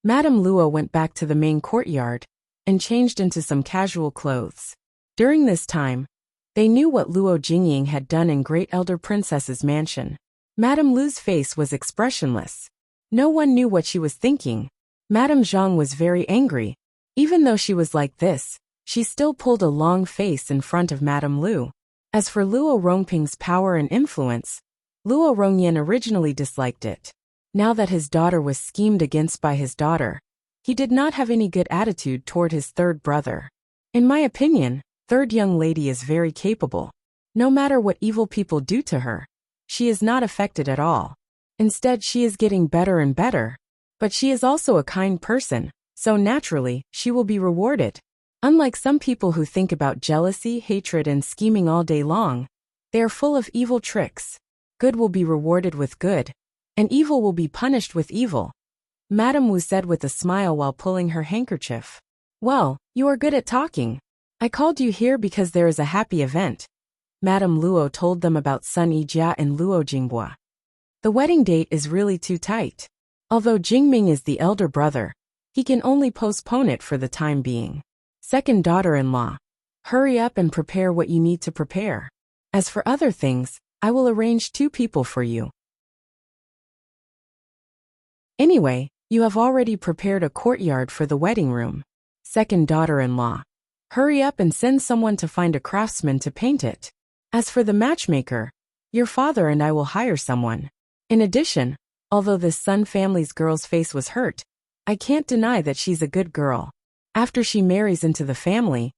Madame Luo went back to the main courtyard and changed into some casual clothes. During this time, they knew what Luo Jingying had done in Great Elder Princess's mansion. Madame Lu's face was expressionless. No one knew what she was thinking. Madame Zhang was very angry. Even though she was like this, she still pulled a long face in front of Madame Lu. As for Luo Rongping's power and influence, Luo Rongyan originally disliked it. Now that his daughter was schemed against by his daughter, he did not have any good attitude toward his third brother. In my opinion, third young lady is very capable. No matter what evil people do to her, she is not affected at all. Instead, she is getting better and better. But she is also a kind person, so naturally, she will be rewarded. Unlike some people who think about jealousy, hatred, and scheming all day long, they are full of evil tricks. Good will be rewarded with good, and evil will be punished with evil, Madame Wu said with a smile while pulling her handkerchief. Well, you are good at talking. I called you here because there is a happy event. Madame Luo told them about Sun Yijia and Luo Jingbua. The wedding date is really too tight. Although Jingming is the elder brother, he can only postpone it for the time being. Second daughter-in-law, hurry up and prepare what you need to prepare. As for other things, I will arrange 2 people for you. Anyway, you have already prepared a courtyard for the wedding room. Second daughter-in-law, hurry up and send someone to find a craftsman to paint it. As for the matchmaker, your father and I will hire someone. In addition, although this Sun family's girl's face was hurt, I can't deny that she's a good girl. After she marries into the family,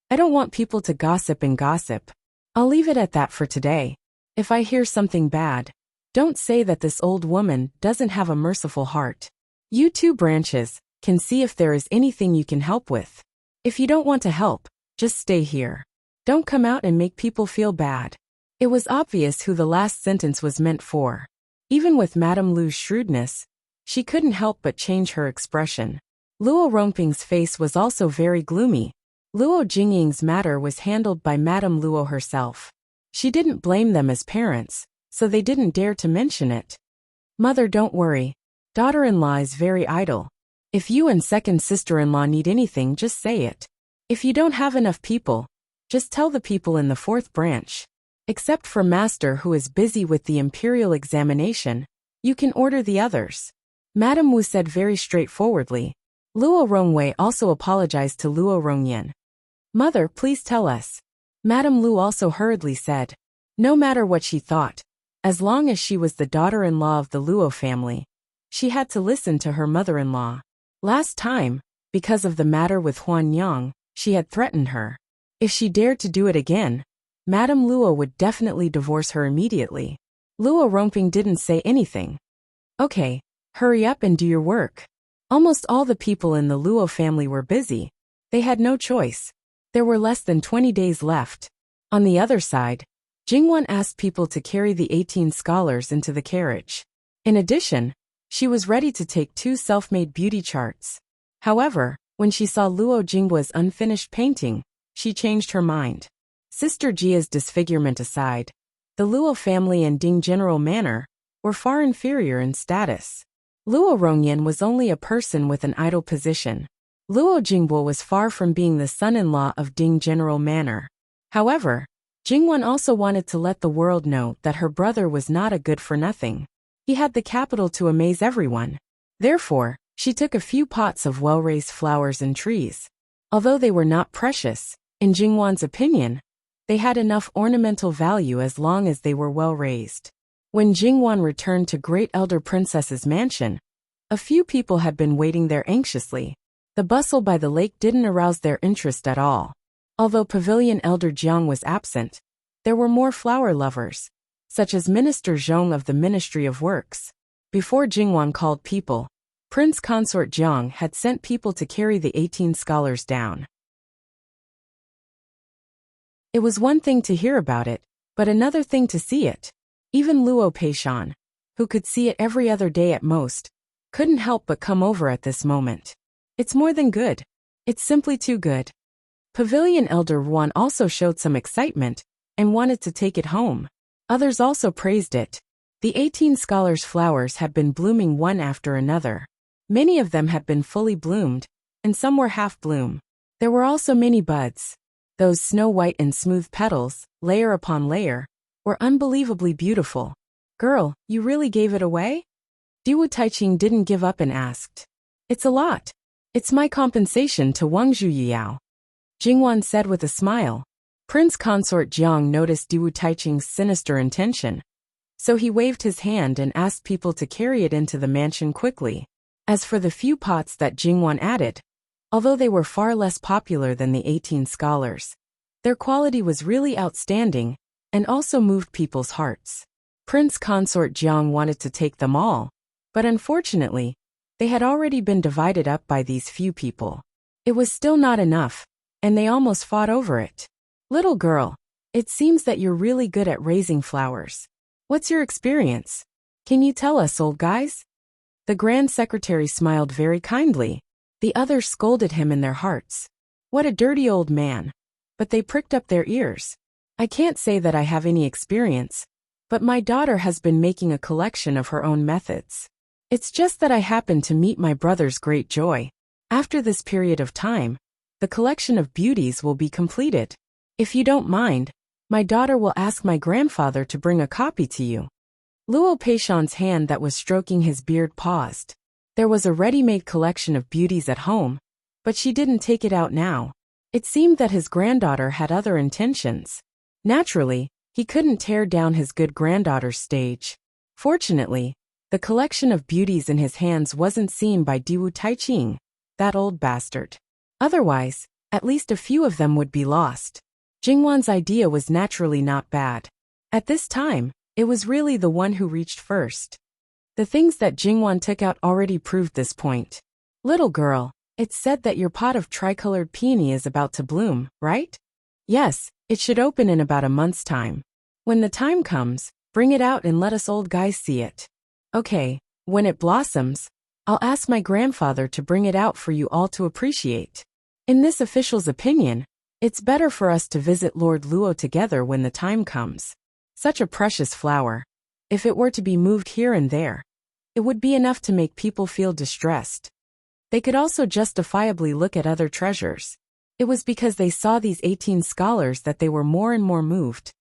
I don't want people to gossip and gossip. I'll leave it at that for today. If I hear something bad, don't say that this old woman doesn't have a merciful heart. You 2 branches can see if there is anything you can help with. If you don't want to help, just stay here. Don't come out and make people feel bad. It was obvious who the last sentence was meant for. Even with Madame Lu's shrewdness, she couldn't help but change her expression. Luo Rongping's face was also very gloomy. Luo Jingying's matter was handled by Madame Luo herself. She didn't blame them as parents, so they didn't dare to mention it. Mother, don't worry. Daughter-in-law is very idle. If you and second sister-in-law need anything, just say it. If you don't have enough people, just tell the people in the 4th branch. Except for Master who is busy with the imperial examination, you can order the others. Madame Wu said very straightforwardly. Luo Rongwei also apologized to Luo Rongyan. Mother, please tell us. Madame Lu also hurriedly said. No matter what she thought, as long as she was the daughter-in-law of the Luo family, she had to listen to her mother-in-law. Last time, because of the matter with Huan Yang, she had threatened her. If she dared to do it again, Madame Luo would definitely divorce her immediately. Luo Rongping didn't say anything. Okay, hurry up and do your work. Almost all the people in the Luo family were busy. They had no choice. There were less than 20 days left. On the other side, Jingwan asked people to carry the 18 scholars into the carriage. In addition, she was ready to take 2 self-made beauty charts. However, when she saw Luo Jingbua's unfinished painting, she changed her mind. Sister Jia's disfigurement aside, the Luo family and Ding General Manor were far inferior in status. Luo Rongyan was only a person with an idle position. Luo Jingbua was far from being the son-in-law of Ding General Manor. However, Jingwan also wanted to let the world know that her brother was not a good-for-nothing. He had the capital to amaze everyone. Therefore, she took a few pots of well-raised flowers and trees. Although they were not precious, in Jingwan's opinion, they had enough ornamental value as long as they were well-raised. When Jingwan returned to Great Elder Princess's mansion, a few people had been waiting there anxiously. The bustle by the lake didn't arouse their interest at all. Although Pavilion Elder Jiang was absent, there were more flower lovers, such as Minister Zhong of the Ministry of Works. Before Jingwan called people, Prince Consort Jiang had sent people to carry the 18 scholars down. It was one thing to hear about it, but another thing to see it. Even Luo Peishan, who could see it every other day at most, couldn't help but come over at this moment. It's more than good. It's simply too good. Pavilion Elder Yuan also showed some excitement and wanted to take it home. Others also praised it. The 18 scholars' flowers had been blooming one after another. Many of them had been fully bloomed, and some were half-bloom. There were also many buds. Those snow-white and smooth petals, layer upon layer, were unbelievably beautiful. Girl, you really gave it away? Diwu Taiqing didn't give up and asked. It's a lot. It's my compensation to Wang Zhuyao. Jingwan said with a smile. Prince Consort Jiang noticed Diwu Taiqing's sinister intention, so he waved his hand and asked people to carry it into the mansion quickly. As for the few pots that Jingwan added, although they were far less popular than the 18 scholars, their quality was really outstanding and also moved people's hearts. Prince Consort Jiang wanted to take them all, but unfortunately, they had already been divided up by these few people. It was still not enough, and they almost fought over it. Little girl, it seems that you're really good at raising flowers. What's your experience? Can you tell us, old guys? The Grand Secretary smiled very kindly. The others scolded him in their hearts. What a dirty old man. But they pricked up their ears. I can't say that I have any experience, but my daughter has been making a collection of her own methods. It's just that I happened to meet my brother's great joy. After this period of time, the collection of beauties will be completed. If you don't mind, my daughter will ask my grandfather to bring a copy to you. Luo Peishan's hand that was stroking his beard paused. There was a ready-made collection of beauties at home, but she didn't take it out now. It seemed that his granddaughter had other intentions. Naturally, he couldn't tear down his good granddaughter's stage. Fortunately, the collection of beauties in his hands wasn't seen by Diwu Taiqing, that old bastard. Otherwise, at least a few of them would be lost. Jingwan's idea was naturally not bad. At this time, it was really the one who reached first. The things that Jingwan took out already proved this point. Little girl, it's said that your pot of tricolored peony is about to bloom, right? Yes, it should open in about a month's time. When the time comes, bring it out and let us old guys see it. Okay, when it blossoms, I'll ask my grandfather to bring it out for you all to appreciate. In this official's opinion, it's better for us to visit Lord Luo together when the time comes. Such a precious flower. If it were to be moved here and there, it would be enough to make people feel distressed. They could also justifiably look at other treasures. It was because they saw these 18 scholars that they were more and more moved.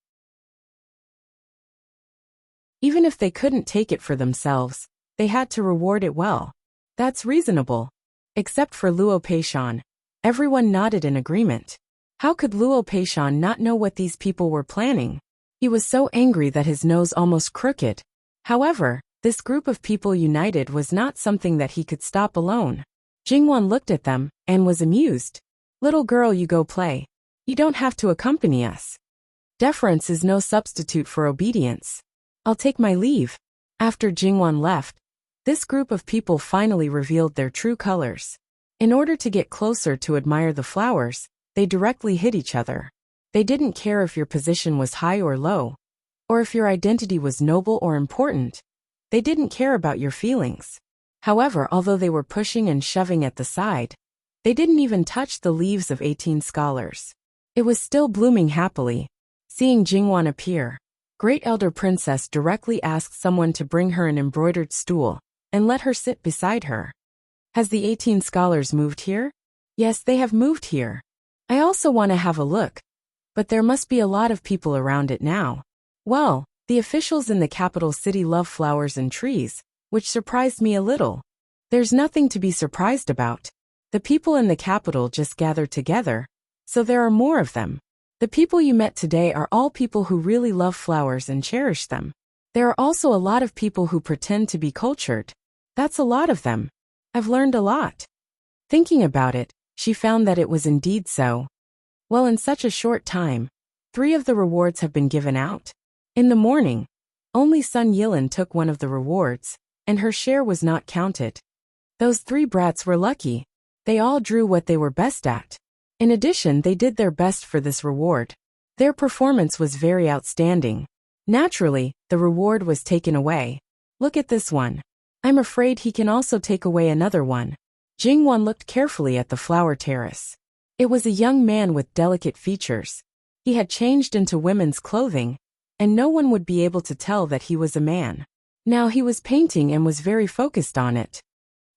Even if they couldn't take it for themselves, they had to reward it well. That's reasonable. Except for Luo Peishan. Everyone nodded in agreement. How could Luo Peishan not know what these people were planning? He was so angry that his nose almost crooked. However, this group of people united was not something that he could stop alone. Jingwan looked at them and was amused. Little girl, you go play. You don't have to accompany us. Deference is no substitute for obedience. I'll take my leave. After Jingwan left, this group of people finally revealed their true colors. In order to get closer to admire the flowers, they directly hit each other. They didn't care if your position was high or low, or if your identity was noble or important. They didn't care about your feelings. However, although they were pushing and shoving at the side, they didn't even touch the leaves of 18 scholars. It was still blooming happily. Seeing Jingwan appear, Great Elder Princess directly asked someone to bring her an embroidered stool and let her sit beside her. Has the 18 scholars moved here? Yes, they have moved here. I also want to have a look. But there must be a lot of people around it now. Well, the officials in the capital city love flowers and trees, which surprised me a little. There's nothing to be surprised about. The people in the capital just gathered together, so there are more of them. The people you met today are all people who really love flowers and cherish them. There are also a lot of people who pretend to be cultured. That's a lot of them. I've learned a lot. Thinking about it, she found that it was indeed so. Well, in such a short time, 3 of the rewards have been given out. In the morning, only Sun Yilin took one of the rewards, and her share was not counted. Those 3 brats were lucky. They all drew what they were best at. In addition, they did their best for this reward. Their performance was very outstanding. Naturally, the reward was taken away. Look at this one. I'm afraid he can also take away another one. Jingwan looked carefully at the flower terrace. It was a young man with delicate features. He had changed into women's clothing, and no one would be able to tell that he was a man. Now he was painting and was very focused on it.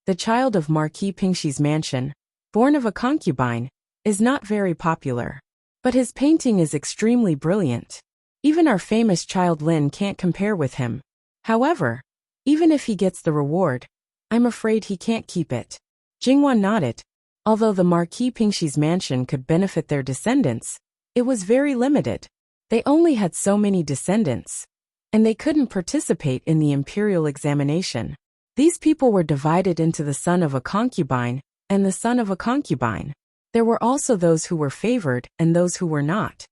The child of Marquis Pingshi's mansion, born of a concubine, is not very popular. But his painting is extremely brilliant. Even our famous child Lin can't compare with him. However, even if he gets the reward, I'm afraid he can't keep it. Jingwan nodded. Although the Marquis Pingshi's mansion could benefit their descendants, it was very limited. They only had so many descendants, and they couldn't participate in the imperial examination. These people were divided into the son of a concubine and the son of a concubine. There were also those who were favored and those who were not.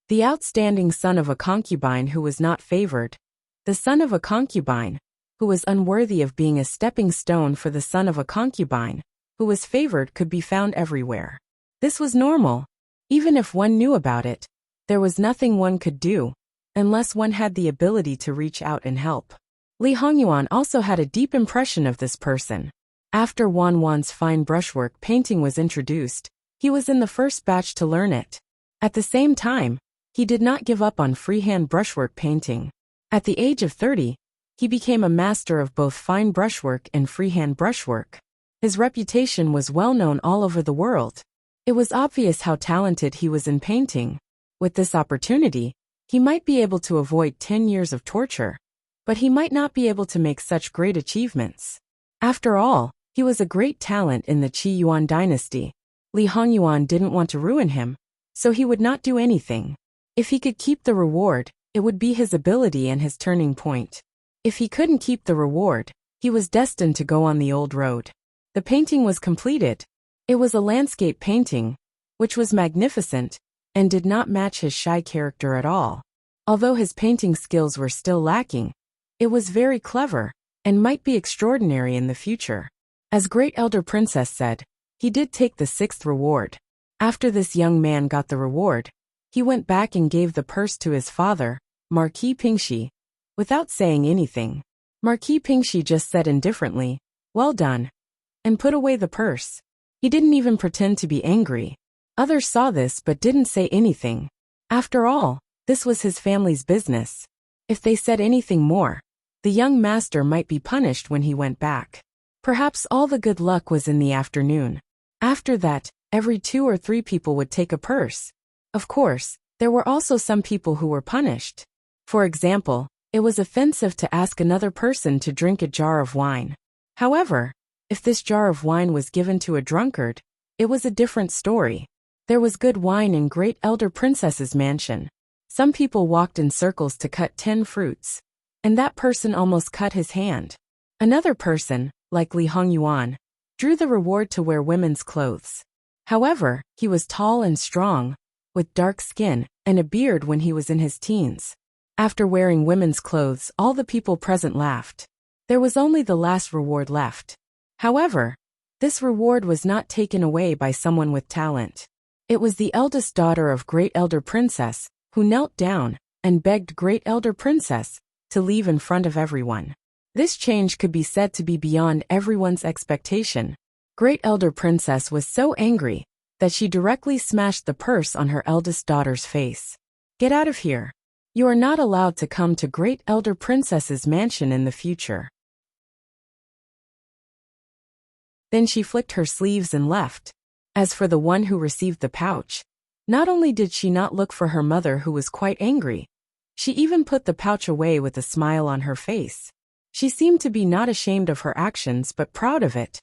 The outstanding son of a concubine who was not favored, the son of a concubine, who was unworthy of being a stepping stone for the son of a concubine, who was favored, could be found everywhere. This was normal. Even if one knew about it, there was nothing one could do, unless one had the ability to reach out and help. Li Hongyuan also had a deep impression of this person. After Wan Wan's fine brushwork painting was introduced, he was in the first batch to learn it. At the same time, he did not give up on freehand brushwork painting. At the age of 30, he became a master of both fine brushwork and freehand brushwork. His reputation was well known all over the world. It was obvious how talented he was in painting. With this opportunity, he might be able to avoid 10 years of torture, but he might not be able to make such great achievements. After all, he was a great talent in the Qi Yuan dynasty. Li Hongyuan didn't want to ruin him, so he would not do anything. If he could keep the reward, it would be his ability and his turning point. If he couldn't keep the reward, he was destined to go on the old road. The painting was completed. It was a landscape painting, which was magnificent, and did not match his shy character at all. Although his painting skills were still lacking, it was very clever, and might be extraordinary in the future. As Great Elder Princess said, he did take the 6th reward. After this young man got the reward, he went back and gave the purse to his father, Marquis Pingshi, without saying anything. Marquis Pingshi just said indifferently, "Well done," and put away the purse. He didn't even pretend to be angry. Others saw this but didn't say anything. After all, this was his family's business. If they said anything more, the young master might be punished when he went back. Perhaps all the good luck was in the afternoon. After that, every 2 or 3 people would take a purse. Of course, there were also some people who were punished. For example, it was offensive to ask another person to drink a jar of wine. However, if this jar of wine was given to a drunkard, it was a different story. There was good wine in Great Elder Princess's mansion. Some people walked in circles to cut 10 fruits, and that person almost cut his hand. Another person, like Li Hongyuan, drew the reward to wear women's clothes. However, he was tall and strong, with dark skin, and a beard when he was in his teens. After wearing women's clothes, all the people present laughed. There was only the last reward left. However, this reward was not taken away by someone with talent. It was the eldest daughter of Great Elder Princess, who knelt down and begged Great Elder Princess to leave in front of everyone. This change could be said to be beyond everyone's expectation. Great Elder Princess was so angry that she directly smashed the purse on her eldest daughter's face. "Get out of here. You are not allowed to come to Great Elder Princess's mansion in the future." Then she flicked her sleeves and left. As for the one who received the pouch, not only did she not look for her mother, who was quite angry, she even put the pouch away with a smile on her face. She seemed to be not ashamed of her actions but proud of it.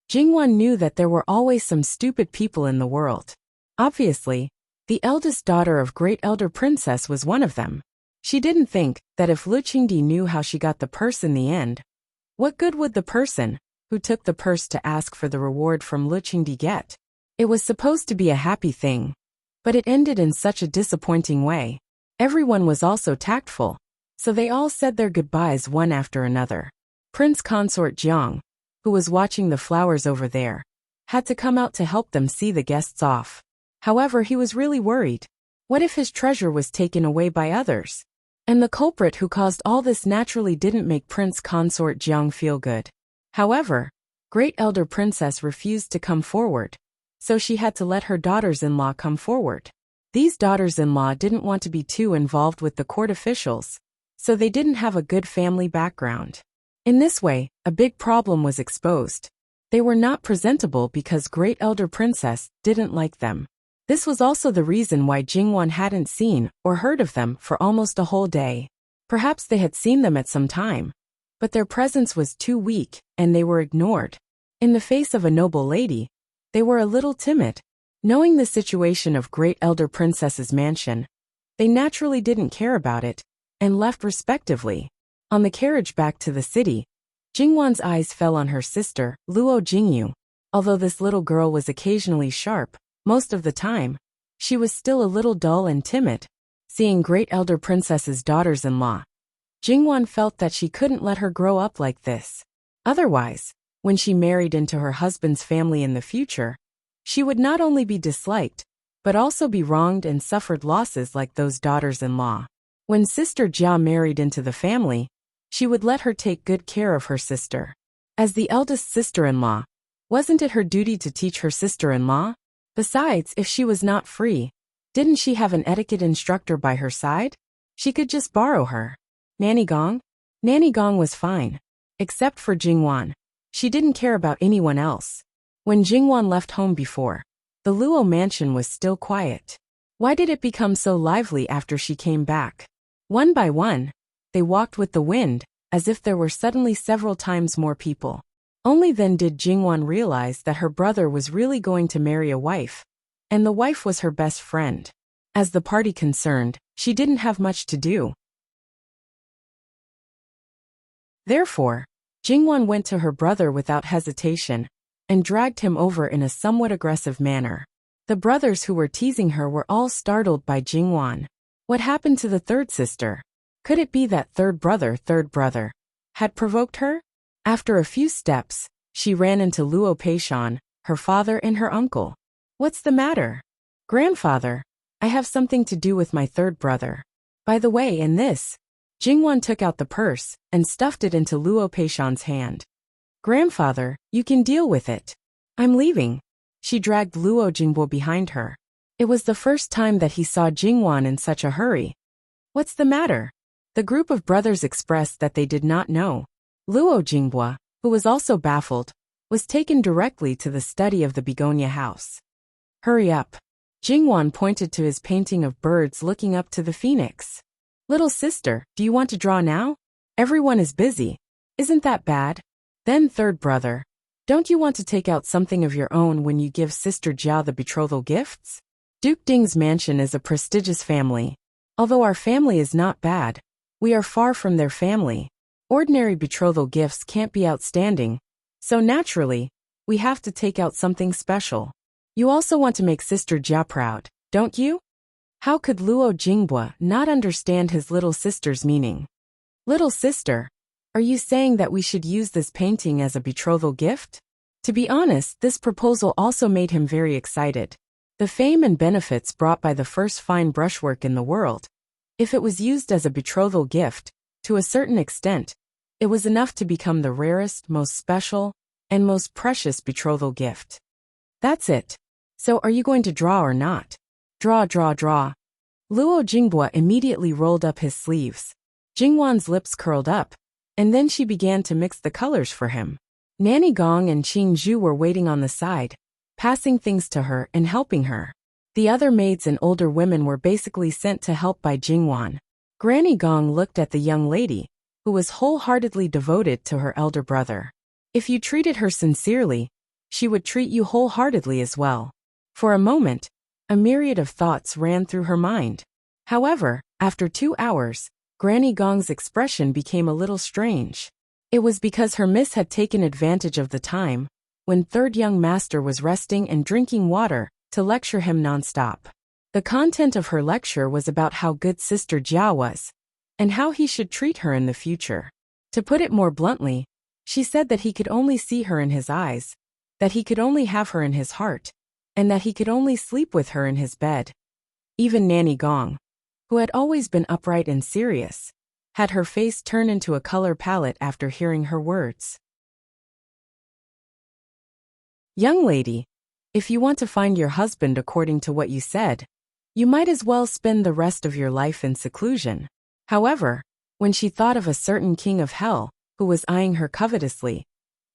Jingwan knew that there were always some stupid people in the world. Obviously, the eldest daughter of Great Elder Princess was one of them. She didn't think that if Lu Qingdi knew how she got the purse in the end, what good would the person who took the purse to ask for the reward from Lu Qingdi get? It was supposed to be a happy thing, but it ended in such a disappointing way. Everyone was also tactful, so they all said their goodbyes one after another. Prince Consort Jiang, who was watching the flowers over there, had to come out to help them see the guests off. However, he was really worried. What if his treasure was taken away by others? And the culprit who caused all this naturally didn't make Prince Consort Jiang feel good. However, Great Elder Princess refused to come forward, so she had to let her daughters-in-law come forward. These daughters-in-law didn't want to be too involved with the court officials, so they didn't have a good family background. In this way, a big problem was exposed. They were not presentable because Great Elder Princess didn't like them. This was also the reason why Jingwan hadn't seen or heard of them for almost a whole day. Perhaps they had seen them at some time, but their presence was too weak, and they were ignored. In the face of a noble lady, they were a little timid. Knowing the situation of Great Elder Princess's mansion, they naturally didn't care about it, and left respectively. On the carriage back to the city, Jingwan's eyes fell on her sister, Luo Jingyu. Although this little girl was occasionally sharp, most of the time, she was still a little dull and timid. Seeing Great Elder Princess's daughters-in-law, Jingwan felt that she couldn't let her grow up like this. Otherwise, when she married into her husband's family in the future, she would not only be disliked, but also be wronged and suffered losses like those daughters-in-law. When Sister Jia married into the family, she would let her take good care of her sister. As the eldest sister-in-law, wasn't it her duty to teach her sister-in-law? Besides, if she was not free, didn't she have an etiquette instructor by her side? She could just borrow her. Nanny Gong? Nanny Gong was fine. Except for Jingwan. She didn't care about anyone else. When Jingwan left home before, the Luo mansion was still quiet. Why did it become so lively after she came back? One by one, they walked with the wind, as if there were suddenly several times more people. Only then did Jingwan realize that her brother was really going to marry a wife, and the wife was her best friend. As the party concerned, she didn't have much to do. Therefore, Jingwan went to her brother without hesitation, and dragged him over in a somewhat aggressive manner. The brothers who were teasing her were all startled by Jingwan. What happened to the third sister? Could it be that third brother had provoked her? After a few steps, she ran into Luo Peishan, her father and her uncle. What's the matter? Grandfather, I have something to do with my third brother. By the way, in this, Jingwan took out the purse and stuffed it into Luo Peishan's hand. Grandfather, you can deal with it. I'm leaving. She dragged Luo Jingbo behind her. It was the first time that he saw Jingwan in such a hurry. What's the matter? The group of brothers expressed that they did not know. Luo Jingbo, who was also baffled, was taken directly to the study of the begonia house. Hurry up. Jingwan pointed to his painting of birds looking up to the phoenix. Little sister, do you want to draw now? Everyone is busy. Isn't that bad? Then third brother, don't you want to take out something of your own when you give Sister Jia the betrothal gifts? Duke Ding's mansion is a prestigious family. Although our family is not bad, we are far from their family. Ordinary betrothal gifts can't be outstanding, so naturally, we have to take out something special. You also want to make Sister Jia proud, don't you? How could Luo Jingbo not understand his little sister's meaning? Little sister, are you saying that we should use this painting as a betrothal gift? To be honest, this proposal also made him very excited. The fame and benefits brought by the first fine brushwork in the world. If it was used as a betrothal gift, to a certain extent, it was enough to become the rarest, most special, and most precious betrothal gift. That's it. So are you going to draw or not? Draw, draw, draw. Luo Jingbo immediately rolled up his sleeves. Jingwan's lips curled up, and then she began to mix the colors for him. Nanny Gong and Qing Zhu were waiting on the side, passing things to her and helping her. The other maids and older women were basically sent to help by Jingwan. Granny Gong looked at the young lady, who was wholeheartedly devoted to her elder brother. If you treated her sincerely, she would treat you wholeheartedly as well. For a moment, a myriad of thoughts ran through her mind. However, after 2 hours, Granny Gong's expression became a little strange. It was because her miss had taken advantage of the time when third young master was resting and drinking water to lecture him non-stop. The content of her lecture was about how good Sister Jia was, and how he should treat her in the future. To put it more bluntly, She said that he could only see her in his eyes, that he could only have her in his heart, and that he could only sleep with her in his bed. Even Nanny Gong, who had always been upright and serious, had her face turn into a color palette after hearing her words. Young lady, if you want to find your husband according to what you said, you might as well spend the rest of your life in seclusion. However, when she thought of a certain king of hell, who was eyeing her covetously,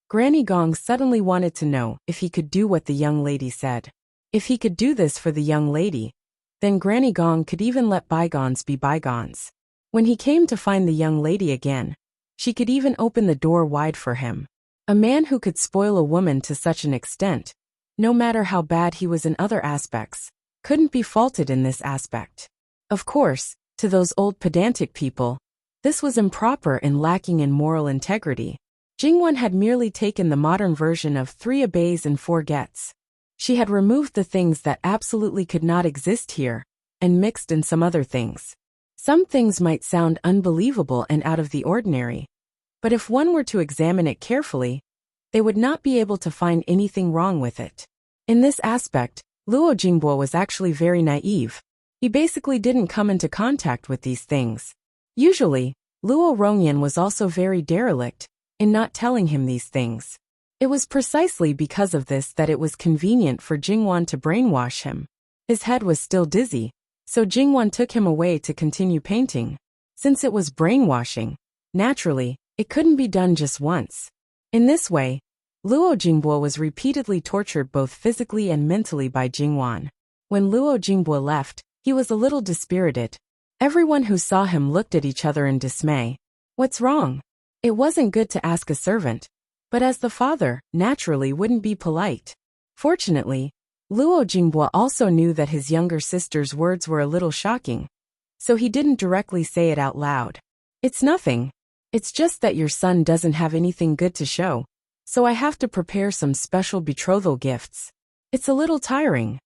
Granny Gong suddenly wanted to know if he could do what the young lady said. If he could do this for the young lady, then Granny Gong could even let bygones be bygones. When he came to find the young lady again, she could even open the door wide for him. A man who could spoil a woman to such an extent, no matter how bad he was in other aspects, couldn't be faulted in this aspect. Of course, to those old pedantic people, this was improper and lacking in moral integrity. Jingwan had merely taken the modern version of 3 obeys and 4 gets. She had removed the things that absolutely could not exist here, and mixed in some other things. Some things might sound unbelievable and out of the ordinary, but if one were to examine it carefully, they would not be able to find anything wrong with it. In this aspect, Luo Jingbo was actually very naive. He basically didn't come into contact with these things. Usually, Luo Rongyan was also very derelict in not telling him these things. It was precisely because of this that it was convenient for Jingwan to brainwash him. His head was still dizzy, so Jingwan took him away to continue painting. Since it was brainwashing, naturally, it couldn't be done just once. In this way, Luo Jingbo was repeatedly tortured both physically and mentally by Jingwan. When Luo Jingbo left, he was a little dispirited. Everyone who saw him looked at each other in dismay. What's wrong? It wasn't good to ask a servant, but as the father, naturally wouldn't be polite. Fortunately, Luo Jingbo also knew that his younger sister's words were a little shocking, so he didn't directly say it out loud. It's nothing. It's just that your son doesn't have anything good to show, so I have to prepare some special betrothal gifts. It's a little tiring.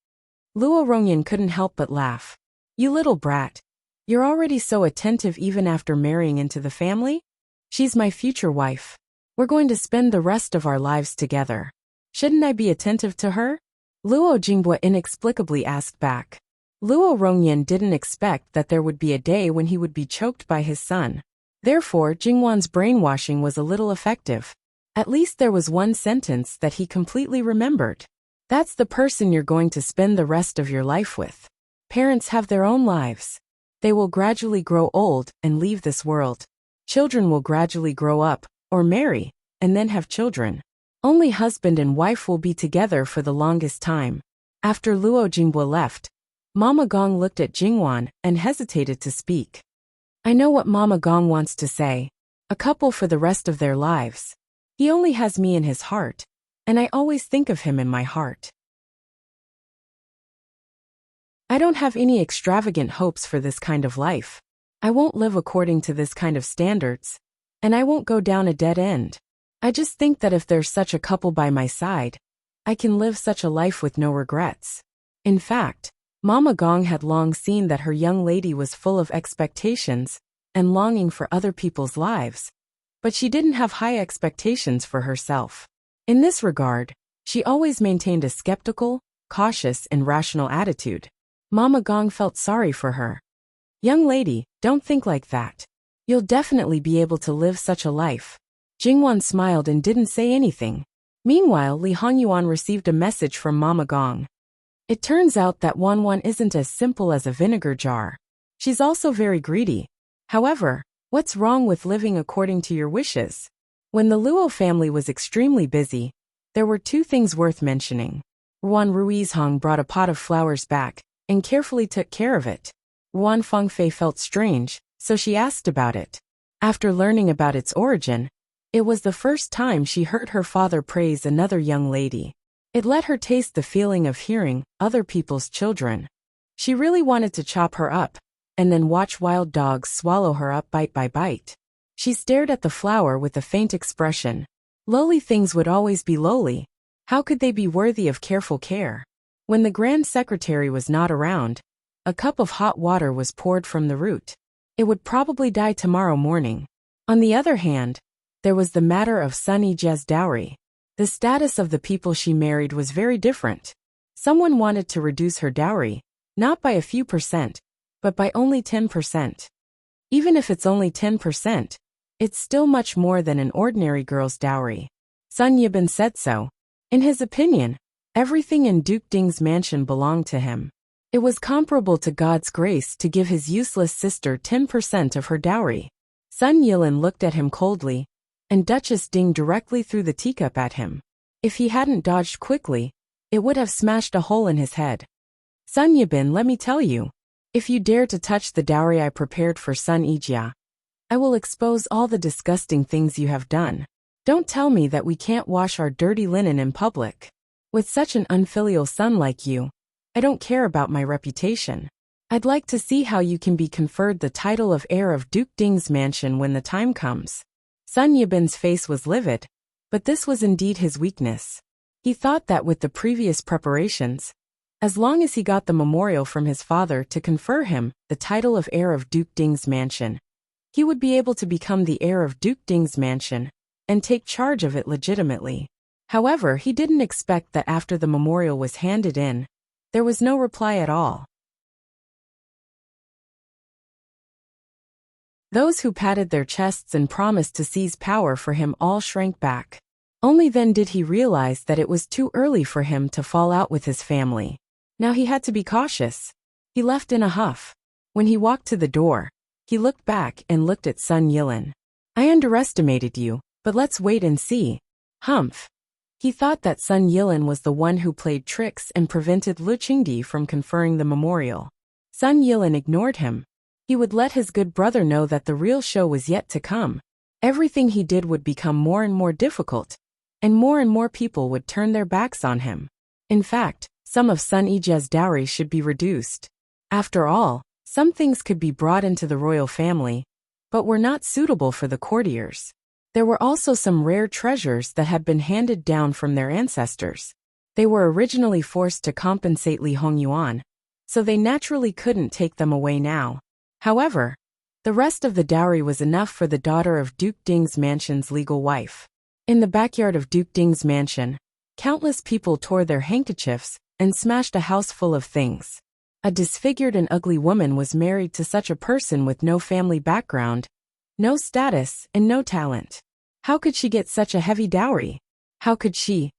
Luo Rongyan couldn't help but laugh. You little brat. You're already so attentive even after marrying into the family? She's my future wife. We're going to spend the rest of our lives together. Shouldn't I be attentive to her? Luo Jingbo inexplicably asked back. Luo Rongyan didn't expect that there would be a day when he would be choked by his son. Therefore, Jingwan's brainwashing was a little effective. At least there was one sentence that he completely remembered. That's the person you're going to spend the rest of your life with. Parents have their own lives. They will gradually grow old and leave this world. Children will gradually grow up, or marry, and then have children. Only husband and wife will be together for the longest time. After Luo Jingbo left, Mama Gong looked at Jingwan and hesitated to speak. I know what Mama Gong wants to say. A couple for the rest of their lives. He only has me in his heart, and I always think of him in my heart. I don't have any extravagant hopes for this kind of life. I won't live according to this kind of standards, and I won't go down a dead end. I just think that if there's such a couple by my side, I can live such a life with no regrets. In fact, Mama Gong had long seen that her young lady was full of expectations and longing for other people's lives, but she didn't have high expectations for herself. In this regard, she always maintained a skeptical, cautious, and rational attitude. Mama Gong felt sorry for her. Young lady, don't think like that. You'll definitely be able to live such a life. Jingwan smiled and didn't say anything. Meanwhile, Li Hongyuan received a message from Mama Gong. It turns out that Wanwan isn't as simple as a vinegar jar. She's also very greedy. However, what's wrong with living according to your wishes? When the Luo family was extremely busy, there were 2 things worth mentioning. Ruan Ruizhong brought a pot of flowers back and carefully took care of it. Ruan Fengfei felt strange, so she asked about it. After learning about its origin, it was the first time she heard her father praise another young lady. It let her taste the feeling of hearing other people's children. She really wanted to chop her up, and then watch wild dogs swallow her up bite by bite. She stared at the flower with a faint expression. Lowly things would always be lowly. How could they be worthy of careful care? When the Grand Secretary was not around, a cup of hot water was poured from the root. It would probably die tomorrow morning. On the other hand, There was the matter of Sun Yijia's dowry. The status of the people she married was very different. Someone wanted to reduce her dowry, not by a few percent, but by only 10%. Even if it's only 10%, it's still much more than an ordinary girl's dowry. Sun Yibin said so. In his opinion, everything in Duke Ding's mansion belonged to him. It was comparable to God's grace to give his useless sister 10% of her dowry. Sun Yilin looked at him coldly, and Duchess Ding directly threw the teacup at him. If he hadn't dodged quickly, it would have smashed a hole in his head. Sun Yibin, let me tell you, if you dare to touch the dowry I prepared for Sun Yijia, I will expose all the disgusting things you have done. Don't tell me that we can't wash our dirty linen in public. With such an unfilial son like you, I don't care about my reputation. I'd like to see how you can be conferred the title of heir of Duke Ding's mansion when the time comes. Sun Yibin's face was livid, but this was indeed his weakness. He thought that with the previous preparations, as long as he got the memorial from his father to confer him the title of heir of Duke Ding's mansion, he would be able to become the heir of Duke Ding's mansion and take charge of it legitimately. However, he didn't expect that after the memorial was handed in, there was no reply at all. Those who patted their chests and promised to seize power for him all shrank back. Only then did he realize that it was too early for him to fall out with his family. Now he had to be cautious. He left in a huff. When he walked to the door, he looked back and looked at Sun Yilin. I underestimated you, but let's wait and see. Humph. He thought that Sun Yilin was the one who played tricks and prevented Lu Qingdi from conferring the memorial. Sun Yilin ignored him. He would let his good brother know that the real show was yet to come. Everything he did would become more and more difficult, and more people would turn their backs on him. In fact, some of Sun Yijia's dowry should be reduced. After all, some things could be brought into the royal family, but were not suitable for the courtiers. There were also some rare treasures that had been handed down from their ancestors. They were originally forced to compensate Li Hongyuan, so they naturally couldn't take them away now. However, the rest of the dowry was enough for the daughter of Duke Ding's mansion's legal wife. In the backyard of Duke Ding's mansion, countless people tore their handkerchiefs and smashed a house full of things. A disfigured and ugly woman was married to such a person with no family background, no status, and no talent. How could she get such a heavy dowry? How could she?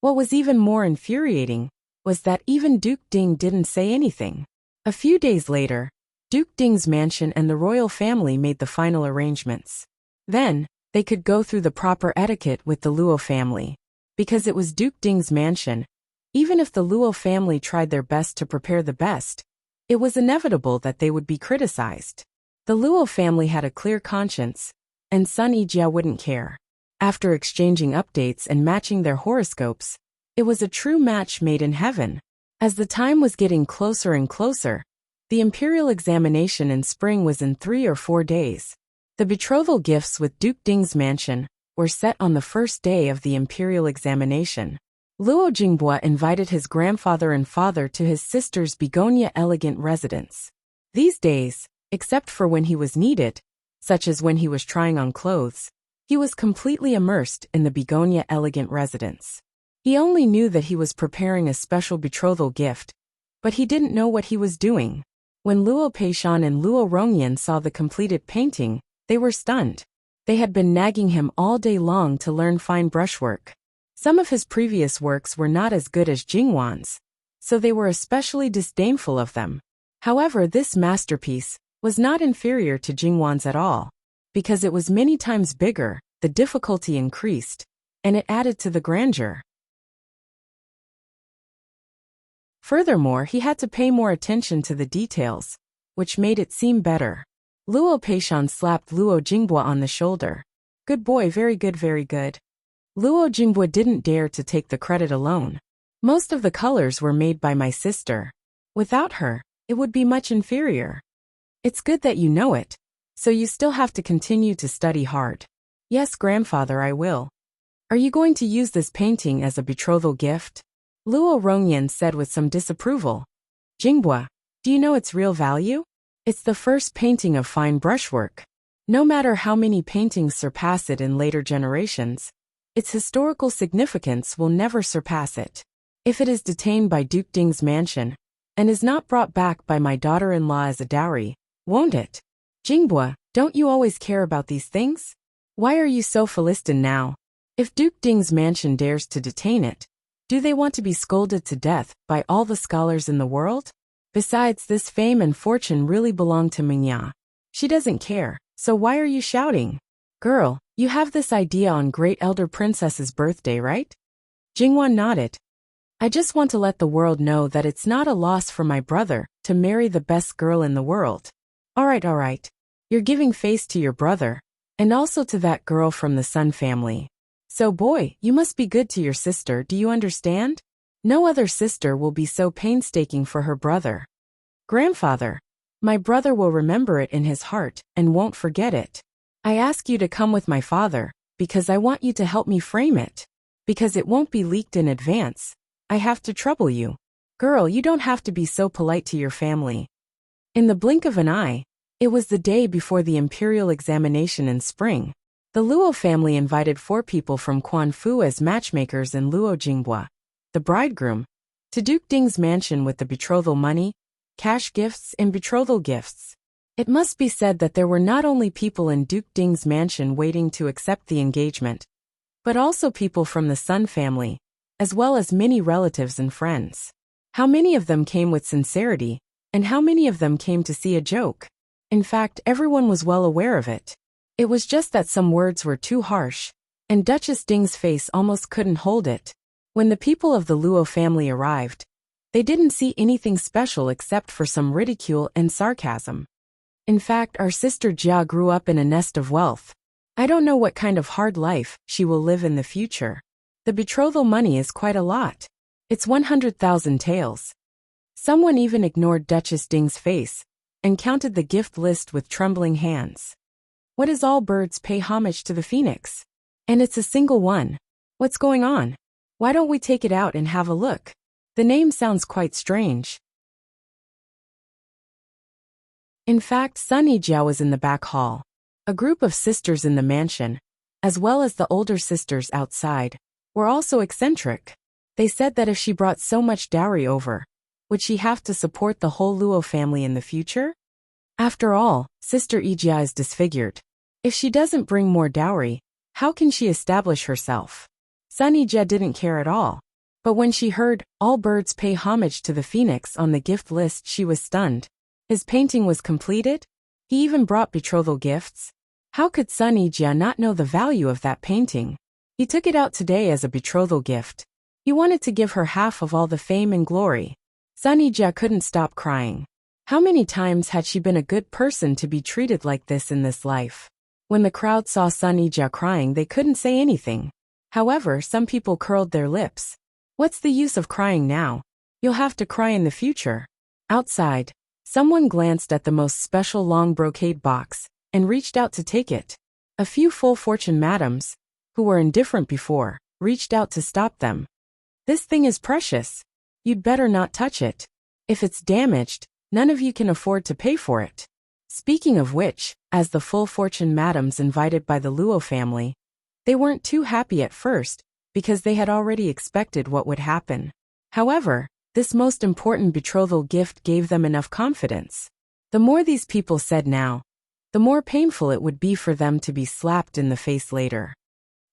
What was even more infuriating was that even Duke Ding didn't say anything. A few days later, Duke Ding's mansion and the royal family made the final arrangements. Then, they could go through the proper etiquette with the Luo family. Because it was Duke Ding's mansion, even if the Luo family tried their best to prepare the best, it was inevitable that they would be criticized. The Luo family had a clear conscience, and Sun Yijia wouldn't care. After exchanging updates and matching their horoscopes, it was a true match made in heaven. As the time was getting closer and closer, the imperial examination in spring was in 3 or 4 days. The betrothal gifts with Duke Ding's mansion were set on the first day of the imperial examination. Luo Jinghua invited his grandfather and father to his sister's Begonia elegant residence. These days, except for when he was needed, such as when he was trying on clothes, he was completely immersed in the Begonia elegant residence. He only knew that he was preparing a special betrothal gift, but he didn't know what he was doing. When Luo Peishan and Luo Rongyan saw the completed painting, they were stunned. They had been nagging him all day long to learn fine brushwork. Some of his previous works were not as good as Jingwan's, so they were especially disdainful of them. However, this masterpiece was not inferior to Jingwan's at all. Because it was many times bigger, the difficulty increased, and it added to the grandeur. Furthermore, he had to pay more attention to the details, which made it seem better. Luo Peishan slapped Luo Jinghua on the shoulder. Good boy, very good, very good. Luo Jinghua didn't dare to take the credit alone. Most of the colors were made by my sister. Without her, it would be much inferior. It's good that you know it, so you still have to continue to study hard. Yes, grandfather, I will. Are you going to use this painting as a betrothal gift? Luo Rongyan said with some disapproval. Jinghua, do you know its real value? It's the first painting of fine brushwork. No matter how many paintings surpass it in later generations, its historical significance will never surpass it. If it is detained by Duke Ding's mansion, and is not brought back by my daughter-in-law as a dowry, won't it? Jinghua, don't you always care about these things? Why are you so Philistine now? If Duke Ding's mansion dares to detain it, do they want to be scolded to death by all the scholars in the world? Besides, this fame and fortune really belong to Mingya. She doesn't care, so why are you shouting? Girl, you have this idea on Great Elder Princess's birthday, right? Jinghua nodded. I just want to let the world know that it's not a loss for my brother to marry the best girl in the world. Alright. You're giving face to your brother, and also to that girl from the Sun family. So boy, you must be good to your sister, do you understand? No other sister will be so painstaking for her brother. Grandfather, my brother will remember it in his heart and won't forget it. I ask you to come with my father, because I want you to help me frame it. Because it won't be leaked in advance. I have to trouble you. Girl, you don't have to be so polite to your family. In the blink of an eye, it was the day before the imperial examination in spring. The Luo family invited 4 people from Quanfu as matchmakers in Luo Jinghua, the bridegroom, to Duke Ding's mansion with the betrothal money, cash gifts, and betrothal gifts. It must be said that there were not only people in Duke Ding's mansion waiting to accept the engagement, but also people from the Sun family, as well as many relatives and friends. How many of them came with sincerity, and how many of them came to see a joke? In fact, everyone was well aware of it. It was just that some words were too harsh, and Duchess Ding's face almost couldn't hold it. When the people of the Luo family arrived, they didn't see anything special except for some ridicule and sarcasm. In fact, our sister Jia grew up in a nest of wealth. I don't know what kind of hard life she will live in the future. The betrothal money is quite a lot. It's 100,000 taels. Someone even ignored Duchess Ding's face and counted the gift list with trembling hands. What is all birds pay homage to the phoenix? And it's a single one. What's going on? Why don't we take it out and have a look? The name sounds quite strange. In fact, Sunny Jia was in the back hall. A group of sisters in the mansion, as well as the older sisters outside, were also eccentric. They said that if she brought so much dowry over, would she have to support the whole Luo family in the future? After all, Sister Ijia is disfigured. If she doesn't bring more dowry, how can she establish herself? Sunny Jia didn't care at all. But when she heard, all birds pay homage to the phoenix on the gift list, she was stunned. His painting was completed? He even brought betrothal gifts? How could Sunny Jia not know the value of that painting? He took it out today as a betrothal gift. He wanted to give her half of all the fame and glory. Sunny Jia couldn't stop crying. How many times had she been a good person to be treated like this in this life? When the crowd saw Sunny Jia crying, they couldn't say anything. However, some people curled their lips. What's the use of crying now? You'll have to cry in the future. Outside, someone glanced at the most special long brocade box and reached out to take it. A few full fortune madams, who were indifferent before, reached out to stop them. This thing is precious. You'd better not touch it. If it's damaged, none of you can afford to pay for it. Speaking of which, as the full fortune madams invited by the Luo family, they weren't too happy at first, because they had already expected what would happen. However, this most important betrothal gift gave them enough confidence. The more these people said now, the more painful it would be for them to be slapped in the face later.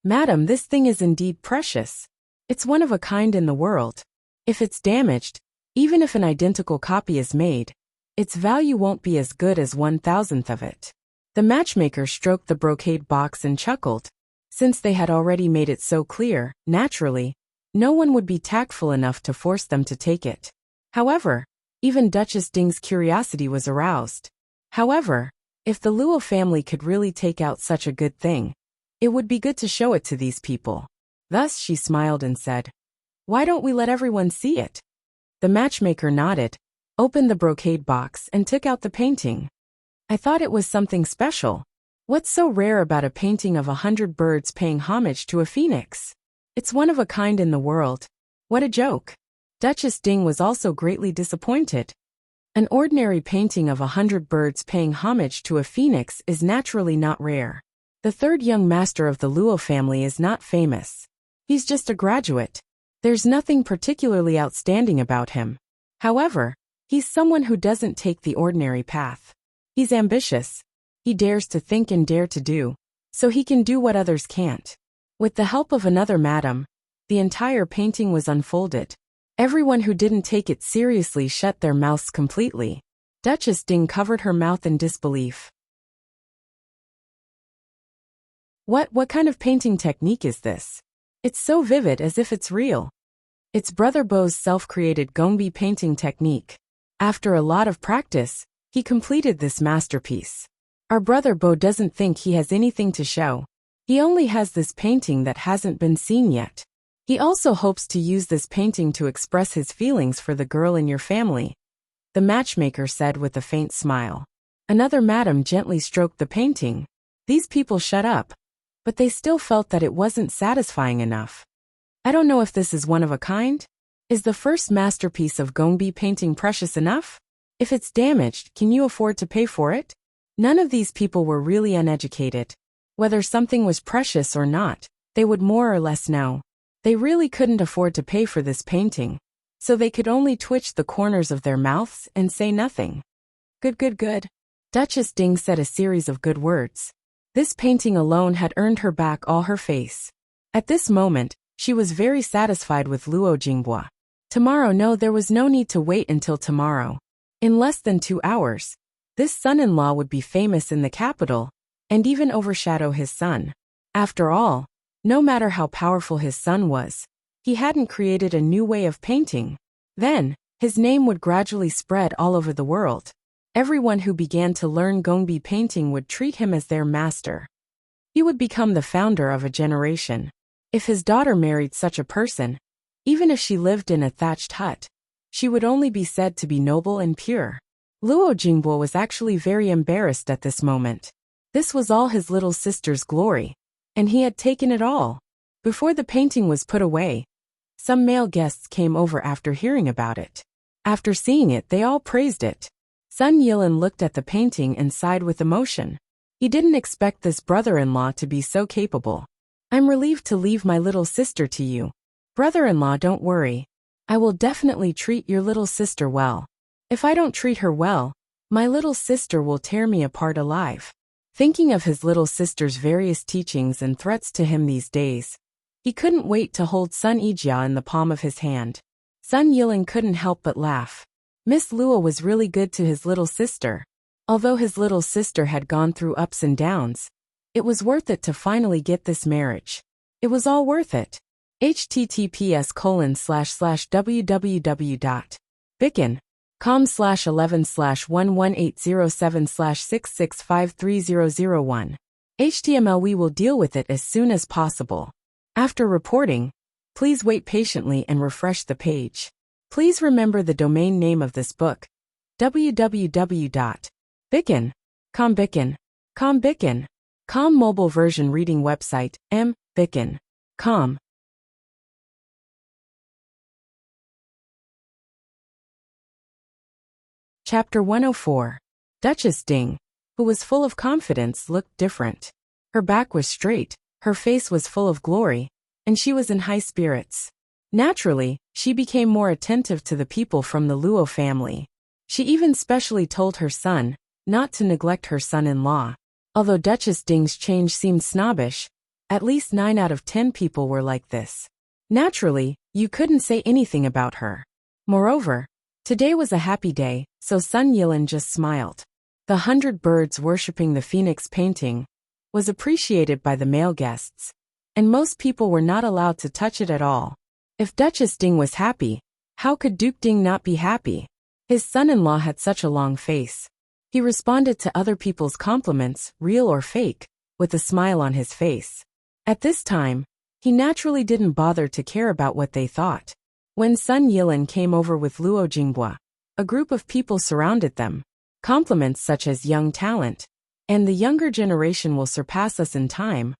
Madam, this thing is indeed precious. It's one of a kind in the world. If it's damaged, even if an identical copy is made, its value won't be as good as 1,000th of it. The matchmaker stroked the brocade box and chuckled. Since they had already made it so clear, naturally, no one would be tactful enough to force them to take it. However, even Duchess Ding's curiosity was aroused. However, if the Luo family could really take out such a good thing, it would be good to show it to these people. Thus she smiled and said, "Why don't we let everyone see it?" The matchmaker nodded, opened the brocade box and took out the painting. I thought it was something special. What's so rare about a painting of 100 birds paying homage to a phoenix? It's one of a kind in the world. What a joke. Duchess Ding was also greatly disappointed. An ordinary painting of 100 birds paying homage to a phoenix is naturally not rare. The third young master of the Luo family is not famous. He's just a graduate. There's nothing particularly outstanding about him. However, he's someone who doesn't take the ordinary path. He's ambitious. He dares to think and dare to do, so he can do what others can't. With the help of another madam, the entire painting was unfolded. Everyone who didn't take it seriously shut their mouths completely. Duchess Ding covered her mouth in disbelief. What kind of painting technique is this? It's so vivid as if it's real. It's Brother Bo's self-created Gongbi painting technique. After a lot of practice, he completed this masterpiece. Our Brother Bo doesn't think he has anything to show. He only has this painting that hasn't been seen yet. He also hopes to use this painting to express his feelings for the girl in your family, the matchmaker said with a faint smile. Another madam gently stroked the painting. These people shut up, but they still felt that it wasn't satisfying enough. I don't know if this is one of a kind. Is the first masterpiece of Gongbi painting precious enough? If it's damaged, can you afford to pay for it? None of these people were really uneducated. Whether something was precious or not, they would more or less know. They really couldn't afford to pay for this painting, so they could only twitch the corners of their mouths and say nothing. Good. Duchess Ding said a series of good words. This painting alone had earned her back all her face. At this moment, she was very satisfied with Luo Jinghua. Tomorrow, no, there was no need to wait until tomorrow. In less than 2 hours, this son-in-law would be famous in the capital, and even overshadow his son. After all, no matter how powerful his son was, he hadn't created a new way of painting. Then, his name would gradually spread all over the world. Everyone who began to learn Gongbi painting would treat him as their master. He would become the founder of a generation. If his daughter married such a person, even if she lived in a thatched hut, she would only be said to be noble and pure. Luo Jingbo was actually very embarrassed at this moment. This was all his little sister's glory, and he had taken it all. Before the painting was put away, some male guests came over after hearing about it. After seeing it, they all praised it. Sun Yilin looked at the painting and sighed with emotion. He didn't expect this brother-in-law to be so capable. I'm relieved to leave my little sister to you. Brother-in-law, don't worry. I will definitely treat your little sister well. If I don't treat her well, my little sister will tear me apart alive. Thinking of his little sister's various teachings and threats to him these days, he couldn't wait to hold Sun Yijia in the palm of his hand. Sun Yilin couldn't help but laugh. Miss Luo was really good to his little sister. Although his little sister had gone through ups and downs, it was worth it to finally get this marriage. It was all worth it. https://www.bicken.com/11/11807/66530001. HTML. We will deal with it as soon as possible. After reporting, please wait patiently and refresh the page. Please remember the domain name of this book, www.bicken.com. Bicken.com mobile version reading website, Bicken.com. Chapter 104. Duchess Ding, who was full of confidence, looked different. Her back was straight, her face was full of glory, and she was in high spirits. Naturally, she became more attentive to the people from the Luo family. She even specially told her son not to neglect her son-in-law. Although Duchess Ding's change seemed snobbish, at least 9 out of 10 people were like this. Naturally, you couldn't say anything about her. Moreover, today was a happy day, so Sun Yilin just smiled. The 100 birds worshipping the phoenix painting was appreciated by the male guests, and most people were not allowed to touch it at all. If Duchess Ding was happy, how could Duke Ding not be happy? His son-in-law had such a long face. He responded to other people's compliments, real or fake, with a smile on his face. At this time, he naturally didn't bother to care about what they thought. When Sun Yilin came over with Luo Jinghua, a group of people surrounded them. Compliments such as young talent, and the younger generation will surpass us in time,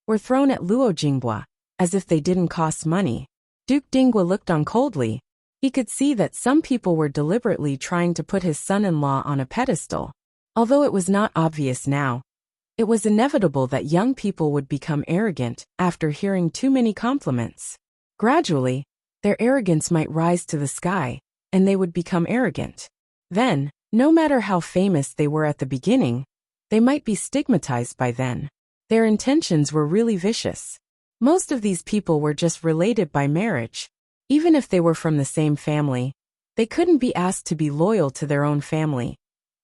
were thrown at Luo Jinghua, as if they didn't cost money. Duke Dinghua looked on coldly. He could see that some people were deliberately trying to put his son-in-law on a pedestal. Although it was not obvious now, it was inevitable that young people would become arrogant after hearing too many compliments. Gradually, their arrogance might rise to the sky, and they would become arrogant. Then, no matter how famous they were at the beginning, they might be stigmatized by then. Their intentions were really vicious. Most of these people were just related by marriage. Even if they were from the same family, they couldn't be asked to be loyal to their own family.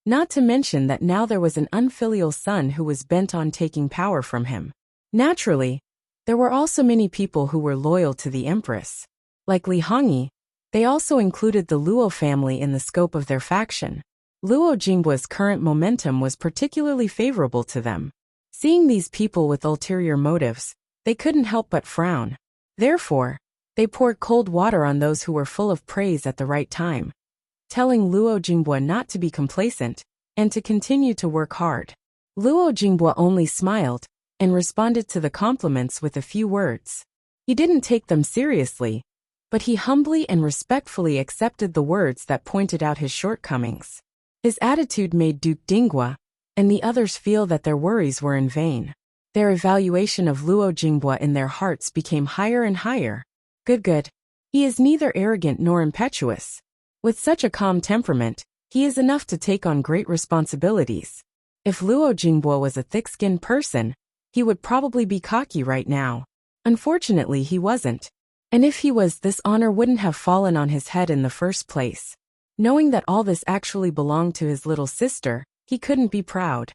Not to mention that now there was an unfilial son who was bent on taking power from him. Naturally, there were also many people who were loyal to the empress. Like Li Hongyi, they also included the Luo family in the scope of their faction. Luo Jingbua's current momentum was particularly favorable to them. Seeing these people with ulterior motives, they couldn't help but frown. Therefore, they poured cold water on those who were full of praise at the right time, telling Luo Jingbua not to be complacent and to continue to work hard. Luo Jingbua only smiled and responded to the compliments with a few words. He didn't take them seriously, but he humbly and respectfully accepted the words that pointed out his shortcomings. His attitude made Duke Dinghua and the others feel that their worries were in vain. Their evaluation of Luo Jingbua in their hearts became higher and higher. Good. He is neither arrogant nor impetuous. With such a calm temperament, he is enough to take on great responsibilities. If Luo Jingbua was a thick-skinned person, he would probably be cocky right now. Unfortunately, he wasn't. And if he was, this honor wouldn't have fallen on his head in the first place. Knowing that all this actually belonged to his little sister, he couldn't be proud.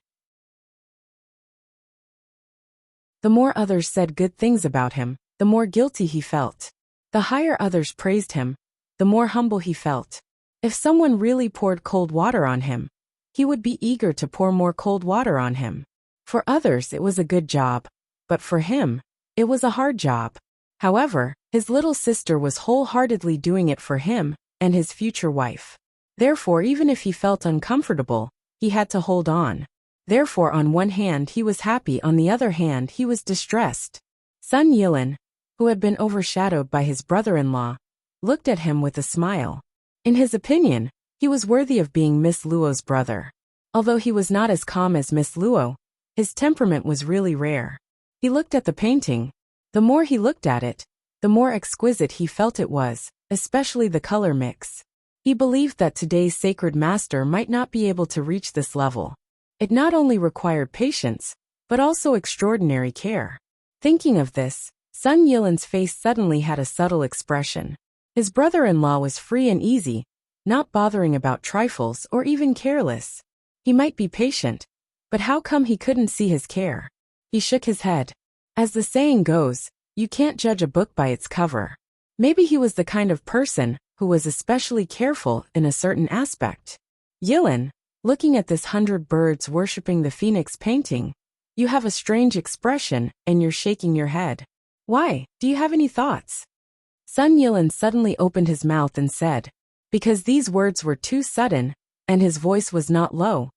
The more others said good things about him, the more guilty he felt. The higher others praised him, the more humble he felt. If someone really poured cold water on him, he would be eager to pour more cold water on him. For others it was a good job, but for him, it was a hard job. However, his little sister was wholeheartedly doing it for him and his future wife. Therefore, even if he felt uncomfortable, he had to hold on. Therefore, on one hand he was happy, on the other hand he was distressed. Sun Yilin, who had been overshadowed by his brother-in-law, looked at him with a smile. In his opinion, he was worthy of being Miss Luo's brother. Although he was not as calm as Miss Luo, his temperament was really rare. He looked at the painting. The more he looked at it, the more exquisite he felt it was, especially the color mix. He believed that today's sacred master might not be able to reach this level. It not only required patience, but also extraordinary care. Thinking of this, Sun Yilin's face suddenly had a subtle expression. His brother-in-law was free and easy, not bothering about trifles or even careless. He might be patient, but how come he couldn't see his care? He shook his head. As the saying goes, you can't judge a book by its cover. Maybe he was the kind of person who was especially careful in a certain aspect. Yilin, looking at this 100 birds worshipping the phoenix painting, you have a strange expression and you're shaking your head. Why? Do you have any thoughts? Sun Yilin suddenly opened his mouth and said, because these words were too sudden, and his voice was not low,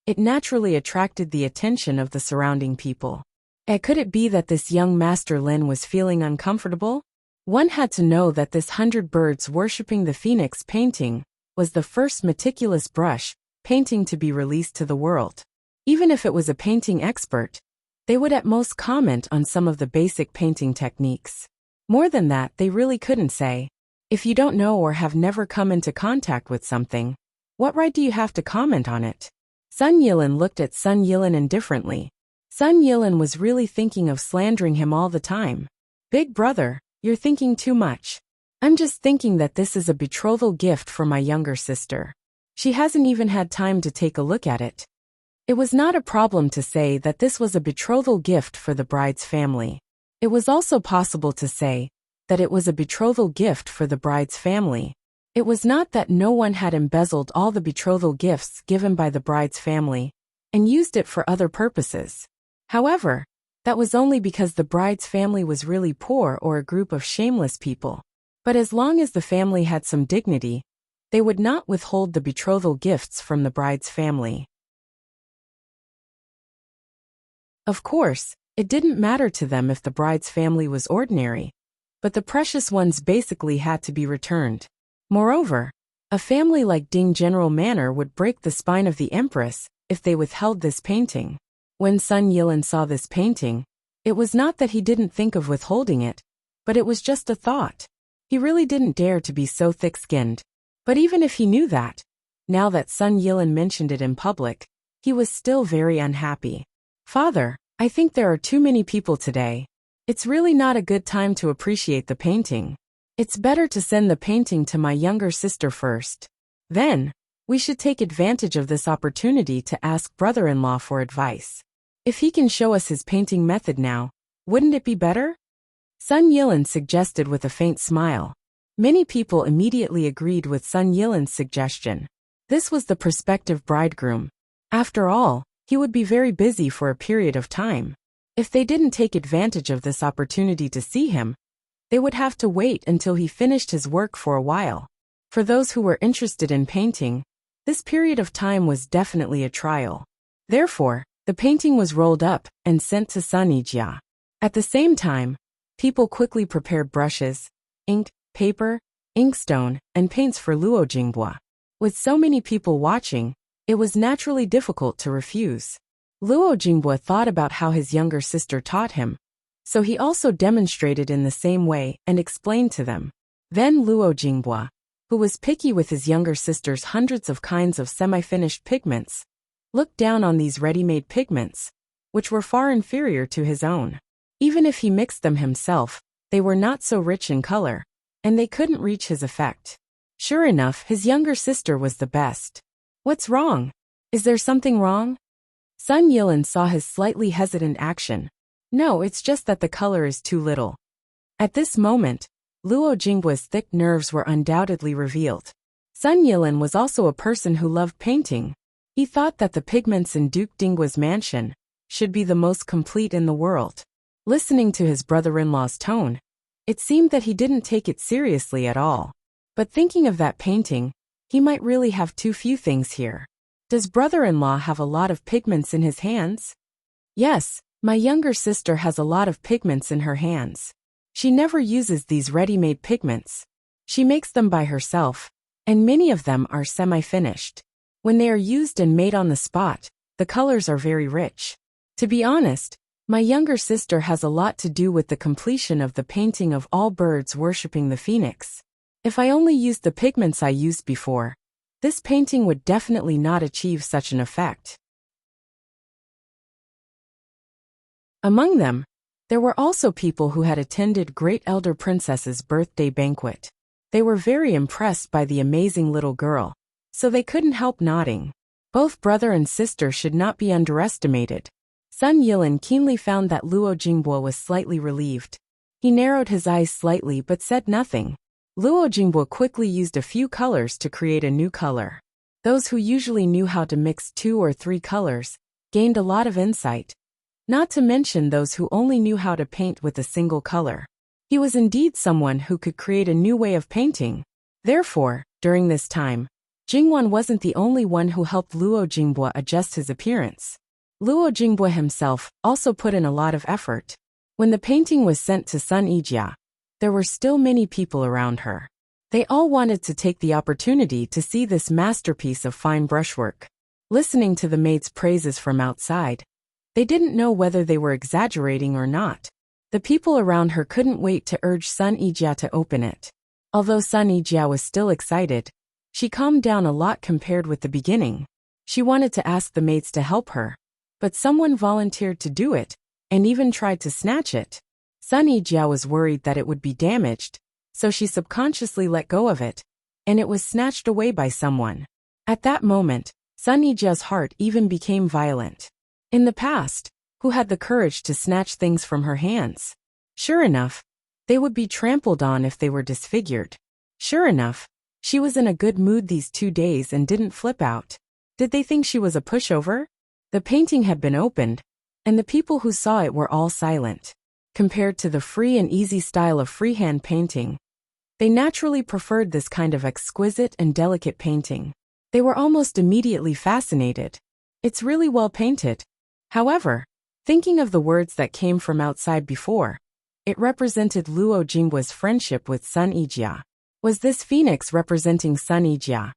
it naturally attracted the attention of the surrounding people. Could it be that this young Master Lin was feeling uncomfortable? One had to know that this 100 birds worshipping the phoenix painting was the first meticulous brush painting to be released to the world. Even if it was a painting expert, they would at most comment on some of the basic painting techniques. More than that, they really couldn't say. If you don't know or have never come into contact with something, what right do you have to comment on it? Sun Yilin looked at Sun Yilin indifferently. Sun Yilin was really thinking of slandering him all the time. Big brother, you're thinking too much. I'm just thinking that this is a betrothal gift for my younger sister. She hasn't even had time to take a look at it. It was not a problem to say that this was a betrothal gift for the bride's family. It was also possible to say that it was a betrothal gift for the bride's family. It was not that no one had embezzled all the betrothal gifts given by the bride's family and used it for other purposes. However, that was only because the bride's family was really poor or a group of shameless people. But as long as the family had some dignity, they would not withhold the betrothal gifts from the bride's family. Of course, it didn't matter to them if the bride's family was ordinary, but the precious ones basically had to be returned. Moreover, a family like Ding General Manor would break the spine of the empress if they withheld this painting. When Sun Yilin saw this painting, it was not that he didn't think of withholding it, but it was just a thought. He really didn't dare to be so thick-skinned. But even if he knew that, now that Sun Yilin mentioned it in public, he was still very unhappy. Father, I think there are too many people today. It's really not a good time to appreciate the painting. It's better to send the painting to my younger sister first. Then, we should take advantage of this opportunity to ask brother-in-law for advice. If he can show us his painting method now, wouldn't it be better? Sun Yilin suggested with a faint smile. Many people immediately agreed with Sun Yilin's suggestion. This was the prospective bridegroom. After all, he would be very busy for a period of time. If they didn't take advantage of this opportunity to see him, they would have to wait until he finished his work for a while. For those who were interested in painting, this period of time was definitely a trial. Therefore, the painting was rolled up and sent to Sun Yijia. At the same time, people quickly prepared brushes, ink, paper, inkstone, and paints for Luo Jinghua. With so many people watching, it was naturally difficult to refuse. Luo Jinghua thought about how his younger sister taught him, so he also demonstrated in the same way and explained to them. Then Luo Jinghua, who was picky with his younger sister's hundreds of kinds of semi-finished pigments, looked down on these ready-made pigments, which were far inferior to his own. Even if he mixed them himself, they were not so rich in color, and they couldn't reach his effect. Sure enough, his younger sister was the best. What's wrong? Is there something wrong? Sun Yilin saw his slightly hesitant action. No, it's just that the color is too little. At this moment, Luo Jinghua's thick nerves were undoubtedly revealed. Sun Yilin was also a person who loved painting. He thought that the pigments in Duke Dinghua's mansion should be the most complete in the world. Listening to his brother-in-law's tone, it seemed that he didn't take it seriously at all. But thinking of that painting, he might really have too few things here. Does brother-in-law have a lot of pigments in his hands? Yes, my younger sister has a lot of pigments in her hands. She never uses these ready-made pigments. She makes them by herself, and many of them are semi-finished. When they are used and made on the spot, the colors are very rich. To be honest, my younger sister has a lot to do with the completion of the painting of all birds worshipping the phoenix. If I only used the pigments I used before, this painting would definitely not achieve such an effect. Among them, there were also people who had attended Great Elder Princess's birthday banquet. They were very impressed by the amazing little girl, so they couldn't help nodding. Both brother and sister should not be underestimated. Sun Yilin keenly found that Luo Jinghua was slightly relieved. He narrowed his eyes slightly but said nothing. Luo Jinghua quickly used a few colors to create a new color. Those who usually knew how to mix 2 or 3 colors gained a lot of insight, not to mention those who only knew how to paint with a single color. He was indeed someone who could create a new way of painting. Therefore, during this time, Jingwan wasn't the only one who helped Luo Jinghua adjust his appearance. Luo Jinghua himself also put in a lot of effort. When the painting was sent to Sun Yijia, there were still many people around her. They all wanted to take the opportunity to see this masterpiece of fine brushwork. Listening to the maid's praises from outside, they didn't know whether they were exaggerating or not. The people around her couldn't wait to urge Sun Yijia to open it. Although Sun Yijia was still excited, she calmed down a lot compared with the beginning. She wanted to ask the maids to help her, but someone volunteered to do it, and even tried to snatch it. Sun Yijia was worried that it would be damaged, so she subconsciously let go of it, and it was snatched away by someone. At that moment, Sun Yijia's heart even became violent. In the past, who had the courage to snatch things from her hands? Sure enough, they would be trampled on if they were disfigured. Sure enough, she was in a good mood these 2 days and didn't flip out. Did they think she was a pushover? The painting had been opened, and the people who saw it were all silent. Compared to the free and easy style of freehand painting, they naturally preferred this kind of exquisite and delicate painting. They were almost immediately fascinated. It's really well painted. However, thinking of the words that came from outside before, it represented Luo Jinghua's friendship with Sun Yijia. Was this phoenix representing Sun Yijia?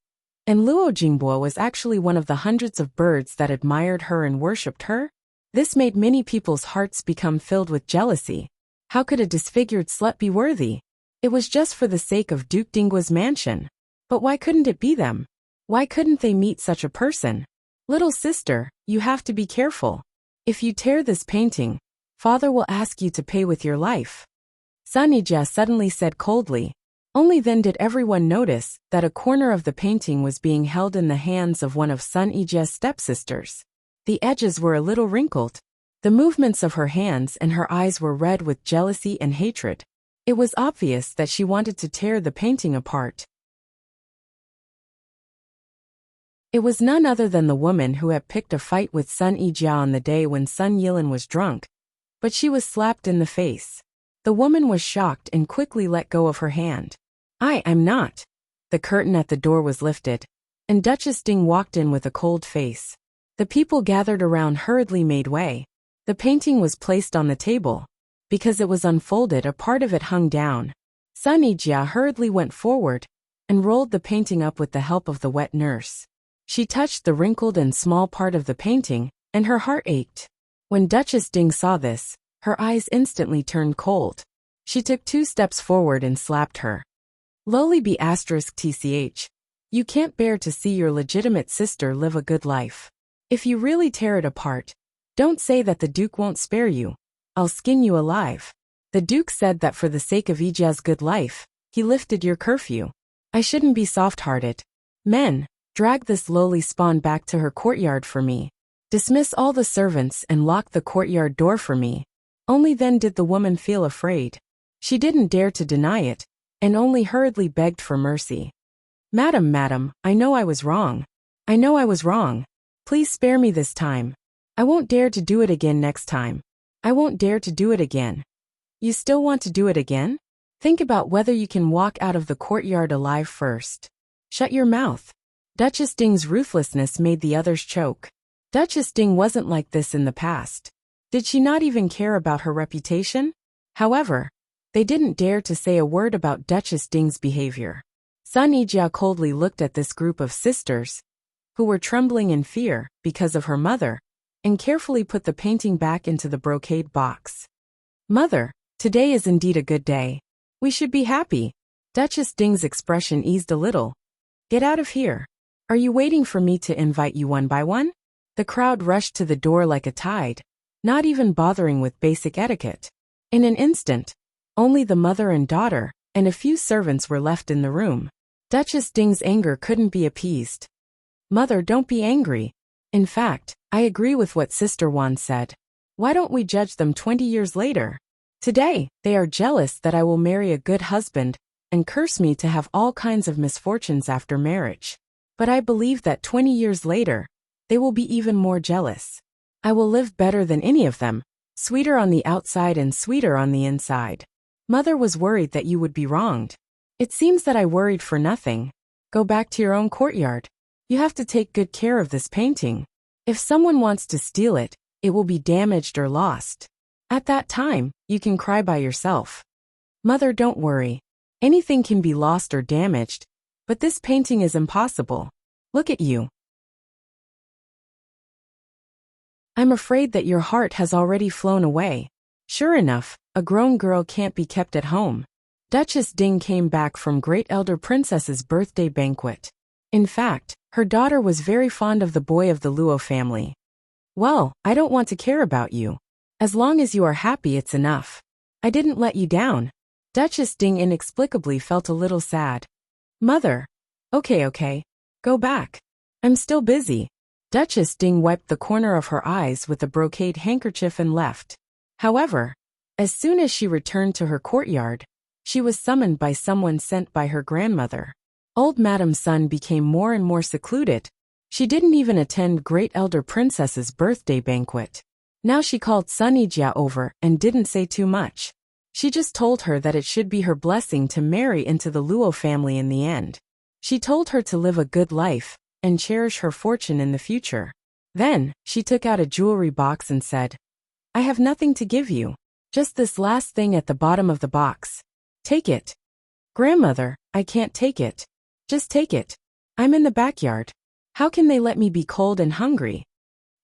And Luo Jingbo was actually one of the hundreds of birds that admired her and worshipped her? This made many people's hearts become filled with jealousy. How could a disfigured slut be worthy? It was just for the sake of Duke Dinggua's mansion. But why couldn't it be them? Why couldn't they meet such a person? Little sister, you have to be careful. If you tear this painting, father will ask you to pay with your life. Sun Yijia suddenly said coldly. Only then did everyone notice that a corner of the painting was being held in the hands of one of Sun Yijia's stepsisters. The edges were a little wrinkled. The movements of her hands and her eyes were red with jealousy and hatred. It was obvious that she wanted to tear the painting apart. It was none other than the woman who had picked a fight with Sun Yijia on the day when Sun Yilan was drunk, but she was slapped in the face. The woman was shocked and quickly let go of her hand. I'm not. The curtain at the door was lifted, and Duchess Ding walked in with a cold face. The people gathered around hurriedly made way. The painting was placed on the table. Because it was unfolded, a part of it hung down. Sun Yijia hurriedly went forward and rolled the painting up with the help of the wet nurse. She touched the wrinkled and small part of the painting, and her heart ached. When Duchess Ding saw this, her eyes instantly turned cold. She took 2 steps forward and slapped her. Lowly be *tch. You can't bear to see your legitimate sister live a good life. If you really tear it apart, don't say that the Duke won't spare you. I'll skin you alive. The Duke said that for the sake of Yijia's good life, he lifted your curfew. I shouldn't be soft-hearted. Men, drag this lowly spawn back to her courtyard for me. Dismiss all the servants and lock the courtyard door for me. Only then did the woman feel afraid. She didn't dare to deny it, and only hurriedly begged for mercy. Madam, I know I was wrong. I know I was wrong. Please spare me this time. I won't dare to do it again next time. I won't dare to do it again. You still want to do it again? Think about whether you can walk out of the courtyard alive first. Shut your mouth. Duchess Ding's ruthlessness made the others choke. Duchess Ding wasn't like this in the past. Did she not even care about her reputation? However, they didn't dare to say a word about Duchess Ding's behavior. Sun Yijia coldly looked at this group of sisters, who were trembling in fear because of her mother, and carefully put the painting back into the brocade box. Mother, today is indeed a good day. We should be happy. Duchess Ding's expression eased a little. Get out of here. Are you waiting for me to invite you one by one? The crowd rushed to the door like a tide, not even bothering with basic etiquette. In an instant, only the mother and daughter and a few servants were left in the room. Duchess Ding's anger couldn't be appeased. Mother, don't be angry. In fact, I agree with what Sister Wan said. Why don't we judge them 20 years later? Today, they are jealous that I will marry a good husband and curse me to have all kinds of misfortunes after marriage. But I believe that 20 years later, they will be even more jealous. I will live better than any of them, sweeter on the outside and sweeter on the inside. Mother was worried that you would be wronged. It seems that I worried for nothing. Go back to your own courtyard. You have to take good care of this painting. If someone wants to steal it, it will be damaged or lost. At that time, you can cry by yourself. Mother, don't worry. Anything can be lost or damaged, but this painting is impossible. Look at you. I'm afraid that your heart has already flown away. Sure enough, a grown girl can't be kept at home. Duchess Ding came back from Great Elder Princess's birthday banquet. In fact, her daughter was very fond of the boy of the Luo family. Well, I don't want to care about you. As long as you are happy, it's enough. I didn't let you down. Duchess Ding inexplicably felt a little sad. Mother. Okay. Go back. I'm still busy. Duchess Ding wiped the corner of her eyes with a brocade handkerchief and left. However, as soon as she returned to her courtyard, she was summoned by someone sent by her grandmother. Old Madame Sun became more and more secluded. She didn't even attend Great Elder Princess's birthday banquet. Now she called Sun Yijia over and didn't say too much. She just told her that it should be her blessing to marry into the Luo family in the end. She told her to live a good life and cherish her fortune in the future. Then, she took out a jewelry box and said, I have nothing to give you. Just this last thing at the bottom of the box. Take it. Grandmother, I can't take it. Just take it. I'm in the backyard. How can they let me be cold and hungry?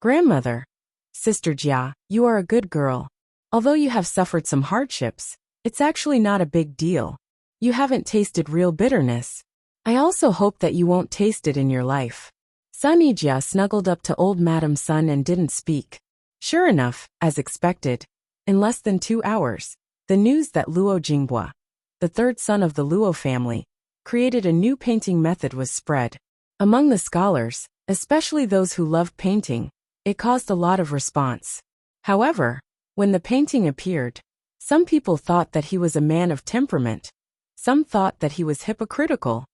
Grandmother. Sister Jia, you are a good girl. Although you have suffered some hardships, it's actually not a big deal. You haven't tasted real bitterness. I also hope that you won't taste it in your life. Sun Yijia snuggled up to old Madam Sun and didn't speak. Sure enough, as expected, in less than 2 hours, the news that Luo Jinghua, the third son of the Luo family, created a new painting method was spread. Among the scholars, especially those who loved painting, it caused a lot of response. However, when the painting appeared, some people thought that he was a man of temperament, some thought that he was hypocritical,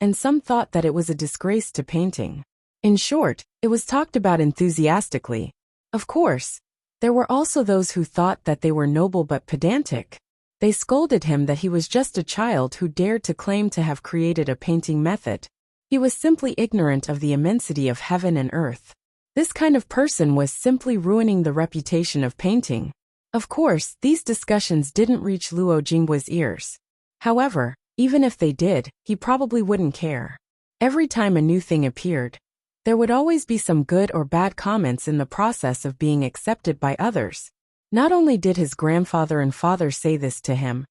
and some thought that it was a disgrace to painting. In short, it was talked about enthusiastically. Of course, there were also those who thought that they were noble but pedantic. They scolded him that he was just a child who dared to claim to have created a painting method. He was simply ignorant of the immensity of heaven and earth. This kind of person was simply ruining the reputation of painting. Of course, these discussions didn't reach Luo Jinghua's ears. However, even if they did, he probably wouldn't care. Every time a new thing appeared, there would always be some good or bad comments in the process of being accepted by others. Not only did his grandfather and father say this to him,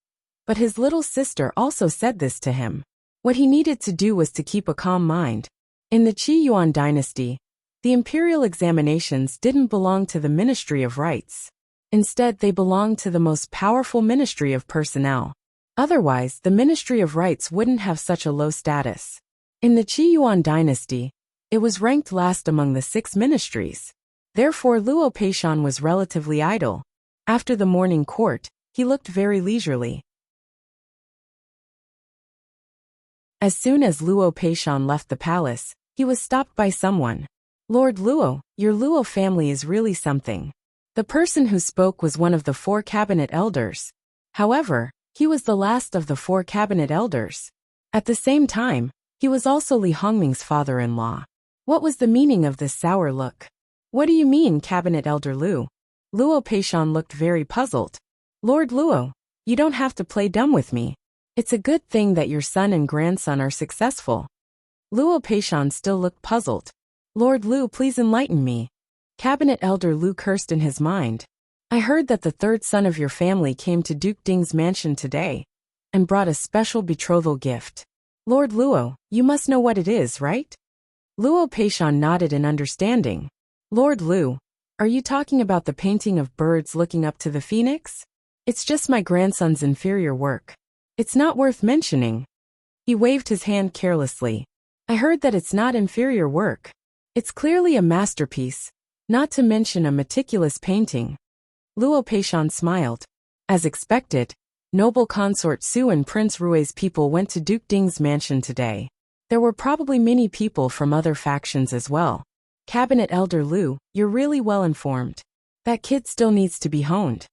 but his little sister also said this to him. What he needed to do was to keep a calm mind. In the Qi Yuan dynasty, the imperial examinations didn't belong to the Ministry of Rites. Instead, they belonged to the most powerful Ministry of Personnel. Otherwise, the Ministry of Rites wouldn't have such a low status. In the Qi Yuan dynasty, it was ranked last among the 6 ministries. Therefore, Luo Peishan was relatively idle. After the morning court, he looked very leisurely. As soon as Luo Peishan left the palace, he was stopped by someone. Lord Luo, your Luo family is really something. The person who spoke was one of the 4 cabinet elders. However, he was the last of the 4 cabinet elders. At the same time, he was also Li Hongming's father-in-law. What was the meaning of this sour look? What do you mean, Cabinet Elder Lu? Luo Peishan looked very puzzled. Lord Luo, you don't have to play dumb with me. It's a good thing that your son and grandson are successful. Luo Peishan still looked puzzled. Lord Lu, please enlighten me. Cabinet Elder Lu cursed in his mind. I heard that the third son of your family came to Duke Ding's mansion today and brought a special betrothal gift. Lord Luo, you must know what it is, right? Luo Peishan nodded in understanding. Lord Lu, are you talking about the painting of birds looking up to the phoenix? It's just my grandson's inferior work. It's not worth mentioning. He waved his hand carelessly. I heard that it's not inferior work. It's clearly a masterpiece, not to mention a meticulous painting. Luo Peishan smiled. As expected, noble consort Su and Prince Rui's people went to Duke Ding's mansion today. There were probably many people from other factions as well. Cabinet Elder Lu, you're really well informed. That kid still needs to be honed.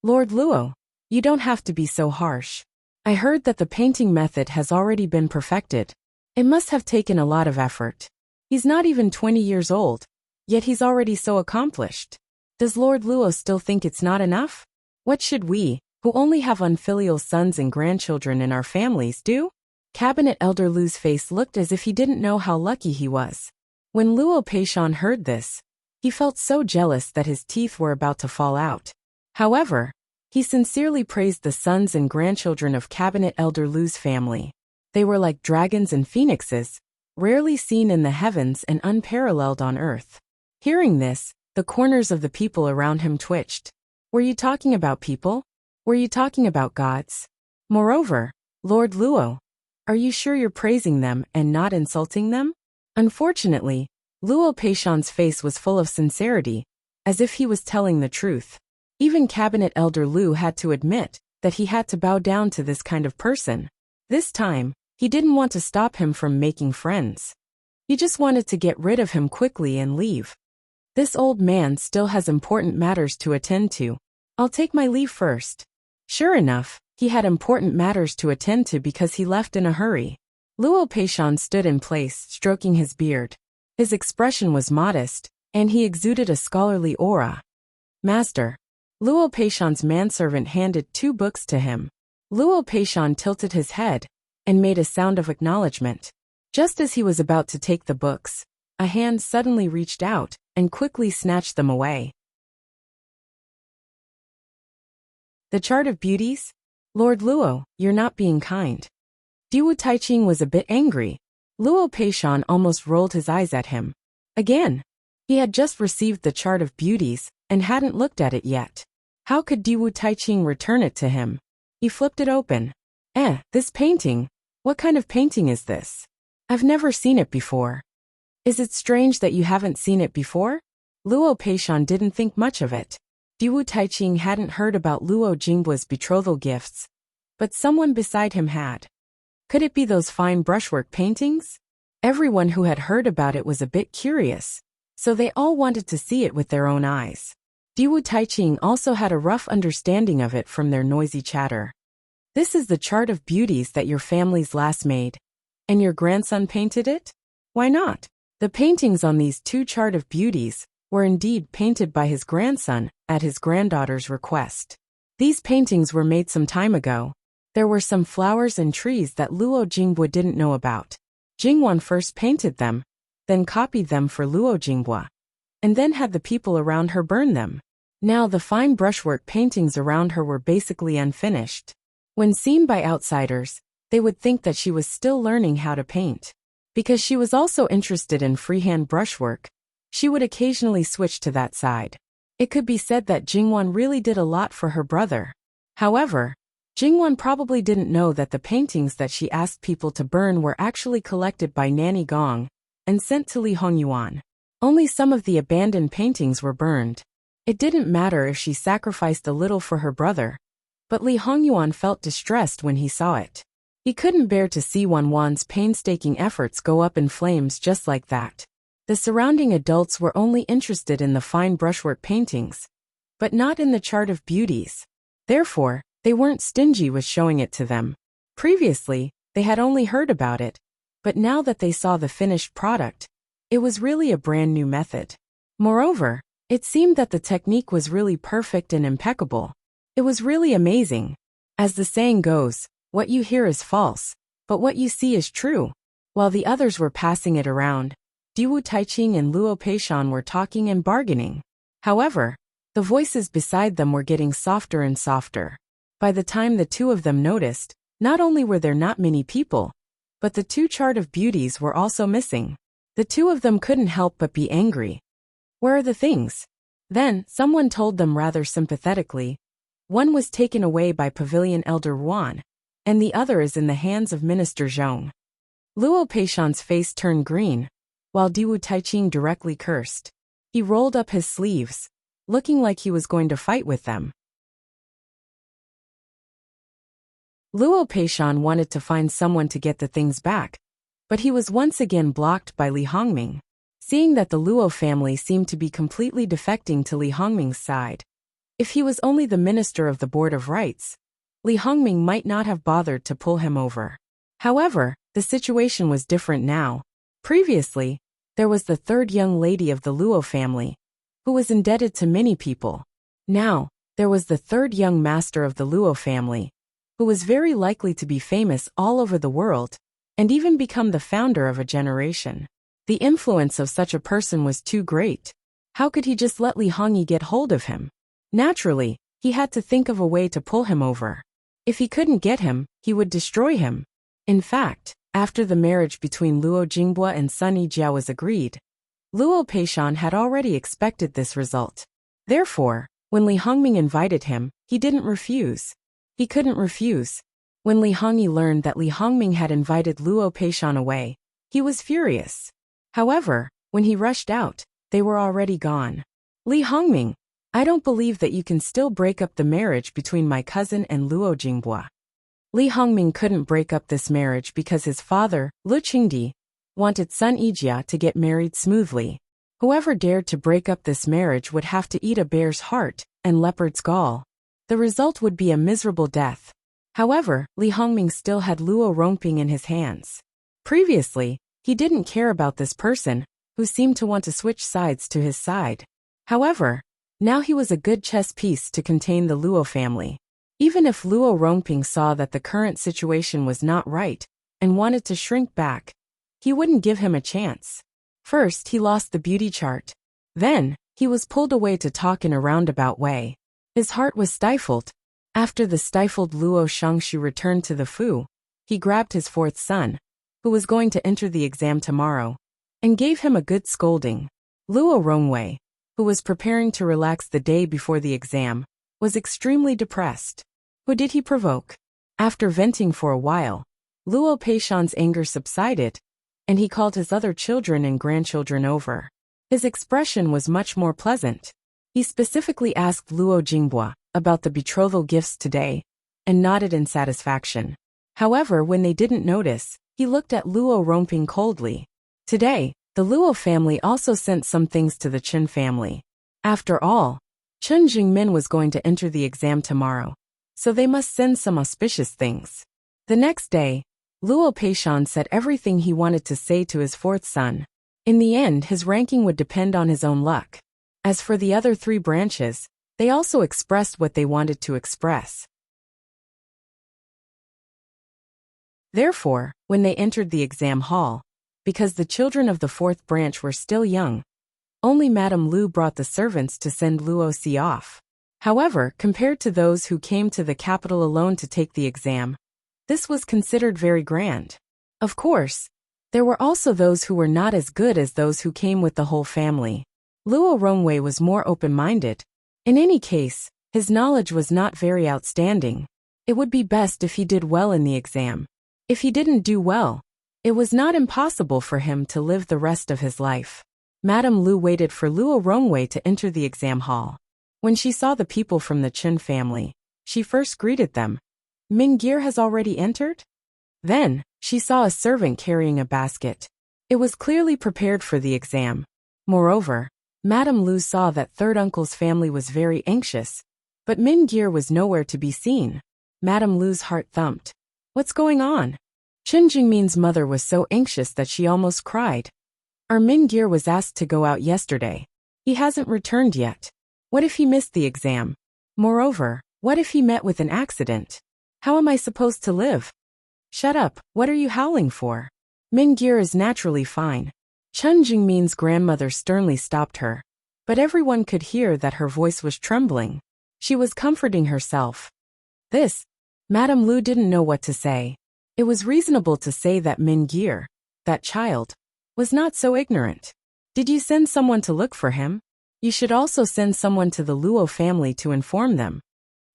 Lord Luo, you don't have to be so harsh. I heard that the painting method has already been perfected. It must have taken a lot of effort. He's not even 20 years old, yet he's already so accomplished. Does Lord Luo still think it's not enough? What should we, who only have unfilial sons and grandchildren in our families, do? Cabinet Elder Lu's face looked as if he didn't know how lucky he was. When Luo Peishan heard this, he felt so jealous that his teeth were about to fall out. However, he sincerely praised the sons and grandchildren of Cabinet Elder Lu's family. They were like dragons and phoenixes, rarely seen in the heavens and unparalleled on earth. Hearing this, the corners of the people around him twitched. Were you talking about people? Were you talking about gods? Moreover, Lord Luo, are you sure you're praising them and not insulting them? Unfortunately, Luo Peishan's face was full of sincerity, as if he was telling the truth. Even Cabinet Elder Lu had to admit that he had to bow down to this kind of person. This time, he didn't want to stop him from making friends. He just wanted to get rid of him quickly and leave. This old man still has important matters to attend to. I'll take my leave first. Sure enough, he had important matters to attend to because he left in a hurry. Luo Peishan stood in place, stroking his beard. His expression was modest, and he exuded a scholarly aura. Master. Luo Peishan's manservant handed 2 books to him. Luo Peishan tilted his head and made a sound of acknowledgement. Just as he was about to take the books, a hand suddenly reached out and quickly snatched them away. The chart of beauties? Lord Luo, you're not being kind. Diwu Taiqing was a bit angry. Luo Peishan almost rolled his eyes at him. Again, he had just received the chart of beauties and hadn't looked at it yet. How could Diwu Taiqing return it to him? He flipped it open. This painting? What kind of painting is this? I've never seen it before. Is it strange that you haven't seen it before? Luo Peishan didn't think much of it. Diwu Taiqing hadn't heard about Luo Jingbua's betrothal gifts, but someone beside him had. Could it be those fine brushwork paintings? Everyone who had heard about it was a bit curious, so they all wanted to see it with their own eyes. Diwu Taiqing also had a rough understanding of it from their noisy chatter. This is the chart of beauties that your family's last made, and your grandson painted it? Why not? The paintings on these two chart of beauties were indeed painted by his grandson at his granddaughter's request. These paintings were made some time ago. There were some flowers and trees that Luo Jingbua didn't know about. Jingwan first painted them, then copied them for Luo Jingbua, and then had the people around her burn them. Now the fine brushwork paintings around her were basically unfinished. When seen by outsiders, they would think that she was still learning how to paint. Because she was also interested in freehand brushwork, she would occasionally switch to that side. It could be said that Jingwan really did a lot for her brother. However, Jingwan probably didn't know that the paintings that she asked people to burn were actually collected by Nanny Gong and sent to Li Hongyuan. Only some of the abandoned paintings were burned. It didn't matter if she sacrificed a little for her brother, but Li Hongyuan felt distressed when he saw it. He couldn't bear to see Wan's painstaking efforts go up in flames just like that. The surrounding adults were only interested in the fine brushwork paintings, but not in the chart of beauties. Therefore, they weren't stingy with showing it to them. Previously, they had only heard about it, but now that they saw the finished product, it was really a brand new method. Moreover, it seemed that the technique was really perfect and impeccable. It was really amazing. As the saying goes, what you hear is false, but what you see is true. While the others were passing it around, Diwu Taiqing and Luo Peishan were talking and bargaining. However, the voices beside them were getting softer and softer. By the time the two of them noticed, not only were there not many people, but the two chart of beauties were also missing. The two of them couldn't help but be angry. Where are the things? Then, someone told them rather sympathetically. One was taken away by Pavilion Elder Wan, and the other is in the hands of Minister Zhong. Luo Peishan's face turned green, while Diwu Taiqing directly cursed. He rolled up his sleeves, looking like he was going to fight with them. Luo Peishan wanted to find someone to get the things back, but he was once again blocked by Li Hongming. Seeing that the Luo family seemed to be completely defecting to Li Hongming's side, if he was only the minister of the Board of Rights, Li Hongming might not have bothered to pull him over. However, the situation was different now. Previously, there was the third young lady of the Luo family, who was indebted to many people. Now, there was the third young master of the Luo family, who was very likely to be famous all over the world, and even become the founder of a generation. The influence of such a person was too great. How could he just let Li Hongyi get hold of him? Naturally, he had to think of a way to pull him over. If he couldn't get him, he would destroy him. In fact, after the marriage between Luo Jingbua and Sun Yijia was agreed, Luo Peishan had already expected this result. Therefore, when Li Hongming invited him, he didn't refuse. He couldn't refuse. When Li Hongyi learned that Li Hongming had invited Luo Peishan away, he was furious. However, when he rushed out, they were already gone. Li Hongming, I don't believe that you can still break up the marriage between my cousin and Luo Jingbua. Li Hongming couldn't break up this marriage because his father, Lu Qingdi, wanted Sun Yijia to get married smoothly. Whoever dared to break up this marriage would have to eat a bear's heart and leopard's gall. The result would be a miserable death. However, Li Hongming still had Luo Rongping in his hands. Previously, he didn't care about this person, who seemed to want to switch sides to his side. However, now he was a good chess piece to contain the Luo family. Even if Luo Rongping saw that the current situation was not right and wanted to shrink back, he wouldn't give him a chance. First, he lost the beauty chart. Then, he was pulled away to talk in a roundabout way. His heart was stifled. After the stifled Luo Shangshu returned to the Fu, he grabbed his fourth son, who was going to enter the exam tomorrow, and gave him a good scolding. Luo Rongwei, who was preparing to relax the day before the exam, was extremely depressed. Who did he provoke? After venting for a while, Luo Peishan's anger subsided, and he called his other children and grandchildren over. His expression was much more pleasant. He specifically asked Luo Jinghua about the betrothal gifts today, and nodded in satisfaction. However, when they didn't notice, he looked at Luo Rongping coldly. Today, the Luo family also sent some things to the Chen family. After all, Chen Jingmin was going to enter the exam tomorrow, so they must send some auspicious things. The next day, Luo Peishan said everything he wanted to say to his fourth son. In the end, his ranking would depend on his own luck. As for the other three branches, they also expressed what they wanted to express. Therefore, when they entered the exam hall, because the children of the fourth branch were still young, only Madame Lu brought the servants to send Luo Si off. However, compared to those who came to the capital alone to take the exam, this was considered very grand. Of course, there were also those who were not as good as those who came with the whole family. Luo Rongwei was more open-minded. In any case, his knowledge was not very outstanding. It would be best if he did well in the exam. If he didn't do well, it was not impossible for him to live the rest of his life. Madame Lu waited for Luo Rongwei to enter the exam hall. When she saw the people from the Chen family, she first greeted them. Mingir has already entered? Then, she saw a servant carrying a basket. It was clearly prepared for the exam. Moreover, Madame Lu saw that third uncle's family was very anxious, but Mingir was nowhere to be seen. Madame Lu's heart thumped. What's going on? Chen Jingmin's mother was so anxious that she almost cried. Our Mingir was asked to go out yesterday. He hasn't returned yet. What if he missed the exam? Moreover, what if he met with an accident? How am I supposed to live? Shut up, what are you howling for? Mingir is naturally fine. Chen Jingmin's grandmother sternly stopped her, but everyone could hear that her voice was trembling. She was comforting herself. Madame Lu didn't know what to say. It was reasonable to say that Mingir, that child, was not so ignorant. Did you send someone to look for him? You should also send someone to the Luo family to inform them.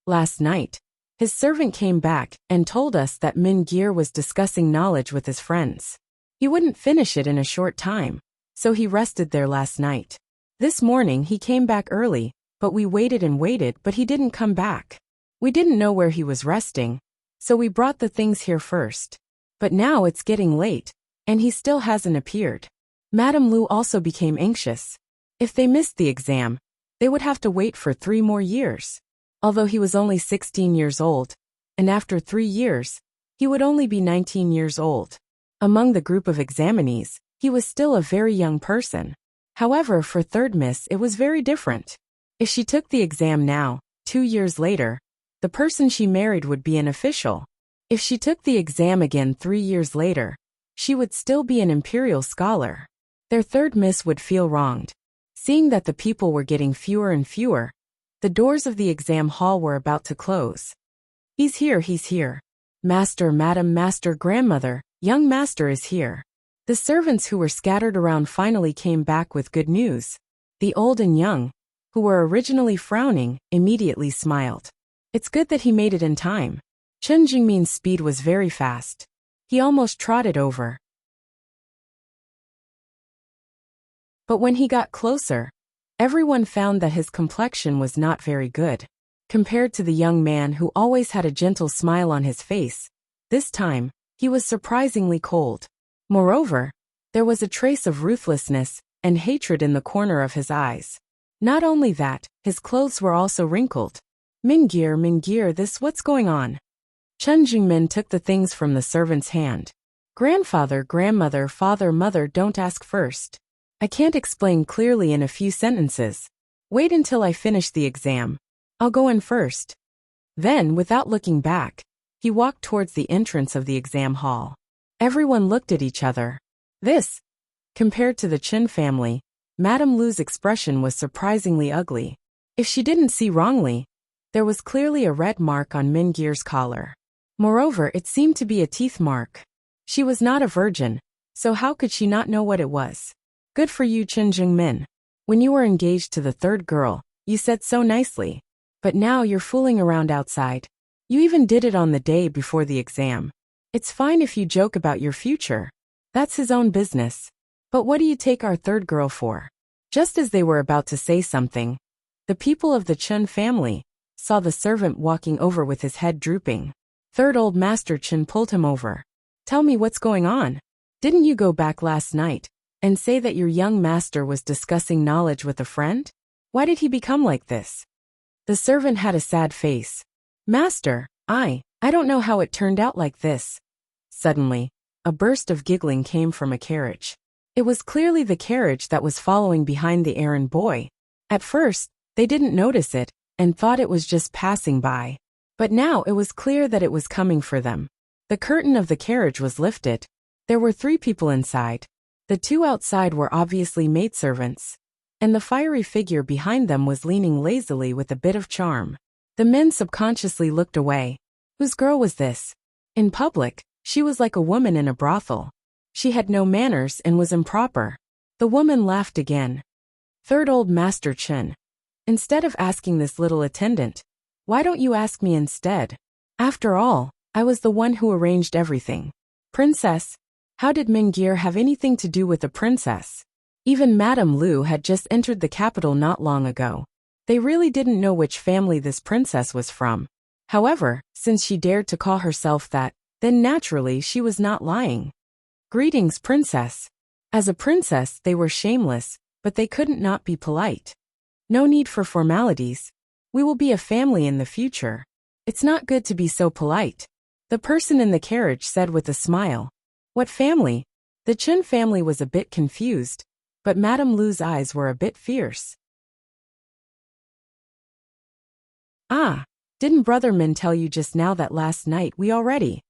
Last night, his servant came back and told us that Mingir was discussing knowledge with his friends. He wouldn't finish it in a short time, so he rested there last night. This morning he came back early, but we waited and waited, but he didn't come back. We didn't know where he was resting, so we brought the things here first. But now it's getting late, and he still hasn't appeared. Madame Lu also became anxious. If they missed the exam, they would have to wait for 3 more years. Although he was only 16 years old, and after 3 years, he would only be 19 years old. Among the group of examinees, he was still a very young person. However, for third miss, it was very different. If she took the exam now, 2 years later, the person she married would be an official. If she took the exam again 3 years later, she would still be an imperial scholar. Their third miss would feel wronged. Seeing that the people were getting fewer and fewer, the doors of the exam hall were about to close. He's here. Master, madam, master, grandmother, young master is here. The servants who were scattered around finally came back with good news. The old and young, who were originally frowning, immediately smiled. It's good that he made it in time. Chen Jingmin's speed was very fast. He almost trotted over. But when he got closer, everyone found that his complexion was not very good. Compared to the young man who always had a gentle smile on his face, this time, he was surprisingly cold. Moreover, there was a trace of ruthlessness and hatred in the corner of his eyes. Not only that, his clothes were also wrinkled. Mingir, what's going on? Chen Jingmin took the things from the servant's hand. Grandfather, grandmother, father, mother, don't ask first. I can't explain clearly in a few sentences. Wait until I finish the exam. I'll go in first. Then, without looking back, he walked towards the entrance of the exam hall. Everyone looked at each other. This, compared to the Chen family, Madame Lu's expression was surprisingly ugly. If she didn't see wrongly, there was clearly a red mark on Mingir's collar. Moreover, it seemed to be a teeth mark. She was not a virgin, so how could she not know what it was? Good for you, Chen Jingmin. When you were engaged to the third girl, you said so nicely. But now you're fooling around outside. You even did it on the day before the exam. It's fine if you joke about your future. That's his own business. But what do you take our third girl for? Just as they were about to say something, the people of the Chen family saw the servant walking over with his head drooping. Third old Master Chen pulled him over. Tell me what's going on. Didn't you go back last night and say that your young master was discussing knowledge with a friend? Why did he become like this? The servant had a sad face. Master, I don't know how it turned out like this. Suddenly, a burst of giggling came from a carriage. It was clearly the carriage that was following behind the errand boy. At first, they didn't notice it and thought it was just passing by. But now it was clear that it was coming for them. The curtain of the carriage was lifted. There were 3 people inside. The 2 outside were obviously maidservants, and the fiery figure behind them was leaning lazily with a bit of charm. The men subconsciously looked away. Whose girl was this? In public, she was like a woman in a brothel. She had no manners and was improper. The woman laughed again. Third old Master Chen. Instead of asking this little attendant, why don't you ask me instead? After all, I was the one who arranged everything. Princess, how did Mingir have anything to do with a princess? Even Madame Lu had just entered the capital not long ago. They really didn't know which family this princess was from. However, since she dared to call herself that, then naturally she was not lying. Greetings, princess. As a princess, they were shameless, but they couldn't not be polite. No need for formalities. We will be a family in the future. It's not good to be so polite. The person in the carriage said with a smile. What family? The Chen family was a bit confused, but Madame Lu's eyes were a bit fierce. Ah, didn't Brother Min tell you just now that last night we already?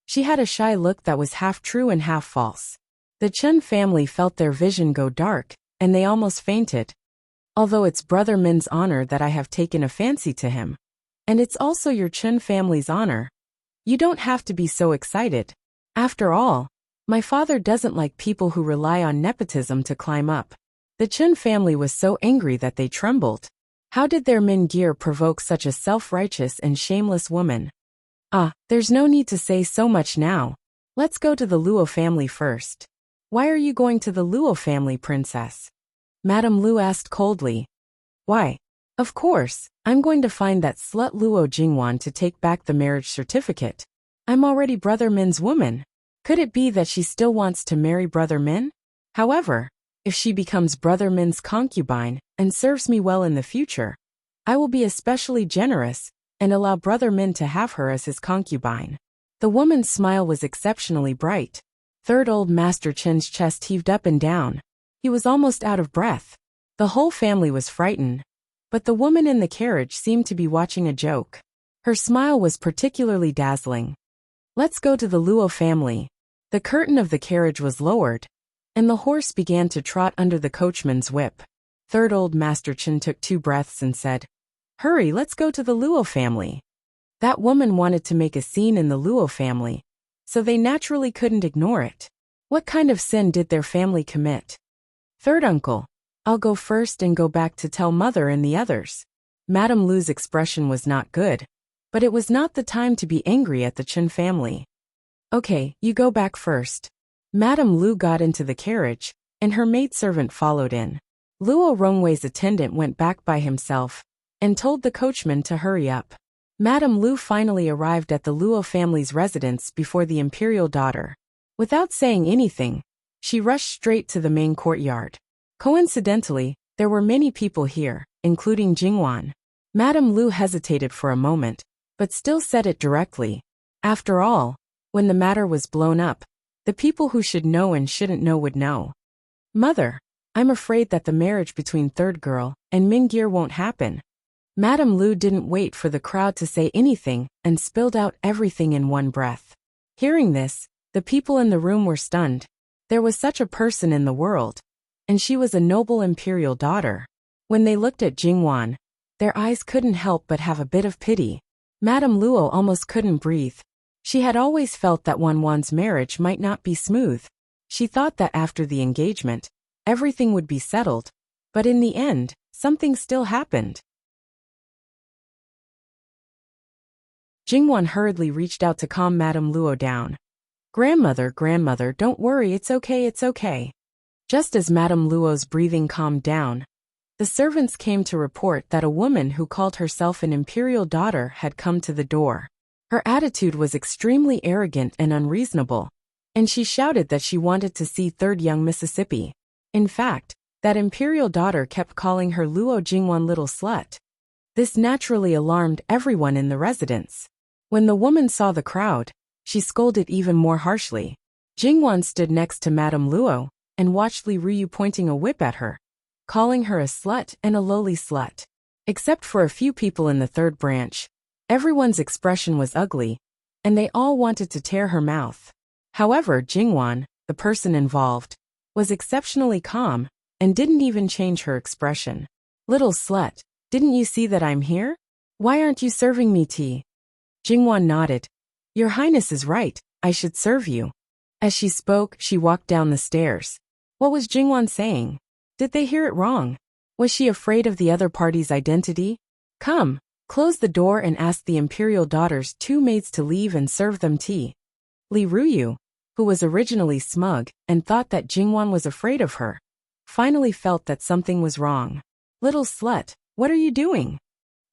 She had a shy look that was half true and half false. The Chen family felt their vision go dark, and they almost fainted. Although it's Brother Min's honor that I have taken a fancy to him. And it's also your Chen family's honor. You don't have to be so excited. After all, my father doesn't like people who rely on nepotism to climb up. The Chen family was so angry that they trembled. How did their Mingir provoke such a self-righteous and shameless woman? Ah, there's no need to say so much now. Let's go to the Luo family first. Why are you going to the Luo family, princess? Madame Lu asked coldly. Why? Of course, I'm going to find that slut Luo Jingwan to take back the marriage certificate. I'm already Brother Min's woman. Could it be that she still wants to marry Brother Min? However, if she becomes Brother Min's concubine and serves me well in the future, I will be especially generous and allow Brother Min to have her as his concubine. The woman's smile was exceptionally bright. Third old Master Chen's chest heaved up and down. He was almost out of breath. The whole family was frightened, but the woman in the carriage seemed to be watching a joke. Her smile was particularly dazzling. Let's go to the Luo family. The curtain of the carriage was lowered, and the horse began to trot under the coachman's whip. Third old Master Chen took 2 breaths and said, Hurry, let's go to the Luo family. That woman wanted to make a scene in the Luo family, so they naturally couldn't ignore it. What kind of sin did their family commit? Third uncle, I'll go first and go back to tell mother and the others. Madame Lu's expression was not good, but it was not the time to be angry at the Chen family. Okay, you go back first. Madame Lu got into the carriage, and her maidservant followed in. Luo Rongwei's attendant went back by himself, and told the coachman to hurry up. Madame Lu finally arrived at the Luo family's residence before the imperial daughter. Without saying anything, she rushed straight to the main courtyard. Coincidentally, there were many people here, including Jingwan. Madame Lu hesitated for a moment, but still said it directly. After all, when the matter was blown up, the people who should know and shouldn't know would know. Mother, I'm afraid that the marriage between third girl and Mingir won't happen. Madame Lu didn't wait for the crowd to say anything and spilled out everything in one breath. Hearing this, the people in the room were stunned. There was such a person in the world, and she was a noble imperial daughter. When they looked at Jingwan, their eyes couldn't help but have a bit of pity. Madame Luo almost couldn't breathe. She had always felt that Wanwan's marriage might not be smooth. She thought that after the engagement, everything would be settled, but in the end, something still happened. Jingwan hurriedly reached out to calm Madame Luo down. Grandmother, don't worry, it's okay. Just as Madame Luo's breathing calmed down, the servants came to report that a woman who called herself an imperial daughter had come to the door. Her attitude was extremely arrogant and unreasonable, and she shouted that she wanted to see Third Young Mississippi. In fact, that imperial daughter kept calling her Luo Jingwan little slut. This naturally alarmed everyone in the residence. When the woman saw the crowd, she scolded even more harshly. Jingwan stood next to Madame Luo and watched Li Ruyu pointing a whip at her, calling her a slut and a lowly slut. Except for a few people in the third branch, everyone's expression was ugly, and they all wanted to tear her mouth. However, Jingwan, the person involved, was exceptionally calm and didn't even change her expression. Little slut, didn't you see that I'm here? Why aren't you serving me tea? Jingwan nodded. Your Highness is right, I should serve you. As she spoke, she walked down the stairs. What was Jingwan saying? Did they hear it wrong? Was she afraid of the other party's identity? Come, close the door and ask the imperial daughter's 2 maids to leave and serve them tea. Li Ruyu, who was originally smug and thought that Jingwan was afraid of her, finally felt that something was wrong. Little slut, what are you doing?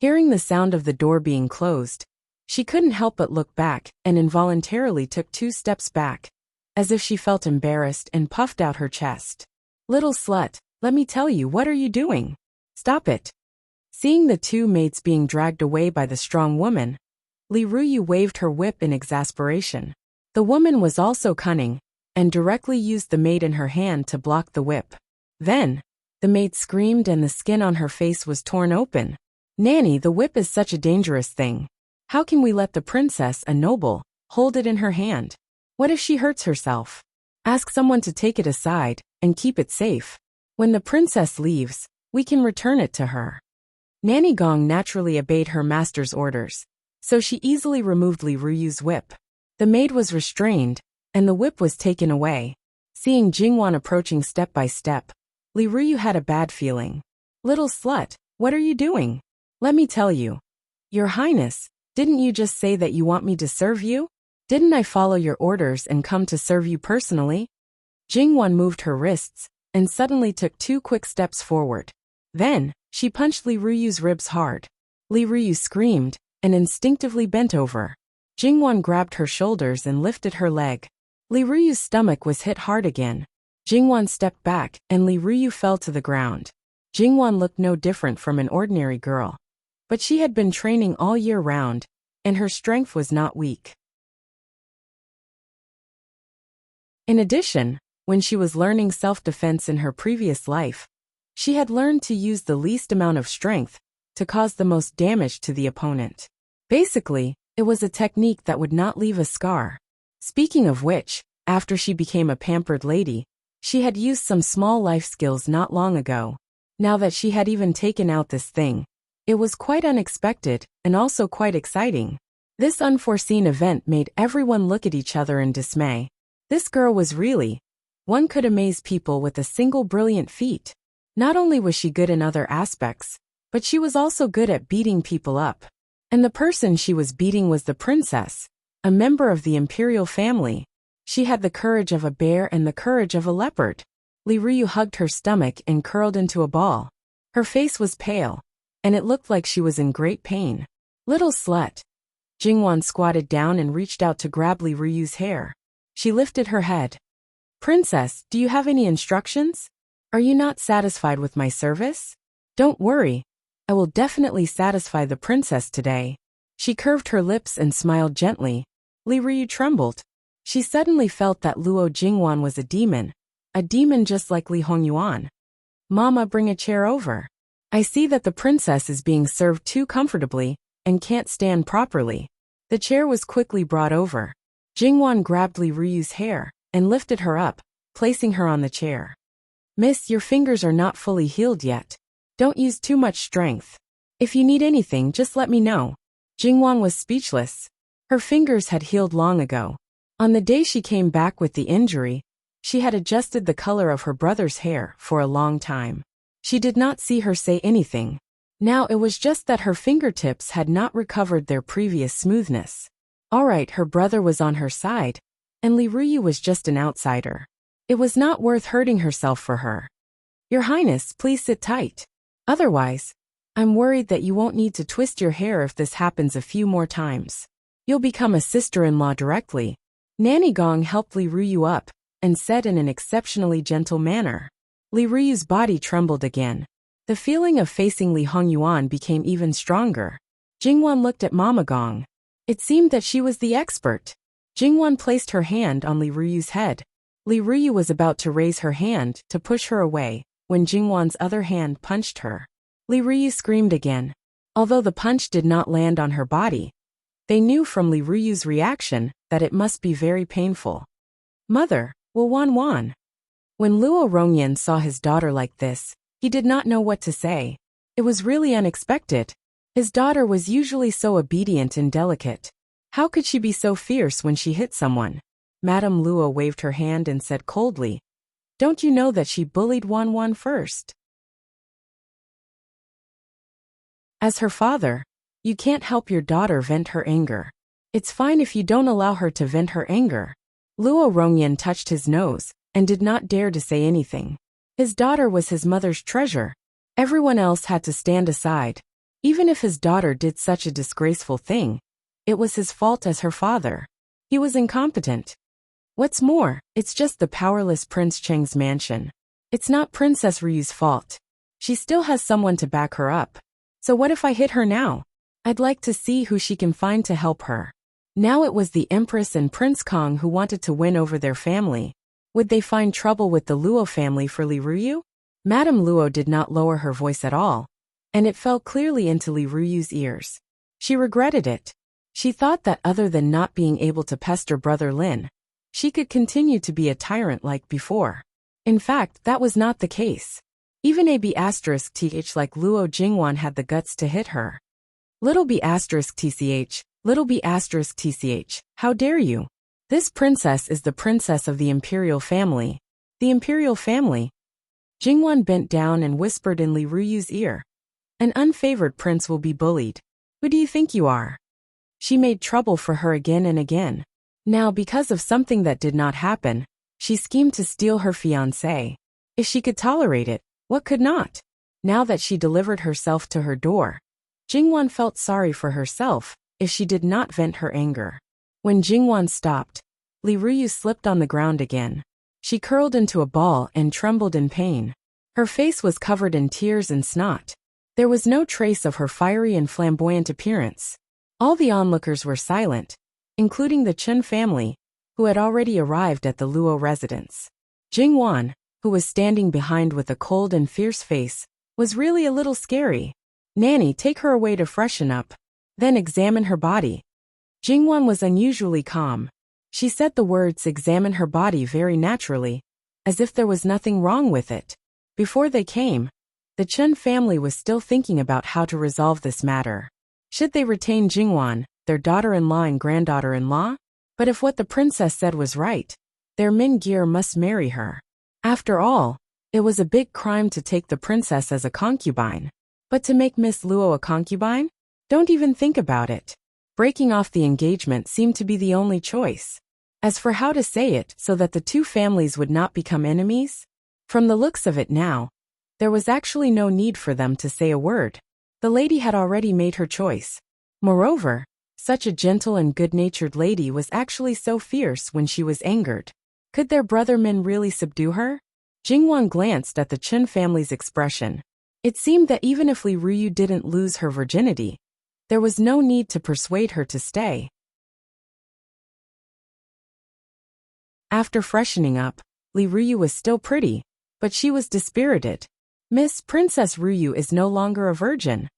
Hearing the sound of the door being closed, she couldn't help but look back and involuntarily took 2 steps back, as if she felt embarrassed and puffed out her chest. Little slut, let me tell you, what are you doing? Stop it. Seeing the 2 maids being dragged away by the strong woman, Li Ruyu waved her whip in exasperation. The woman was also cunning, and directly used the maid in her hand to block the whip. Then, the maid screamed and the skin on her face was torn open. Nanny, the whip is such a dangerous thing. How can we let the princess, a noble, hold it in her hand? What if she hurts herself? Ask someone to take it aside and keep it safe. When the princess leaves, we can return it to her. Nanny Gong naturally obeyed her master's orders, so she easily removed Li Ruyu's whip. The maid was restrained, and the whip was taken away. Seeing Jingwan approaching step by step, Li Ruyu had a bad feeling. Little slut, what are you doing? Let me tell you. Your Highness, didn't you just say that you want me to serve you? Didn't I follow your orders and come to serve you personally? Jingwan moved her wrists and suddenly took 2 quick steps forward. Then, she punched Li Ruyu's ribs hard. Li Ruyu screamed and instinctively bent over. Jingwan grabbed her shoulders and lifted her leg. Li Ruyu's stomach was hit hard again. Jingwan stepped back and Li Ruyu fell to the ground. Jingwan looked no different from an ordinary girl, but she had been training all year round, and her strength was not weak. In addition, when she was learning self-defense in her previous life, she had learned to use the least amount of strength to cause the most damage to the opponent. Basically, it was a technique that would not leave a scar. Speaking of which, after she became a pampered lady, she had used some small life skills not long ago. Now that she had even taken out this thing, it was quite unexpected and also quite exciting. This unforeseen event made everyone look at each other in dismay. This girl was really, one could amaze people with a single brilliant feat. Not only was she good in other aspects, but she was also good at beating people up. And the person she was beating was the princess, a member of the imperial family. She had the courage of a bear and the courage of a leopard. Li Ruyu hugged her stomach and curled into a ball. Her face was pale, and it looked like she was in great pain. Little slut. Jingwan squatted down and reached out to grab Li Ruyu's hair. She lifted her head. Princess, do you have any instructions? Are you not satisfied with my service? Don't worry. I will definitely satisfy the princess today. She curved her lips and smiled gently. Li Ruyu trembled. She suddenly felt that Luo Jingwan was a demon just like Li Hongyuan. Mama, bring a chair over. I see that the princess is being served too comfortably and can't stand properly. The chair was quickly brought over. Jingwan grabbed Li Ruyu's hair and lifted her up, placing her on the chair. Miss, your fingers are not fully healed yet. Don't use too much strength. If you need anything, just let me know. Jingwan was speechless. Her fingers had healed long ago. On the day she came back with the injury, she had adjusted the color of her brother's hair for a long time. She did not see her say anything. Now it was just that her fingertips had not recovered their previous smoothness. Alright, her brother was on her side, and Li Ruyu was just an outsider. It was not worth hurting herself for her. Your Highness, please sit tight. Otherwise, I'm worried that you won't need to twist your hair if this happens a few more times. You'll become a sister-in-law directly. Nanny Gong helped Li Ruyu up and said in an exceptionally gentle manner. Li Ruyu's body trembled again. The feeling of facing Li Hongyuan became even stronger. Jingwan looked at Mama Gong. It seemed that she was the expert. Jingwan placed her hand on Li Ruyu's head. Li Ruyu was about to raise her hand to push her away when Jingwan's other hand punched her. Li Ruyu screamed again. Although the punch did not land on her body, they knew from Li Ruyu's reaction that it must be very painful. Mother, Wan Wan. When Luo Rongyan saw his daughter like this, he did not know what to say. It was really unexpected. His daughter was usually so obedient and delicate. How could she be so fierce when she hit someone? Madame Luo waved her hand and said coldly, "Don't you know that she bullied Wan Wan first? As her father, you can't help your daughter vent her anger. It's fine if you don't allow her to vent her anger." Luo Rongyan touched his nose and did not dare to say anything. His daughter was his mother's treasure. Everyone else had to stand aside. Even if his daughter did such a disgraceful thing, it was his fault as her father. He was incompetent. What's more, it's just the powerless Prince Cheng's mansion. It's not Princess Ryu's fault. She still has someone to back her up. So what if I hit her now? I'd like to see who she can find to help her. Now it was the Empress and Prince Kong who wanted to win over their family. Would they find trouble with the Luo family for Li Ruyu? Madame Luo did not lower her voice at all, and it fell clearly into Li Ruyu's ears. She regretted it. She thought that other than not being able to pester Brother Lin, she could continue to be a tyrant like before. In fact, that was not the case. Even a B*TH like Luo Jingwan had the guts to hit her. Little B*TCH, little B*TCH, how dare you? This princess is the princess of the imperial family. The imperial family? Jingwan bent down and whispered in Li Ruyu's ear. An unfavored prince will be bullied. Who do you think you are? She made trouble for her again and again. Now because of something that did not happen, she schemed to steal her fiancé. If she could tolerate it, what could not? Now that she delivered herself to her door, Jingwan felt sorry for herself if she did not vent her anger. When Jingwan stopped, Li Ruyu slipped on the ground again. She curled into a ball and trembled in pain. Her face was covered in tears and snot. There was no trace of her fiery and flamboyant appearance. All the onlookers were silent, including the Chen family, who had already arrived at the Luo residence. Jingwan, who was standing behind with a cold and fierce face, was really a little scary. Nanny, take her away to freshen up. Then examine her body. Jingwan was unusually calm. She said the words examine her body very naturally, as if there was nothing wrong with it. Before they came, the Chen family was still thinking about how to resolve this matter. Should they retain Jingwan, their daughter-in-law and granddaughter-in-law? But if what the princess said was right, their Min-gear must marry her. After all, it was a big crime to take the princess as a concubine. But to make Miss Luo a concubine? Don't even think about it. Breaking off the engagement seemed to be the only choice. As for how to say it so that the two families would not become enemies, from the looks of it now, there was actually no need for them to say a word. The lady had already made her choice. Moreover, such a gentle and good-natured lady was actually so fierce when she was angered. Could their brother Min really subdue her? Jingwan glanced at the Chen family's expression. It seemed that even if Li Ruyu didn't lose her virginity, there was no need to persuade her to stay. After freshening up, Li Ruyu was still pretty, but she was dispirited. Miss Princess Ruyu is no longer a virgin.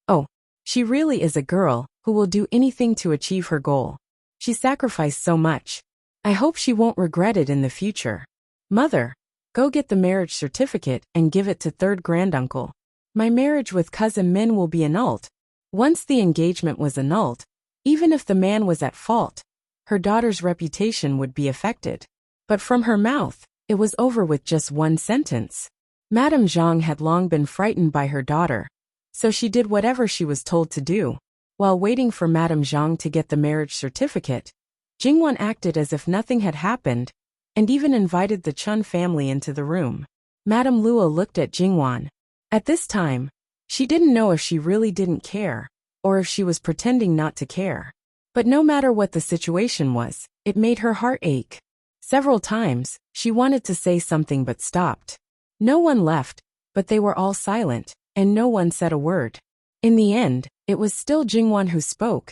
Oh, she really is a girl who will do anything to achieve her goal. She sacrificed so much. I hope she won't regret it in the future. Mother, go get the marriage certificate and give it to third granduncle. My marriage with cousin Min will be annulled. Once the engagement was annulled, even if the man was at fault, her daughter's reputation would be affected. But from her mouth, it was over with just one sentence. Madame Zhang had long been frightened by her daughter, so she did whatever she was told to do. While waiting for Madame Zhang to get the marriage certificate, Jingwan acted as if nothing had happened, and even invited the Chun family into the room. Madame Luo looked at Jingwan. At this time, she didn't know if she really didn't care, or if she was pretending not to care. But no matter what the situation was, it made her heart ache. Several times, she wanted to say something but stopped. No one left, but they were all silent, and no one said a word. In the end, it was still Jingwan who spoke.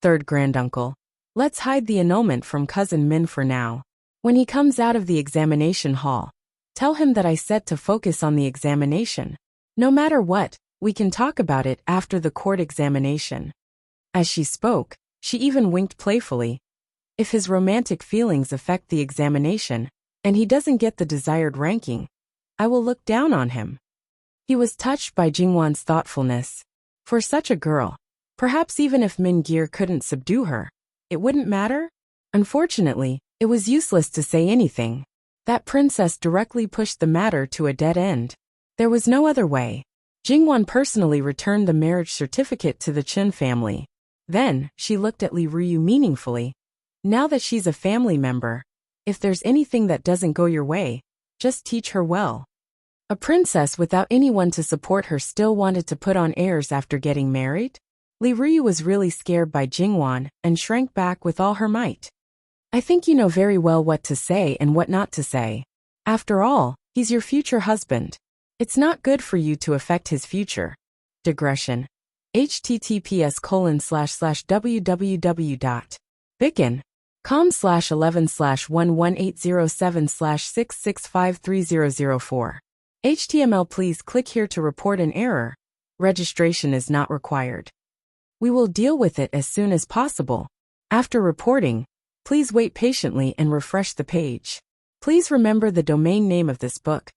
Third granduncle, let's hide the annulment from cousin Min for now. When he comes out of the examination hall, tell him that I said to focus on the examination. No matter what, we can talk about it after the court examination. As she spoke, she even winked playfully. If his romantic feelings affect the examination, and he doesn't get the desired ranking, I will look down on him. He was touched by Jingwan's thoughtfulness. For such a girl, perhaps even if Min Gear couldn't subdue her, it wouldn't matter? Unfortunately, it was useless to say anything. That princess directly pushed the matter to a dead end. There was no other way. Jingwan personally returned the marriage certificate to the Chen family. Then, she looked at Li Ruyu meaningfully. Now that she's a family member, if there's anything that doesn't go your way, just teach her well. A princess without anyone to support her still wanted to put on airs after getting married? Li Ruyu was really scared by Jingwan and shrank back with all her might. I think you know very well what to say and what not to say. After all, he's your future husband. It's not good for you to affect his future. Digression. https://www.bicken.com/11/11807/6653004. HTML. Please click here to report an error. Registration is not required. We will deal with it as soon as possible. After reporting, please wait patiently and refresh the page. Please remember the domain name of this book.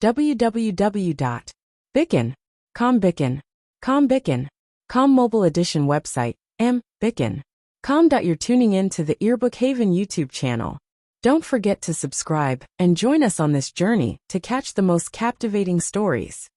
www.bicken.com. Bicken.com mobile edition website, bicken.com. You're tuning in to the Earbook Haven YouTube channel. Don't forget to subscribe and join us on this journey to catch the most captivating stories.